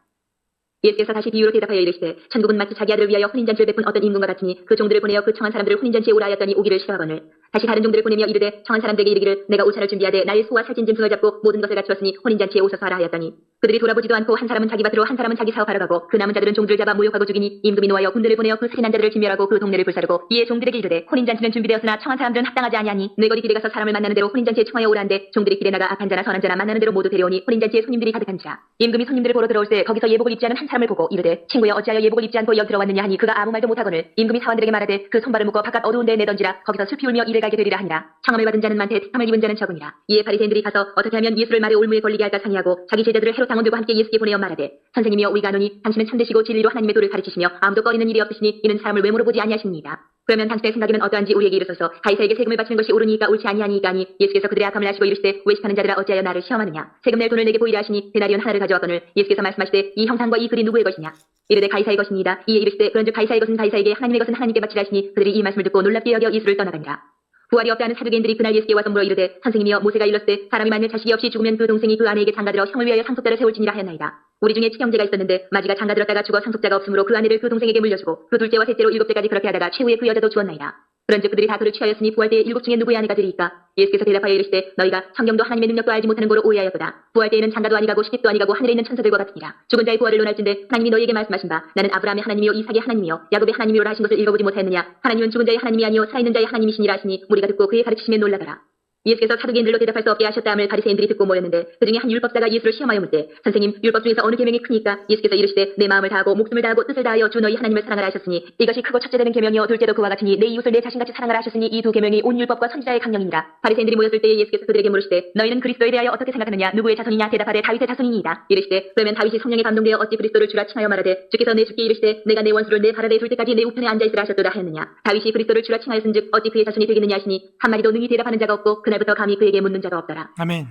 예수께서 다시 비유로 대답하여 이르시되 천국은 마치 자기 아들을 위하여 혼인잔치를 베푼 어떤 임금과 같으니 그 종들을 보내어 그 청한 사람들을 혼인잔치에 오라 하였더니 오기를 싫어하거늘 다시 다른 종들을 보내며 이르되 청한 사람들에게 이르기를 내가 오찬을 준비하되 나의 소와 살찐 짐승을 잡고 모든 것을 갖추었으니 혼인잔치에 오소서 하라 하였더니 그들이 돌아보지도 않고 한 사람은 자기 밭으로 한 사람은 자기 사업하러 가고 그 남은 자들은 종들을 잡아 모욕하고 죽이니 임금이 노하여 군대를 보내어 그 살인한 자들을 진멸하고 그 동네를 불사르고 이에 종들에게 이르되 혼인잔치는 준비되었으나 청한 사람들은 합당하지 아니하니 너희가 길에 가서 사람을 만나는 대로 혼인잔치에 청하여 오라는데 종들이 길에 나가 악한 자나 선한 자나 만나는 대로 모두 데려오니 혼인잔치에 손님들이 가득한지라. 임금이 손님들을 보러 들어올 때 거기서 예복을 입지 않은 한 사람을 보고 이르되 친구여 어찌하여 예복을 입지 않고 여기 들어왔느냐 하니 그가 아무 말도 못하거늘 임금이 사원들에게 말하되 그 손발을 묶어 바깥 어두운 데에 내던지라. 거기서 슬피 울며 이르되 은혜를 알게 되리라 하니라. 청함을 받은 자는 많되 택함을 입은 자는 적으니라. 이에 바리새인들이 가서 어떻게 하면 예수를 말에 올무에 걸리게 할까 상의하고 자기 제자들을 헤롯 당원들과 함께 예수께 보내어 말하되 선생님이여 우리가 아노니 당신은 참되시고 진리로 하나님의 도를 가르치시며 아무도 꺼리는 일이 없으시니 이는 사람을 외모로 보지 아니하십니이다. 그러면 당신의 생각에는 어떠한지 우리에게 이르소서. 가이사에게 세금을 바치는 것이 옳으니까 옳지 아니하니이까 하니 예수께서 그들의 악함을 아시고 이르시되 외식하는 자들아 어찌하여 나를 시험하느냐. 세금 낼 돈을 내게 보이라 하시니 데나리온 하나를 가져왔거늘 예수께서 말씀하시되 이 형상과 이 글이 누구의 것이냐. 이르되 가이사의 것입니다. 이에 이르시되 그런즉 가이사의 것은 가이사에게 하나님의 것은 하나님께 바치라 하시니 그들이 이 말씀을 듣고 놀랍게 여겨 예수를 떠나가니라. 부활이 없다 하는 사두개인들이 그날 예수께 와서 물어 이르되 선생님이여 모세가 일렀으되 사람이 만일 자식이 없이 죽으면 그 동생이 그 아내에게 장가들어 형을 위하여 상속자를 세울지니라 하였나이다. 우리 중에 친형제가 있었는데 마지가 장가들었다가 죽어 상속자가 없으므로 그 아내를 그 동생에게 물려주고 그 둘째와 셋째로 7째까지 그렇게 하다가 최후에 그 여자도 죽었나이다. 그런즉 그들이 다 그를 취하였으니 부활 때에 7 중에 누구의 아내가 되리이까. 예수께서 대답하여 이르시되 너희가 성경도 하나님의 능력도 알지 못하는 거로 오해하였도다. 부활 때에는 장가도 아니가고 시집도 아니가고 하늘에 있는 천사들과 같으니라. 죽은 자의 부활을 논할진대 하나님이 너희에게 말씀하신 바 나는 아브라함의 하나님이요 이삭의 하나님이요 야곱의 하나님이로라 하신 것을 읽어보지 못하였느냐. 하나님은 죽은 자의 하나님이 아니요 살아있는 자의 하나님이시니라 하시니 우리가 듣고 그의 가르치심에 놀라더라. 예수께서 사두개인들로 대답할 수 없게 하셨다함을 바리새인들이 듣고 모였는데 그중에 한 율법사가 예수를 시험하여 묻되 선생님 율법 중에서 어느 계명이 크니까. 예수께서 이르시되 내 마음을 다하고 목숨을 다하고 뜻을 다하여 주 너희 하나님을 사랑하라 하셨으니 이것이 크고 첫째 되는 계명이요 둘째도 그와 같으니 내 이웃을 내 자신같이 사랑하라 하셨으니 이 두 계명이 온 율법과 선지자의 강령이니라. 바리새인들이 모였을 때에 예수께서 그들에게 물으시되 너희는 그리스도에 대하여 어떻게 생각하느냐. 누구의 자손이냐. 대답하되 다윗의 자손이니이다. 이르시되 그러면 다윗이 성령에 감동되어 어찌 그리스도를 주라 칭하여 말하되 주께서 내 주께 이르시되 내가 내 원수를 내 발 아래 둘 때까지 내 우편에 앉아있으라 하셨도다 하였느냐. 다윗이 그리스도를 주라 칭하였은즉 어찌 그의 자손이 되겠느냐 하시니 한마디도 능히 대답하는 자가 없고 그날부터 감히 그에게 묻는 자도 없더라. 아멘.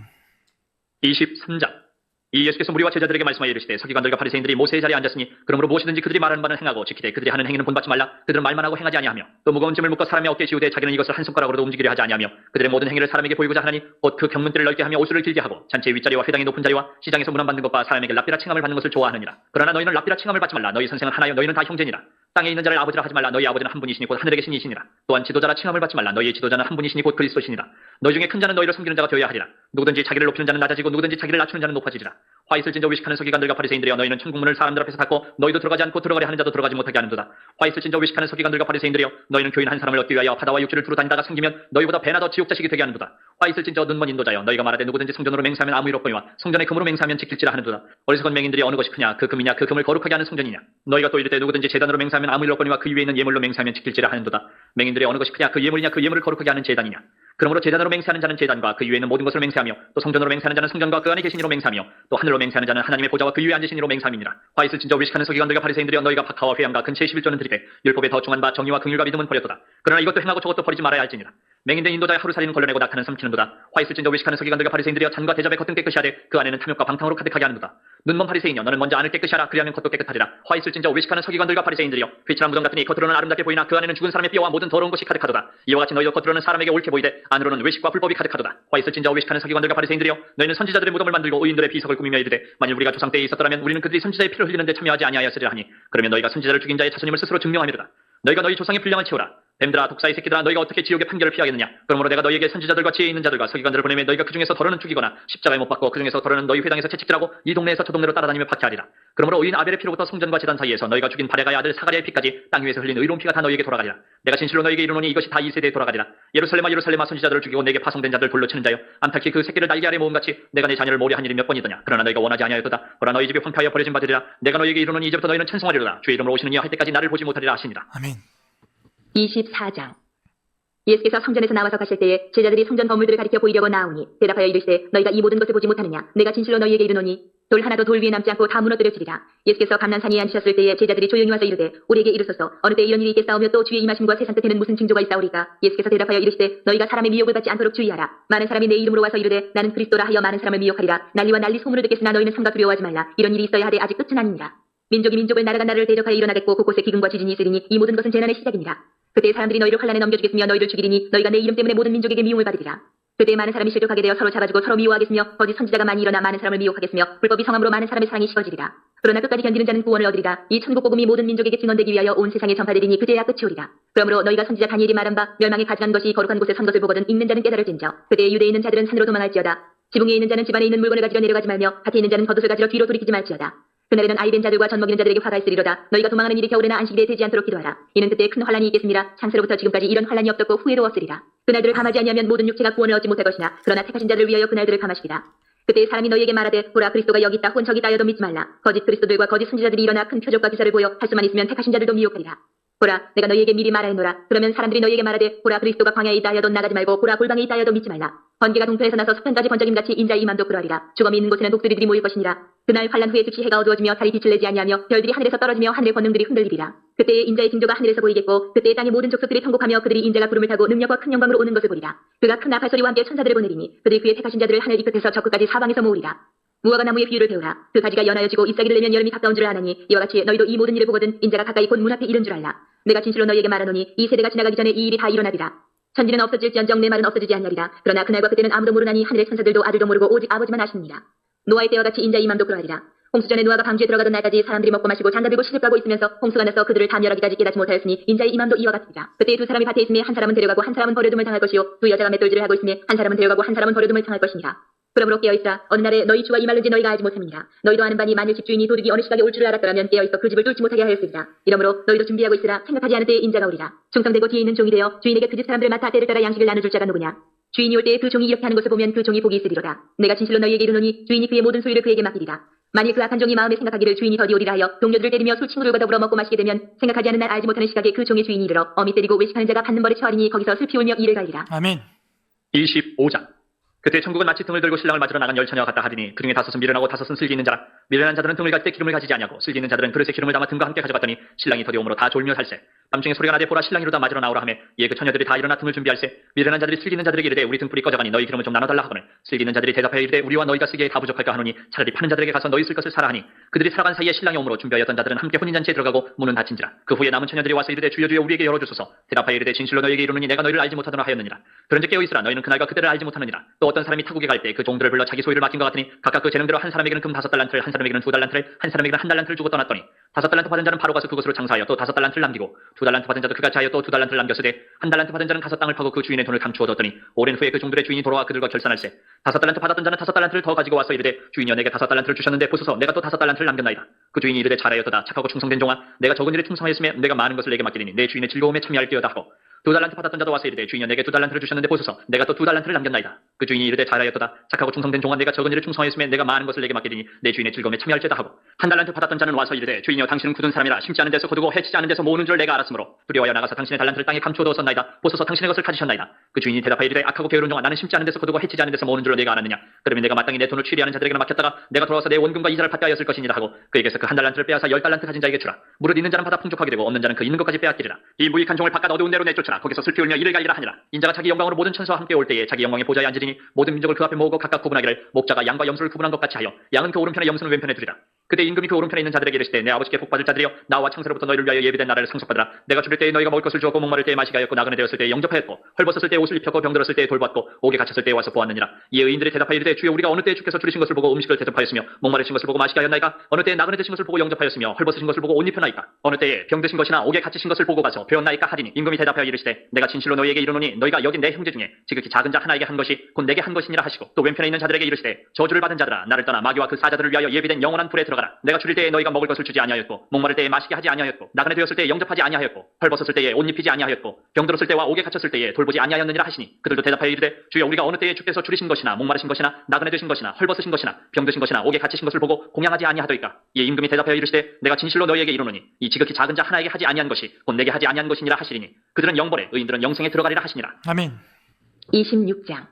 23장. 이 예수께서 무리와 제자들에게 말씀하여 이르시되 서기관들과 바리새인들이 모세의 자리에 앉았으니 그러므로 무엇이든지 그들이 말하는 바는 행하고 지키되 그들이 하는 행위는 본받지 말라. 그들은 말만 하고 행하지 아니하며 또 무거운 짐을 묶어 사람의 어깨에 지우되 자기는 이것을 한 손가락으로도 움직이려 하지 아니하며 그들의 모든 행위를 사람에게 보이고자 하나니 곧 그 경문대를 넓게 하며 옷을 길게 하고 잔치의 윗자리와 회당의 높은 자리와 시장에서 문안받는 것과 사람에게 랍비라 칭함을 받는 것을 좋아하느니라. 그러나 너희는 랍비라 칭함을 받지 말라. 너희 선생은 하나여 너희는 다 형제니라. 땅에 있는 자를 아버지라 하지 말라. 너희 아버지는 한 분이시니 곧 하늘에 계신 이시니라. 또한 지도자라 칭함을 받지 말라. 너희의 지도자는 한 분이시니 곧 그리스도시니라. 너희 중에 큰 자는 너희를 섬기는 자가 되어야 하리라. 누구든지 자기를 높이는 자는 낮아지고 누구든지 자기를 낮추는 자는 높아지리라. 화 있을 진저 위식하는 서기관들과 바리새인들이여 너희는 천국문을 사람들 앞에서 닫고 너희도 들어가지 않고 들어가려 하는 자도 들어가지 못하게 하는도다. 화 있을 진저 위식하는 서기관들과 바리새인들이여 너희는 교인 한 사람을 얻기 위하여 바다와 육지를 두루 다니다가 생기면 너희보다 배나 더 지옥 자식이 되게 하는도다. 화 있을 진저 눈먼 인도자여 너희가 말하되 누구든지 성전으로 맹세하면 아무 일 없거니와 성전의 금으로 맹세하면 지킬지라 하는도다. 어리석은 맹인들이 어느 것이 크냐. 그 금이냐 그 금을 거룩하게 하는 성전이냐. 너희가 또 이르되 누구든지 제단으로 맹세하면 아무 일 없거니와 그 위에 있는 예물로 맹세하면 지킬지라 하는도다. 맹인들이 어느 것이 크냐. 그 예물이냐 그 예물을 거룩하게 하는 제단이냐. 그러므로 제단으로 맹세하는 자는 제단과 그 위에 있는 모든 것을 맹세하며 또 성전으로 맹세하는 자는 성전과 그 안에 계신 이로 맹세하며 또 하늘로 맹세하는 자는 하나님의 보좌와 그 위에 앉으신 이로 맹세함이니라. 화 있을 진저 위식하는 서기관들과 바리새인들이여 너희가 박하와 회양과 근처의 11조는 드리되 율법에 더 중한 바 정의와 긍휼과 믿음은 버렸도다. 그러나 이것도 행하고 저것도 버리지 말아야 할지니라. 맹인된 인도자의 하루살이는 걸러내고 낙타는 삼키는도다. 화 있을 진저 위식하는 서기관들과 바리새인들이여 잔과 대접의 겉은 깨끗이 하되 그 안에는 탐욕과 방탕으로 가득하게 하는도다. 눈먼 바리새인이여 너는 먼저 안을 깨끗이 하라. 그리하면 겉도 깨끗하리라. 화 있을 진저 위식하는 서기관들과 바리새인들이여 휘칠한 무덤 같으니 겉으로는 아름답게 보이나 그 안에는 죽은 사람의 뼈와 모든 더러운 것이 가득하도다. 이와 같이 너희도 겉으로는 사람에게 옳게 보이되 안으로는 외식과 불법이 가득하도다. 화 있을 진저 위식하는 서기관들과 바리새인들이여 너희는 선지자들의 무덤을 만들고 의인들의 비석을 꾸미며 이르되 만일 우리가 조상 때에 있었더라면 우리는 그들이 선지자의 피를 흘리는데 참여하지 아니하였으리라 하니 그러면 너희가 선지자를 죽인 자의 자손임을 스스로 증명하미로다. 너희가 너희 조상의 분량을 채우라. 뱀들아 독사의 새끼들아 너희가 어떻게 지옥의 판결을 피하겠느냐. 그러므로 내가 너희에게 선지자들과 지혜 있는 자들과 서기관들을 보내며 너희가 그 중에서 더러는 죽이거나 십자가에 못 박고 그 중에서 더러는 너희 회당에서 채찍질하고 이 동네에서 저 동네로 따라다니며 박해하리라. 그러므로 의인 아벨의 피로부터 성전과 제단 사이에서 너희가 죽인 바레가의 아들 사가랴의 피까지 땅 위에서 흘린 의로운 피가 다 너희에게 돌아가리라. 내가 진실로 너희에게 이르노니 이것이 다 이 세대에 돌아가리라. 예루살렘아 선지자들을 죽이고 내게 파송된 자들 돌로 치는 자여 안타키 그 새끼를 날개 아래 모음같이 내가 내 자녀를 모려 한 일이 몇 번이더냐. 그러나 너희가 원하지 아니하였도다. 보라 너희 집이 황폐하여 버려진 바되리라. 내가 너희에게 이르노니 이제부터 너희는 찬송하리로다. 주의 이름으로 오시는 이여 할 때까지 나를 보지 못하리라 하시니라. 아멘. 24장. 예수께서 성전에서 나와서 가실 때에 제자들이 성전 건물들을 가리켜 보이려고 나오니 대답하여 이르시되 너희가 이 모든 것을 보지 못하느냐. 내가 진실로 너희에게 이르노니 돌 하나도 돌 위에 남지 않고 다 무너뜨려지리라. 예수께서 감난산에 앉으셨을 때에 제자들이 조용히 와서 이르되 우리에게 이르소서 어느 때 이런 일이 있겠사오며 또 주의 임하심과 세상 끝에는 무슨 징조가 있사오리까. 예수께서 대답하여 이르시되 너희가 사람의 미혹을 받지 않도록 주의하라. 많은 사람이 내 이름으로 와서 이르되 나는 그리스도라 하여 많은 사람을 미혹하리라. 난리와 난리 소문을 듣겠으나 너희는 삼가 두려워하지 말라. 이런 일이 있어야 하되 아직 끝은 아니니라. 민족이 민족을 나라가 나라를 대적하여 일어나겠고 곳곳에 기근과 지진이 있으리니 이 모든 것은 재난의 시작이니라. 그때 사람들이 너희를 환란에 넘겨주겠으며 너희를 죽이리니 너희가 내 이름 때문에 모든 민족에게 미움을 받으리라. 그때 많은 사람이 실족하게 되어 서로 잡아주고 서로 미워하겠으며 거짓 선지자가 많이 일어나 많은 사람을 미혹하겠으며 불법이 성함으로 많은 사람의 사랑이 식어지리라. 그러나 끝까지 견디는 자는 구원을 얻으리라. 이 천국 복음이 모든 민족에게 증언되기 위하여 온 세상에 전파되리니 그때야 끝이 오리라. 그러므로 너희가 선지자 다니엘이 말한 바 멸망에 가증한 것이 거룩한 곳에 선 것을 보거든 읽는 자는 깨달을진저. 그때 유대에 있는 자들은 산으로 도망할지어다. 지붕에 있는 자는 집안에 있는 물건을 가지러 내려가지 말며 밭에 있는 자는 겉옷을 가지러 뒤로 돌이키지 말지어다. 그날에는 아이된 자들과 젖 먹이는 자들에게 화가 있으리로다. 너희가 도망하는 일이 겨울에나 안식일에 되지 않도록 기도하라. 이는 그때 큰 환란이 있겠습니다. 창세로부터 지금까지 이런 환란이 없었고 후에도 없으리라. 그날들을 감하지 아니하면 모든 육체가 구원을 얻지 못할 것이나 그러나 택하신 자들을 위하여 그날들을 감하시리라. 그때 사람이 너희에게 말하되 보라 그리스도가 여기 있다 혹은 저기 있다 하여도 믿지 말라. 거짓 그리스도들과 거짓 선지자들이 일어나 큰 표적과 기사를 보여 할 수만 있으면 택하신 자들도 미혹하리라. 보라, 내가 너희에게 미리 말하였노라. 그러면 사람들이 너희에게 말하되, 보라, 그리스도가 광야에 있다 하여도 나가지 말고, 보라, 골방에 있다 하여도 믿지 말라. 번개가 동편에서 나서 수편까지 번쩍임같이 인자의 임함도 그러하리라. 주검이 있는 곳에는 독수리들이 모일 것이니라. 그날 환란 후에 즉시 해가 어두워지며 달이 빛을 내지 아니하며 별들이 하늘에서 떨어지며 하늘의 권능들이 흔들리리라. 그때에 인자의 징조가 하늘에서 보이겠고, 그때에 땅의 모든 족속들이 통곡하며 그들이 인자가 구름을 타고 능력과 큰 영광으로 오는 것을 보리라. 그가 큰 나팔 소리와 함께 천사들을 보내리니 그들이 그의 택하신 자들을 하늘 이 끝에서 저 끝까지 사방에서 모으리라. 무화과 나무의 비유를 배우라. 그 가지가 연하여 지고 잎사귀를 내면 여름이 가까운 줄을 아나니 이와 같이 너희도 이 모든 일을 보거든 인자가 가까이 곧 문 앞에 이른 줄 알라. 내가 진실로 너희에게 말하노니 이 세대가 지나가기 전에 이 일이 다 일어나리라. 천지는 없어질지언정 내 말은 없어지지 아니하리라. 그러나 그날과 그때는 아무도 모르나니 하늘의 천사들도 아들도 모르고 오직 아버지만 아시느니라. 노아의 때와 같이 인자의 임함도 그러하리라. 홍수 전에 노아가 방주에 들어가던 날까지 사람들이 먹고 마시고 장가들고 시집가고 있으면서 홍수가 나서 그들을 다 멸하기까지 깨닫지 못하였으니 인자의 임함도 이와 같으리라. 그때 두 사람이 밭에 있음에 한 사람은 데려가고 한 사람은 버려둠을 당할 것이요 두 여자가 맷돌질을 하고 있음에 한 사람은 데려가고 한 사람은 버려둠을 당할 것이니라. 그러므로 깨어있으라. 어느 날에 너희 주와 임할는지 너희가 알지 못함이니라. 너희도 아는 바니 만일 집주인이 도둑이 어느 시각에 올 줄을 알았더라면 깨어있어 그 집을 뚫지 못하게 하였으리라. 이러므로 너희도 준비하고 있으라. 생각하지 않을 때에 인자가 오리라. 충성되고 뒤에 있는 종이 되어 주인에게 그 집 사람들을 맡아 때를 따라 양식을 나눠줄 자가 누구냐. 주인이 올 때에 그 종이 이렇게 하는 것을 보면 그 종이 복이 있으리로다. 내가 진실로 너희에게 이르노니 주인이 그의 모든 소유를 그에게 맡기리라. 만일 그 악한 종이 마음에 생각하기를 주인이 더디 오리라 하여 동료들을 때리며 술 친구들과 더불어 먹고 마시게 되면 생각하지 않은 날 알지 못하는 시각에 그 종의 주인이 이르러 어미 때리고 외식하는 자가 받는 벌에 처하리니 거기서 슬피 울며 이를 갈리라. 아멘. 25장. 그때 천국은 마치 등을 들고 신랑을 맞으러 나간 열처녀와 같다 하더니 그중에 다섯은 미련하고 다섯은 슬기 있는 자라. 미련한 자들은 등을 가질 때 기름을 가지지 아니하고 슬기 있는 자들은 그릇에 기름을 담아 등과 함께 가져갔더니 신랑이 더디 오므로 다 졸며 살세. 밤중에 소리가 나되 보라 신랑이로다 맞으러 나오라 하매 이에 그 처녀들이 다 일어나 등을 준비할세. 미련한 자들이 슬기 있는 자들에게 이르되 우리 등불이 꺼져가니 너희 기름을 좀 나눠달라 하거늘 슬기 있는 자들이 대답하여 이르되 우리와 너희가 쓰기에 다 부족할까 하노니 차라리 파는 자들에게 가서 너희 쓸 것을 사라 하니 그들이 살아간 사이에 신랑이 오므로 준비하였던 자들은 함께 혼인잔치에 들어가고 문은 닫힌지라. 그 후에 남은 처녀들이 와서 이르되 주여 주여 우리에게 열어주소서. 대답하여 이르되 진실로 너희에게 이르노니 내가 너희를 알지 못하더라 하였느니라. 그런즉 깨어있으라. 너희는 그날과 그때를 알지 못하느니라. 또 어떤 사람이 타국에 갈 때 그 종들을 불러 자기 소유를 맡긴 것 같으니 각각 그 재능대로 한 사람에게는 금 5달란트를 한 사람에게는 2달란트를 한 사람에게는 1달란트를 주고 떠났더니 5달란트 받은 자는 바로 가서 그것으로 장사하여 또 5달란트를 남기고 2달란트 받은 자도 그같이 하여 또 2달란트를 남겼으되 1달란트 받은 자는 가서 땅을 파고 그 주인의 돈을 감추어 뒀더니 오랜 후에 그 종들의 주인이 돌아와 그들과 결산할세. 5달란트 받았던 자는 5달란트를 더 가지고 와서 이르되 주인이여 내게 5달란트를 주셨는데 보소서 내가 또 5달란트를 남겼나이다. 그 주인이 이르되 잘하였도다. 착하고 충성된 종아 내가 적은 일에 충성하였으면 내가 많은 것을 내게 맡기리니 내 주인의 즐거움에 참여할게어다 하고 2달란트 받았던 자도 와서 이르되 주인이여 내게 2달란트를 주셨는데 보소서 내가 또 2달란트를 남겼나이다. 그 주인이 이르되 잘하였도다. 착하고 충성된 종아 내가 적은 일에 충성하였으면 내가 많은 것을 내게 맡기리니 내 주인의 즐거움에 참여할지어다 하고 1달란트 받았던 자는 와서 이르되 주인이여 당신은 굳은 사람이라 심지 않은 데서 거두고 해치지 않은 데서 모으는 줄 내가 알았으므로 두려워하여 나가서 당신의 달란트를 땅에 감추어 두었었나이다. 보소서 당신의 것을 가지셨나이다. 그 주인이 대답하여 이르되 악하고 게으른 종아 나는 심지 않은 데서 거두고 해치지 않은 데서 모으는 줄 내가 알았느냐. 그러면 내가 마땅히 내 돈을 취리하는 자들에게나 맡겼다가 내가 돌아와서 내 원금과 이자를 받게 하였을 것이니라 하고 그에게서 그 1달란트를 빼앗아 10달란트 가진 자에게 주라. 무릇 있는 자는 받아 풍족하게 되고 없는 자는 그 있는 것까지 빼앗기리라. 이 무익한 종을 바깥 어두운 데로 내쫓으라. 거기서 슬피 울며 이를 갈리라 하니라. 인자가 자기 영광으로 모든 천사와 함께 올 때에 자기 영광의 보좌에 앉으리니 모든 민족을 그 앞에 모으고 각각 구분하기를 목자가 양과 염소를 구분한 것 같이 하여 양은 그 오른편에 염소는 왼편에 두리라. 그때 임금이 그 오른편에 있는 자들에게 이르시되 내 아버지께 복받을 자들이여 나와 창세로부터 너희를 위하여 예비된 나라를 상속받으라. 내가 줄일 때에 너희가 먹을 것을 주었고 목마를 때에 마시게 하였고 나그네 되었을 때에 영접하였고 헐벗었을 때에 옷을 입혔고 병들었을 때에 돌봤고 옥에 갇혔을 때에 와서 보았느니라. 이에 의인들이 대답하여 이르되 주여 우리가 어느 때에 주께서 줄이신 것을 보고 음식을 대접하였으며 목마르신 것을 보고 마시게 하였나이까. 어느 때에 나그네 되신 것을 보고 영접하였으며 헐벗으신 것을 보고 옷 입혔나이까. 어느 때에 병드신 것이나 옥에 갇히신 것을 보고 가서 배웠나이까 하리니 임금이 대답하여 이르시되 내가 진실로 너희에게 이르노니 너희가 여기 내 형제 중에 지극히 작은 자 하나에게 한 것이 곧 내게 한 것이니라 하시고 또 왼편에 있는 자들에게 이르시되 저주를 받은 자들아 나를 떠나 마귀와 그 사자들을 위하여 예비된 영원한 불에 들어가라. 내가 줄일 때에 너희가 먹을 것을 주지 아니하였고 목마를 때에 마시게 하지 아니하였고 나그네 되었을 때에 영접하지 아니하였고 헐벗었을 때에 옷 입히지 아니하였고 병들었을 때와 옥에 갇혔을 때에 돌보지 아니하였느니라 하시니 그들도 대답하여 이르되 주여 우리가 어느 때에 주께서 줄이신 것이나 목마르신 것이나 나그네 되신 것이나 헐벗으신 것이나 병드신 것이나 옥에 갇히신 것을 보고 공양하지 아니하더이까. 이에 임금이 대답하여 이르시되 내가 진실로 너희에게 이르노니 이 지극히 작은 자 하나에게 하지 아니한 것이 곧 내게 하지 아니한 것이니라 하시리니 그들은 영벌에 의인들은 영생에 들어가리라 하시니라. 아멘. 26장.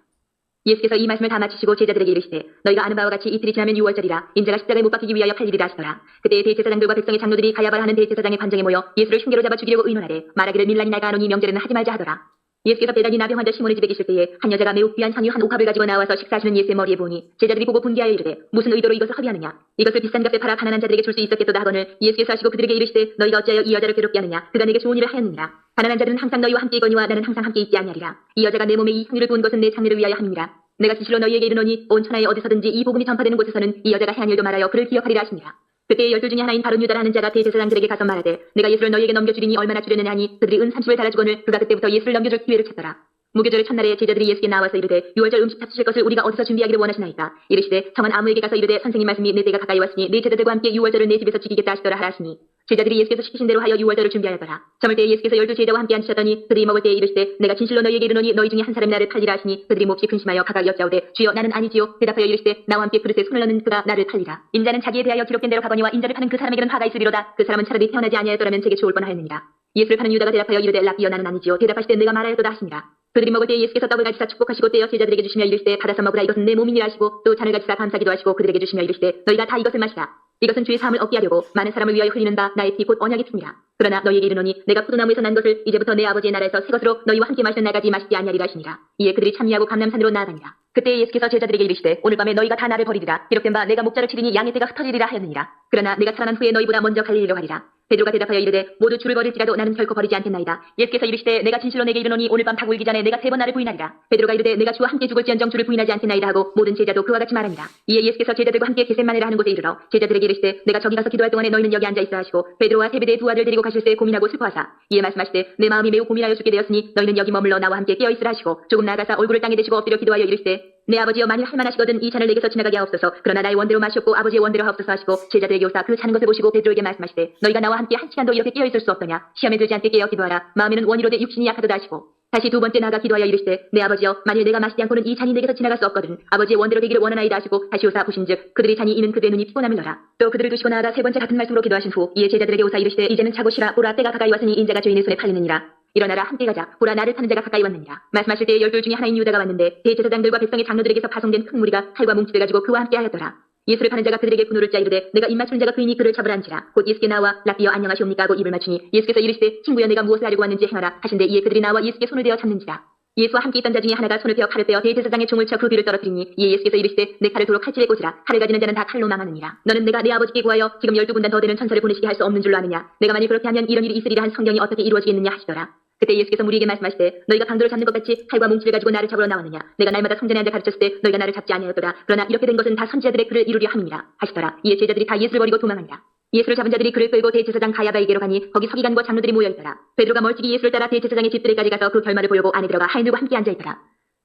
예수께서 이 말씀을 다 마치시고 제자들에게 이르시되 너희가 아는 바와 같이 이틀이 지나면 6월절이라 인자가 십자가에 못 박히기 위하여 팔리리라 하시더라. 그때 대제사장들과 백성의 장로들이 가야바라 하는 대제사장의 관정에 모여 예수를 흉계로 잡아 죽이려고 의논하되 말하기를 밀란이 날까 하노니 명절에는 하지 말자 하더라. 예수께서 베다니 나병 환자 시몬의 집에 계실 때에 한 여자가 매우 귀한 상유 한 옥합을 가지고 나와서 식사하시는 예수의 머리에 보니 제자들이 보고 분개하여 이르되 무슨 의도로 이것을 허비하느냐. 이것을 비싼 값에 팔아 가난한 자들에게 줄 수 있었겠도다 하거늘 예수께서 하시고 그들에게 이르시되 너희가 어찌하여 이 여자를 괴롭게 하느냐. 그가 내게 좋은 일을 하였느니라. 가난한 자들은 항상 너희와 함께 있거니와 나는 항상 함께 있지 아니하리라. 이 여자가 내 몸에 이 향유를 부은 것은 내 장례를 위하여 함이니라. 내가 진실로 너희에게 이르노니 온 천하에 어디서든지 이 복음이 전파되는 곳에서는 이 여자가 행한 일도 말하여 그를 기억하리라 하시니라. 그때 12 중에 하나인 바른 유다라 하는 자가 대제사장들에게 가서 말하되 내가 예수를 너희에게 넘겨주리니 얼마나 주려느냐 하니 그들이 은 30을 달아주거늘 그가 그때부터 예수를 넘겨줄 기회를 찾더라. 무교절의 첫날에 제자들이 예수께 나와서 이르되 6월절 음식 잡수실 것을 우리가 어디서 준비하기를 원하시나이까. 이르시되 청한 아무에게 가서 이르되 선생님 말씀이 내 때가 가까이 왔으니 내 제자들과 함께 6월절을 내 집에서 지키겠다 하시더라 하시니 제자들이 예수께서 시키신 대로 하여 6월절을 준비하였더라. 저물 때에 예수께서 12 제자와 함께 앉으셨더니 그들이 먹을 때에 이르시되 내가 진실로 너희에게 이르노니 너희 중에 한 사람이 나를 팔리라 하시니 그들이 몹시 근심하여 각각 여짜오되 주여 나는 아니지요. 대답하여 이르시되 나와 함께 그릇에 손을 넣는 그가 나를 팔리라. 인자는 자기에 대하여 기록된 대로 가거니와 인자를 파는 그 사람에게는 화가 있으리로다. 그 사람은 차라리 태어나지 아니하였더라면 제게 좋을 뻔하였느니라. 예수를 파는 유다가 대답하여 이르되 랍비여 나는 아니지요. 대답하시되 내가 말하였도다 하시니라. 그들이 먹을 때 예수께서 떡을 가지사 축복하시고 떼어 제자들에게 주시며 이르시되 받아서 먹으라 이것은 내 몸이니라 하시고 또 잔을 가지사 감사기도 하시고 그들에게 주시며 이르시되 너희가 다 이것을 마시라. 이것은 주의 사함을 얻게 하려고 많은 사람을 위하여 흘리는 바 나의 피 곧 언약의 피니라. 그러나 너희에게 이르노니 내가 포도나무에서 난 것을 이제부터 내 아버지의 나라에서 새 것으로 너희와 함께 마시는 날까지 마시지 아니하리라 하시니라. 이에 그들이 참여하고 감람산으로 나아가니라. 그때 예수께서 제자들에게 이르시되 오늘 밤에 너희가 다 나를 버리리라. 기록된 바 내가 목자를 치리니 양의 떼가 흩어지리라 하였느니라. 그러나 내가 살아난 후에 너희보다 먼저 갈릴리로 가리라. 베드로가 대답하여 이르되 모두 주를 버릴지라도 나는 결코 버리지 않겠나이다. 예수께서 이르시되 내가 진실로 내게 이르노니 오늘 밤 닭 울기 전에 내가 3번 나를 부인하리라. 베드로가 이르되 내가 주와 함께 죽을지언정 주를 부인하지 않겠나이다 하고 모든 제자도 그와 같이 말하니라. 이에 예수께서 제자들과 함께 게셋마네라 하는 곳에 이르러 제자들에게 이르시되 내가 저기 가서 기도할 동안에 너희는 여기 앉아 있어 하시고 베드로와 세베대의 두 아들 데리고 가실새 고민하고 슬퍼하사 이에 말씀하시되 내 마음이 매우 고민하여 죽게 되었으니 너희는 여기 머물러 나와 함께 깨어 있으라 하시고 조금 나아가사 얼굴을 땅에 대시고 엎드려 기도하여 이르시되 내 아버지여 만일 할만하시거든 이 잔을 내게서 지나가게 하옵소서. 그러나 나의 원대로 마시옵고 아버지의 원대로 하옵소서 하시고 제자들에게 오사 그 잔 것을 보시고 베드로에게 말씀하시되 너희가 나와 함께 한 시간도 이렇게 깨어 있을 수 없더냐. 시험에 들지 않게 깨어 기도하라. 마음에는 원이로되 육신이 약하도다 하시고 다시 두 번째 나아가 기도하여 이르시되 내 아버지여 만일 내가 마시지 않고는 이 잔이 내게서 지나갈 수 없거든 아버지의 원대로 되기를 원하나이다 하시고 다시 오사 보신즉 그들이 잔이 이는 그들의 눈이 피곤함이더라. 또 그들을 두시고 나아가 세 번째 같은 말씀으로 기도하신 후 이에 제자들에게 오사 이르시되 이제는 자고 쉬라. 보라 때가 가까이 왔으니 인자가 죄인의 손에 팔리느니라. 일어나라 함께 가자. 보라 나를 타는 자가 가까이 왔느니라. 말씀하실 때에 12 중에 하나인 유다가 왔는데 대제사장들과 백성의 장로들에게서 파송된 큰 무리가 칼과 뭉치를 가지고 그와 함께 하였더라. 예수를 파는 자가 그들에게 분노를 짜 이르되 내가 입 맞추는 자가 그이니 그를 잡으라 한지라. 곧 예수께 나와 랍비여 안녕하시옵니까 하고 입을 맞추니 예수께서 이르시되 친구여 내가 무엇을 하려고 왔는지 행하라 하신데 이에 그들이 나와 예수께 손을 대어 잡는지라. 예수와 함께 있던 자 중에 하나가 손을 펴어 칼을 빼어 대제사장의 총을 쳐 그 귀를 떨어뜨리니 이에 예수께서 이르시되 내 칼을 도로 칼집에 꽂으라. 칼을 가지는 자는 다 칼로 망하느니라. 너는 내가 내 아버지께 구하여 지금 12군단 더 되는 천사를 보내시게 할 수 없는 줄로 아느냐. 내가 만일 그렇게 하면 이런 일이 있으리라 한 성경이 어떻게 이루어지겠느냐 하시더라. 그때 예수께서 무리에게 말씀하시되 너희가 강도를 잡는 것 같이 칼과 뭉치를 가지고 나를 잡으러 나왔느냐. 내가 날마다 성전에 앉아 가르쳤을 때 너희가 나를 잡지 아니하였도다. 그러나 이렇게 된 것은 다 선지자들의 글을 이루려 함이니라 하시더라. 이에 제자들이 다 예수를 버리고 도망하니라. 예수를 잡은 자들이 그를 끌고 대제사장 가야바에게로 가니 거기 서기관과 장로들이 모여있더라. 베드로가 멀찍이 예수를 따라 대제사장의 집들에까지 가서 그 결말을 보려고 안에 들어가 하인들과 함께 앉아있더라.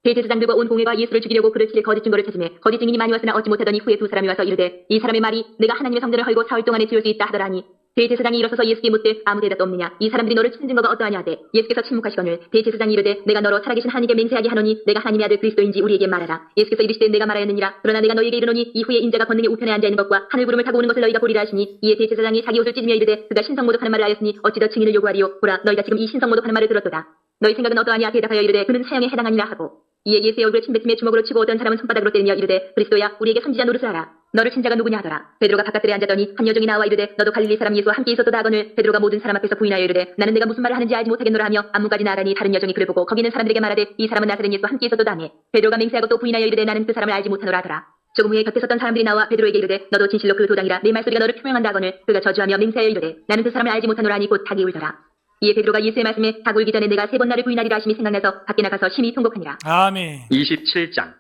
대제사장들과 온 공회가 예수를 죽이려고 그를 칠 거짓 증거를 찾으며 거짓 증인이 많이 왔으나 얻지 못하더니 후에 두 사람이 와서 이르되 이 사람의 말이 내가 하나님의 성전을 헐고 사흘 동안에 지을 수 있다 하더라 하니 대제사장이 일어서서 예수께 묻되 아무 대답도 없느냐. 이 사람들이 너를 치는 증거가 어떠하냐 하되 예수께서 침묵하시거늘 대제사장이 이르되 내가 너로 살아계신 하나님께 맹세하게 하노니 내가 하나님의 아들 그리스도인지 우리에게 말하라. 예수께서 이르시되 내가 말하였느니라. 그러나 내가 너희에게 이르노니 이후에 인자가 권능의 우편에 앉아있는 것과 하늘 구름을 타고 오는 것을 너희가 보리라 하시니 이에 대제사장이 자기 옷을 찢으며 이르되 그가 신성모독하는 말을 하였으니 어찌 더 증인을 요구하리요. 보라 너희가 지금 이 신성모독하는 말을 들었도다. 너희 생각은 어떠하냐 대답하여 이르되 그는 사형에 해당하니라 하고 이에 예수의 얼굴에 침뱉음에 주먹으로 치고 어떤 사람은 손바닥으로 때리며 이르되 그리스도야 우리에게 선지자 노릇을 하라. 너를 친 자가 누구냐 하더라. 베드로가 바깥들에 앉았더니 한 여종이 나와 이르되 너도 갈릴리 사람 예수와 함께 있었도다 하거늘 베드로가 모든 사람 앞에서 부인하여 이르되 나는 내가 무슨 말을 하는지 알지 못하겠노라 하며 안문까지 나아가니 다른 여종이 그를 보고 거기 있는 사람들에게 말하되 이 사람은 나사렛 예수와 함께 있었도다 하니 베드로가 맹세하고 또 부인하여 이르되 나는 그 사람을 알지 못하노라 하더라. 조금 후에 곁에 섰던 사람들이 나와 베드로에게 이르되 너도 진실로 그 도당이라 내 말소리가 너를 표명한다 하거늘 그가 저주하며 맹세하여 이르되 나는 그 사람을 알지 못하노라 하니 곧 닭이 울더라. 이에 베드로가 예수의 말씀에 닭 울기 전에 내가 3번 나를 부인하리라 하심이 생각나서 밖에 나가서 심히 통곡하니라. 아멘. 27장.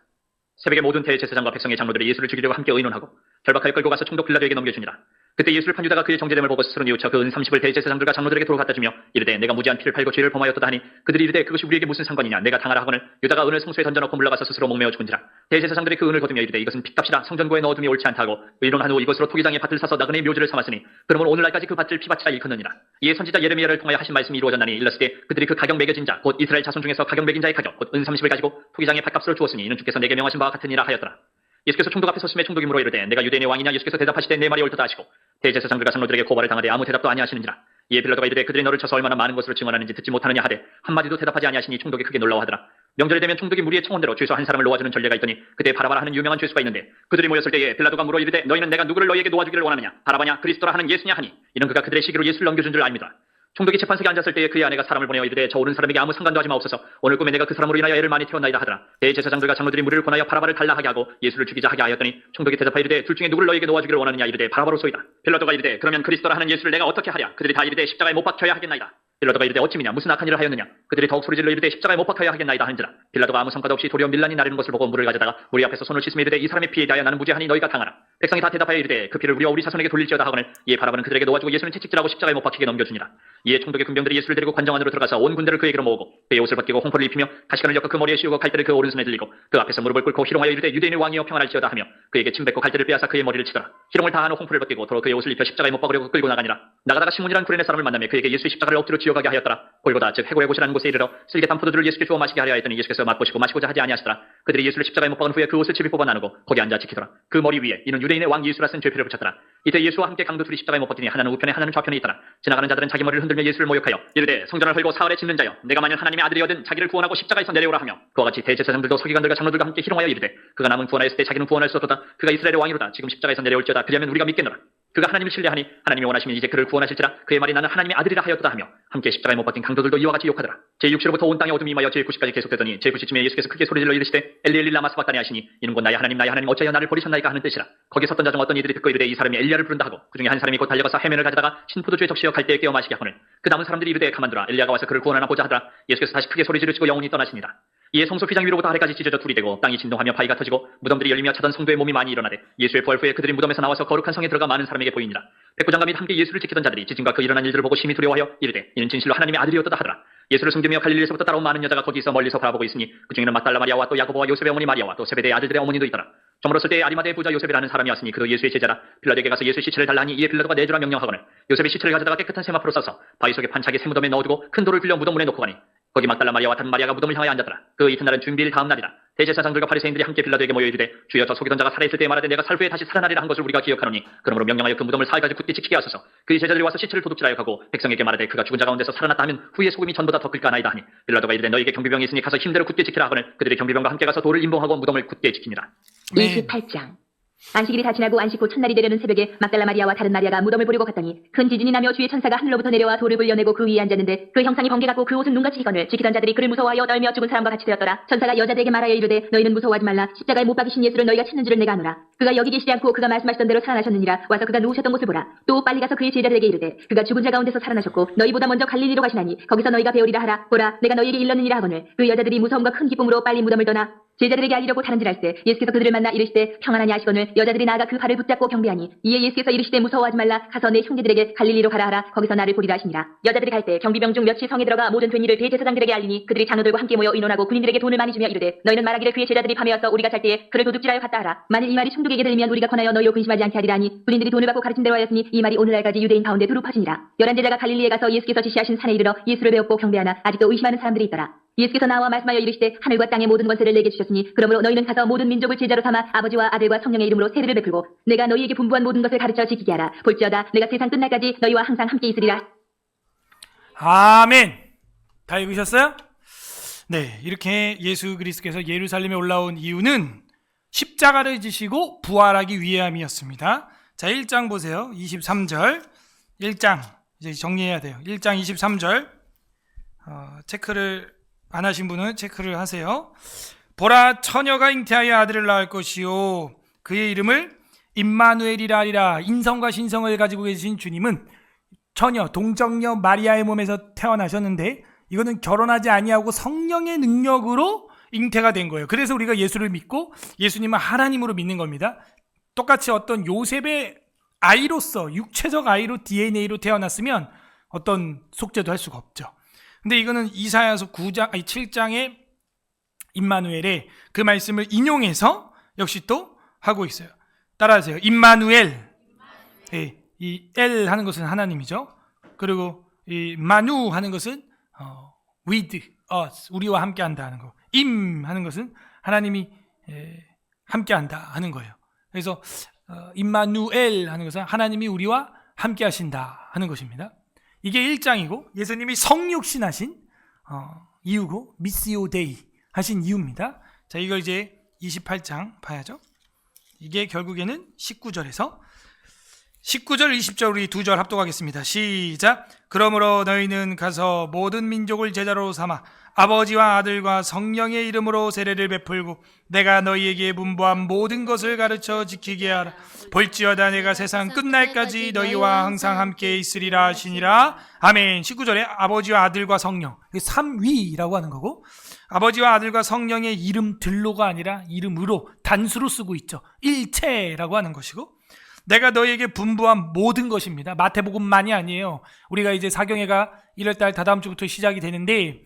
새벽에 모든 대제사장과 백성의 장로들이 예수를 죽이려고 함께 의논하고 결박하여 끌고 가서 총독 빌라도에게 넘겨주니라. 그때 예수를 판 유다가 그의 정죄됨을 보고 스스로 뉘우쳐 그 은 30을 대제사장들과 장로들에게 도로 갖다 주며 이르되 내가 무지한 피를 팔고 죄를 범하였도다 하니 그들이 이르되 그것이 우리에게 무슨 상관이냐. 내가 당하라 하거늘 유다가 은을 성소에 던져놓고 물러가서 스스로 목매어 죽은지라. 대제사장들이 그 은을 거두며 이르되 이것은 핏값이라 성전고에 넣어둠이 옳지 않다 하고 의논한 후 이것으로 토기장의 밭을 사서 나그네의 묘지를 삼았으니 그러면 오늘날까지 그 밭을 피밭이라 일컫느니라. 이에 선지자 예레미야를 통하여 하신 말씀이 이루어졌나니 일렀을 때 그들이 그 가격 매겨진 자 곧 이스라엘 자손 중에서 가격 매긴 자의 가격 곧 은 30을 가지고 토기장의 밭값으로 주었으니 이는 주께서 내게 명하신 바와 같으니라 하였더라. 예수께서 총독 앞에 서심해 총독이 물어 이르되 내가 유대인의 왕이냐. 예수께서 대답하시되 내 말이 옳도다 하시고 대제사장들과 장로들에게 고발을 당하되 아무 대답도 아니하시는지라. 이에 빌라도가 이르되 그들이 너를 쳐서 얼마나 많은 것으로 증언하는지 듣지 못하느냐 하되 한마디도 대답하지 아니하시니 총독이 크게 놀라워하더라. 명절이 되면 총독이 무리의 청원대로 죄수 한 사람을 놓아주는 전례가 있더니 그때 바라바라 하는 유명한 죄수가 있는데 그들이 모였을 때에 빌라도가 물어 이르되 너희는 내가 누구를 너희에게 놓아주기를 원하느냐. 바라바냐 그리스도라 하는 예수냐 하니 이는 그가 그들의 시기로 예수를 넘겨준 줄 압니다. 총독이 재판석에 앉았을 때에 그의 아내가 사람을 보내어 이르되 저 오른 사람에게 아무 상관도 하지 마옵소서. 오늘 꿈에 내가 그 사람으로 인하여 애를 많이 태웠나이다 하더라. 대제사장들과 장로들이 무리를 권하여 바라바를 달라하게 하고 예수를 죽이자 하게 하였더니 총독이 대답하여 이르되 둘 중에 누구를 너희에게 놓아주기를 원하느냐. 이르되 바라바로소이다. 빌라도가 이르되 그러면 그리스도라 하는 예수를 내가 어떻게 하랴. 그들이 다 이르되 십자가에 못 박혀야 하겠나이다. 빌라도가 이르되 어찌미냐 무슨 악한 일을 하였느냐. 그들이 더욱 소리질러 이르되 십자가에 못 박혀야 하겠나이다 하는지라. 빌라도가 아무 성과도 없이 도리어 밀란이 나르는 것을 보고 물을 가져다가 우리 앞에서 손을 씻으며 이르되 이 사람의 피에 대하여 나는 무죄하니 너희가 당하라. 백성이 다 대답하여 이르되 그 피를 우리와 우리 자손에게 돌릴지어다 하거늘 이에 바라바는 그들에게 놓아주고 예수는 채찍질하고 십자가에 못 박히게 넘겨주니라. 이에 총독의 군병들이 예수를 데리고 관정 안으로 들어가서 온 군대를 그에게로 모으고 그의 옷을 벗기고 홍포를 입히며 가시관을 엮어 그 머리에 씌우고 갈대를 그 오른손에 들리고 그 앞에서 무릎을 꿇고 희롱하여 이르되 유대인의 왕이여 평안할지어다 하며 그에게 침 뱉고 갈대를 빼앗아 그의 머리를 치더라. 희롱을 다한 후 홍포를 벗기고 도로 그의 옷을 입혀 십자가에 못 박으려고 끌고 나가니라. 나가다가 시몬이라는 구레네 사람을 만나며 그에게 예수의 십자가를 억지로 쥐어 가게 하였더라. 골고다 즉 해골의 곳이라는 곳에 이르러 쓸개탄 포도주를 예수께 주어 마시게 하려 했더니 예수께서 맛보시고 마시고자 하지 아니하시더라. 그들이 예수를 십자가에 못 박은 후에 그 옷을 집이 뽑아 나누고 거기 앉아 지키더라. 그 머리 위에 이는 유대인의 왕 예수라 쓴 죄표를 붙였더라. 이때 예수와 함께 강도 둘이 십자가에 못 박히니 하나는 우편에 하나는 좌편에 있더라. 지나가는 자들은 자기 머리를 흔들며 예수를 모욕하여 이르되 성전을 헐고 사흘에 짓는 자여 내가 만일 하나님의 아들이어든 자기를 구원하고 십자가에서 내려오라 하며 그와 같이 대제사장들도 서기관들과 장로들과 함께 희롱하여 이르되 그가 남은 구원하였을 때 자기는 구원할 수 없도다. 그가 이스라엘의 왕이로다. 지금 십자가에서 내려올지어다. 그리하면 우리가 믿겠노라. 그가 하나님을 신뢰하니 하나님이 원하시면 이제 그를 구원하실지라. 그의 말이 나는 하나님의 아들이라 하였도다 하며 함께 십자가에 못 박힌 강도들도 이와 같이 욕하더라. 제6시로부터 온 땅에 어둠이 임하여 제9시까지 계속되더니 제9시쯤에 예수께서 크게 소리질러 이르시되 엘리 엘리 라마 사박다니 하시니 이는 곧 나의 하나님 어찌하여 나를 버리셨나이까 하는 뜻이라. 거기 섰던 자 중 어떤 이들이 듣고 이르되 이 사람이 엘리야를 부른다 하고 그중에 한 사람이 곧 달려가서 해면을 가져다가 신포도주에 적시어 갈대에 깨어 마시게 하거늘 그 남은 사람들이 이르되 가만두라 엘리야가 와서 그를 구원하나 보자 하더라. 예수께서 다시 크게 소리 지르시고 영혼이 떠나시니라. 이에 성소 휘장 위로부터 아래까지 찢어져 둘이 되고 땅이 진동하며 바위가 터지고 무덤들이 열리며 차던 성도의 몸이 많이 일어나되 예수의 부활 후에 그들이 무덤에서 나와서 거룩한 성에 들어가 많은 사람에게 보이니라. 백부장과 및 함께 예수를 지키던 자들이 지진과 그 일어난 일들을 보고 심히 두려워하여 이르되 이는 진실로 하나님의 아들이었다 하더라. 예수를 섬기며 갈릴리에서부터 따라온 많은 여자가 거기서 멀리서 바라보고 있으니 그 중에는 막달라 마리아와 또 야고보와 요셉의 어머니 마리아와 또 세베대의 아들들의 어머니도 있더라. 저물었을 때 아리마대의 부자 요셉이라는 사람이 왔으니 그도 예수의 제자라. 빌라도에게 가서 예수의 시체를 달라 하니 이에 빌라도가 내주라 명령하거늘 요셉의 시체를 가져다가 깨끗한 세마포로 싸서 바위 속에 판차게 새 무덤에 넣어두고 큰 돌을 빌려 무덤 문에 놓고 가니 거기 막달라 마리아와 다른 마리아가 무덤을 향하여 앉았더라. 그 이튿날은 준비일 다음 날이라. 대제사장들과 바리새인들이 함께 빌라도에게 모여 이르되 주여 저 속이던 자가 살아있을 때 말하되 내가 살 후에 다시 살아나리라 한 것을 우리가 기억하노니 그러므로 명령하여 그 무덤을 사흘까지 굳게 지키게 하소서. 그의 제자들이 와서 시체를 도둑질하여 가고 백성에게 말하되 그가 죽은 자 가운데서 살아났다 하면 후에 소금이 전보다 더 끓까나이다 하니 빌라도가 이르되 너에게 경비병이 있으니 가서 힘대로 굳게 지키라 하거늘 그들이 경비병과 함께 가서 돌을 임봉하고 무덤을 굳게 지키니라. 28장. 안식일이 다 지나고 안식 후 첫날이 되려는 새벽에 막달라 마리아와 다른 마리아가 무덤을 보려고 갔더니 큰 지진이 나며 주의 천사가 하늘로부터 내려와 돌을 불려내고 그 위에 앉았는데 그 형상이 번개 같고 그 옷은 눈같이 희건을 지키던 자들이 그를 무서워하여 떨며 죽은 사람과 같이 되었더라. 천사가 여자들에게 말하여 이르되 너희는 무서워하지 말라. 십자가에 못 박이신 예수를 너희가 찾는 줄을 내가 아노라. 그가 여기 계시지 않고 그가 말씀하시던 대로 살아나셨느니라. 와서 그가 누우셨던 곳을 보라. 또 빨리 가서 그의 제자들에게 이르되 그가 죽은 자 가운데서 살아나셨고 너희보다 먼저 갈릴리로 가시나니 거기서 너희가 배우리라 하라. 보라 내가 너희에게 일렀느니라 하거늘 그 여자들이 무서움과 큰 기쁨으로 빨리 무덤을 떠나 제자들에게 알리려고 다른질할 때 예수께서 그들을 만나 이르시되 평안하냐 하시거늘 여자들이 나아가 그 발을 붙잡고 경배하니 이에 예수께서 이르시되 무서워하지 말라. 가서 내 형제들에게 갈릴리로 가라 하라. 거기서 나를 보리라 하시니라. 여자들이 갈 때 경비병 중 몇이 성에 들어가 모든 된 일을 대제사장들에게 알리니 그들이 장로들과 함께 모여 의논하고 군인들에게 돈을 많이 주며 이르되 너희는 말하기를 그의 제자들이 밤에 와서 우리가 잘 때에 그를 도둑질하여 갔다 하라. 만일 이 말이 충독에게 들리면 우리가 권하여 너희로 근심하지 않게 하리라 하니 군인들이 돈을 받고 가르친 대로 하였으니 이 말이 오늘날까지 유대인 가운데 두루 퍼지니라. 11제자가 갈릴리에 가서 예수께서 지시하신 산에 이르러 예수를 배웠고 경배하나 아직도 의심하는 사람들이 있더라. 예수께서 나와 말씀하여 이르시되 하늘과 땅의 모든 권세를 내게 주셨으니 그러므로 너희는 가서 모든 민족을 제자로 삼아 아버지와 아들과 성령의 이름으로 세례를 베풀고 내가 너희에게 분부한 모든 것을 가르쳐 지키게 하라. 볼지어다 내가 세상 끝날까지 너희와 항상 함께 있으리라. 아멘. 다 읽으셨어요? 네, 이렇게 예수 그리스도께서 예루살렘에 올라온 이유는 십자가를 지시고 부활하기 위함이었습니다. 자, 1장 보세요. 23절. 1장 이제 정리해야 돼요. 1장 23절. 체크를 안 하신 분은 체크를 하세요. 보라 처녀가 잉태하여 아들을 낳을 것이요 그의 이름을 임마누엘이라 하리라. 인성과 신성을 가지고 계신 주님은 처녀 동정녀 마리아의 몸에서 태어나셨는데 이거는 결혼하지 아니하고 성령의 능력으로 잉태가 된 거예요. 그래서 우리가 예수를 믿고 예수님은 하나님으로 믿는 겁니다. 똑같이 어떤 요셉의 아이로서 육체적 아이로 DNA로 태어났으면 어떤 속죄도 할 수가 없죠. 근데 이거는 이사야서 7장의 임마누엘의 그 말씀을 인용해서 역시 또 하고 있어요. 따라하세요. 임마누엘. 네, 이 엘 하는 것은 하나님이죠. 그리고 이 마누 하는 것은 with us, 우리와 함께한다 하는 거. 임 하는 것은 하나님이 함께한다 하는 거예요. 그래서 임마누엘 하는 것은 하나님이 우리와 함께하신다 하는 것입니다. 이게 1장이고 예수님이 성육신하신 이유고 미시오 데이 하신 이유입니다. 자, 이걸 이제 28장 봐야죠. 이게 결국에는 19절에서 19절 20절 우리 두 절 합독하겠습니다. 시작. 그러므로 너희는 가서 모든 민족을 제자로 삼아 아버지와 아들과 성령의 이름으로 세례를 베풀고 내가 너희에게 분부한 모든 것을 가르쳐 지키게 하라. 볼지어다 내가 세상 끝날까지 너희와 항상 함께 있으리라 하시니라. 아멘. 19절에 아버지와 아들과 성령, 삼위라고 하는 거고 아버지와 아들과 성령의 이름들로가 아니라 이름으로 단수로 쓰고 있죠. 일체라고 하는 것이고 내가 너희에게 분부한 모든 것입니다. 마태복음만이 아니에요. 우리가 이제 사경회가 1월달 다다음 주부터 시작이 되는데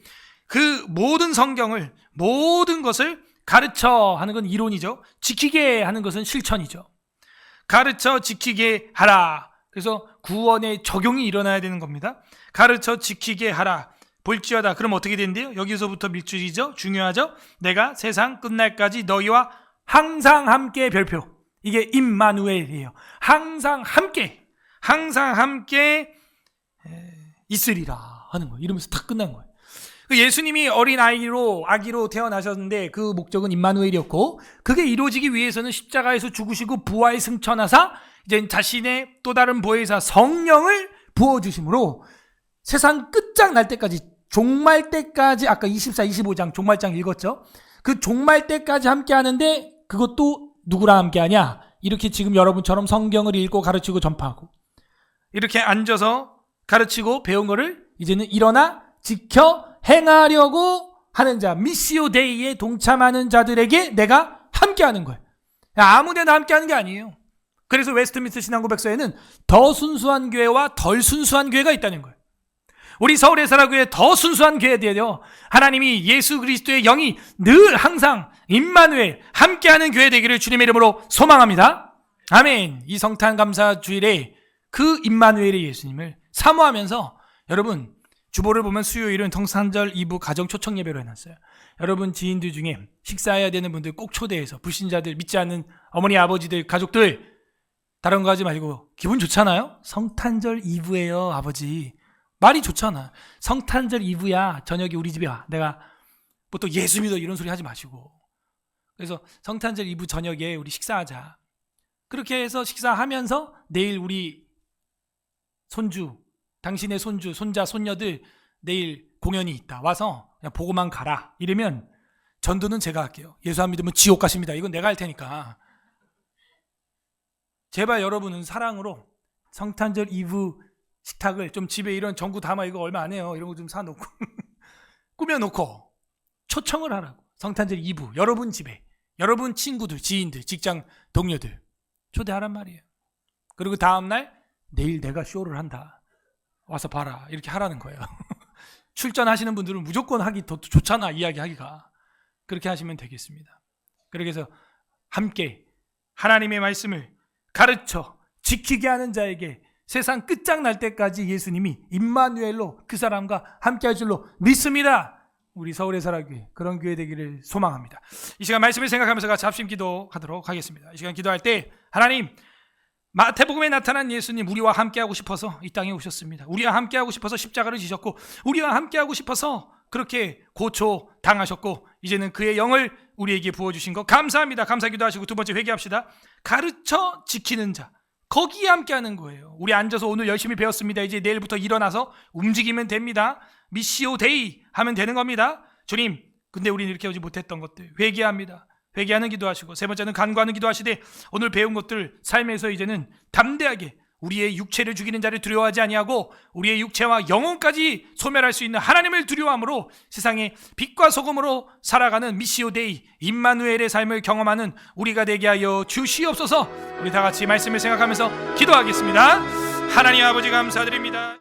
그 모든 성경을 모든 것을 가르쳐 하는 건 이론이죠. 지키게 하는 것은 실천이죠. 가르쳐 지키게 하라. 그래서 구원의 적용이 일어나야 되는 겁니다. 가르쳐 지키게 하라. 볼지어다. 그럼 어떻게 된대요? 여기서부터 밑줄이죠. 중요하죠. 내가 세상 끝날까지 너희와 항상 함께 별표. 이게 임마누엘이에요. 항상 함께 있으리라 하는 거예요. 이러면서 다 끝난 거예요. 예수님이 어린 아기로 태어나셨는데 그 목적은 임마누엘이었고, 그게 이루어지기 위해서는 십자가에서 죽으시고 부활 승천하사 이제 자신의 또 다른 보혜사 성령을 부어주심으로 세상 끝장 날 때까지, 종말 때까지, 아까 24, 25장 종말장 읽었죠? 그 종말 때까지 함께 하는데, 그것도 누구랑 함께 하냐? 이렇게 지금 여러분처럼 성경을 읽고 가르치고 전파하고, 이렇게 앉아서 가르치고 배운 거를 이제는 일어나 지켜 행하려고 하는 자, 미시오 데이에 동참하는 자들에게 내가 함께 하는 거예요. 아무 데나 함께 하는 게 아니에요. 그래서 웨스트민스터 신앙고백서에는 더 순수한 교회와 덜 순수한 교회가 있다는 거예요. 우리 서울의 사랑교회 더 순수한 교회에 대하여 하나님이 예수 그리스도의 영이 늘 항상 임마누엘 함께하는 교회 되기를 주님의 이름으로 소망합니다. 아멘. 이 성탄 감사 주일에 그 임마누엘의 예수님을 사모하면서, 여러분 주보를 보면 수요일은 성탄절 2부 가정 초청 예배로 해놨어요. 여러분 지인들 중에 식사해야 되는 분들 꼭 초대해서, 불신자들, 믿지 않는 어머니 아버지들 가족들, 다른 거 하지 말고 기분 좋잖아요. 성탄절 2부예요 아버지. 말이 좋잖아. 성탄절 2부야. 저녁에 우리 집에 와. 내가 뭐 또 예수 믿어 이런 소리 하지 마시고. 그래서 성탄절 2부 저녁에 우리 식사하자. 그렇게 해서 식사하면서 내일 우리 손주, 당신의 손주, 손자, 손녀들 내일 공연이 있다. 와서 그냥 보고만 가라. 이러면 전도는 제가 할게요. 예수 안 믿으면 지옥 가십니다. 이건 내가 할 테니까. 제발 여러분은 사랑으로 성탄절 2부 식탁을 좀, 집에 이런 전구 담아 이거 얼마 안 해요. 이런 거 좀 사놓고 꾸며놓고 초청을 하라고. 성탄절 2부 여러분 집에, 여러분 친구들, 지인들, 직장 동료들 초대하란 말이에요. 그리고 다음날 내일 내가 쇼를 한다. 와서 봐라. 이렇게 하라는 거예요. 출전하시는 분들은 무조건 하기 더 좋잖아. 이야기하기가. 그렇게 하시면 되겠습니다. 그래서 함께 하나님의 말씀을 가르쳐 지키게 하는 자에게 세상 끝장날 때까지 예수님이 임마누엘로 그 사람과 함께 할 줄로 믿습니다. 우리 서울의 사랑교회 그런 교회 되기를 소망합니다. 이 시간 말씀을 생각하면서 같이 합심 기도하도록 하겠습니다. 이 시간 기도할 때, 하나님, 마태복음에 나타난 예수님, 우리와 함께하고 싶어서 이 땅에 오셨습니다. 우리와 함께하고 싶어서 십자가를 지셨고, 우리와 함께하고 싶어서 그렇게 고초 당하셨고, 이제는 그의 영을 우리에게 부어주신 것 감사합니다. 감사 기도하시고 두 번째 회개합시다. 가르쳐 지키는 자, 거기에 함께하는 거예요. 우리 앉아서 오늘 열심히 배웠습니다. 이제 내일부터 일어나서 움직이면 됩니다. 미시오 데이 하면 되는 겁니다. 주님, 근데 우리는 이렇게 하지 못했던 것들 회개합니다. 회개하는 기도하시고, 세 번째는 간구하는 기도하시되, 오늘 배운 것들 삶에서 이제는 담대하게 우리의 육체를 죽이는 자를 두려워하지 아니하고 우리의 육체와 영혼까지 소멸할 수 있는 하나님을 두려워함으로 세상의 빛과 소금으로 살아가는 미시오 데이 임마누엘의 삶을 경험하는 우리가 되게 하여 주시옵소서. 우리 다 같이 말씀을 생각하면서 기도하겠습니다. 하나님 아버지 감사드립니다.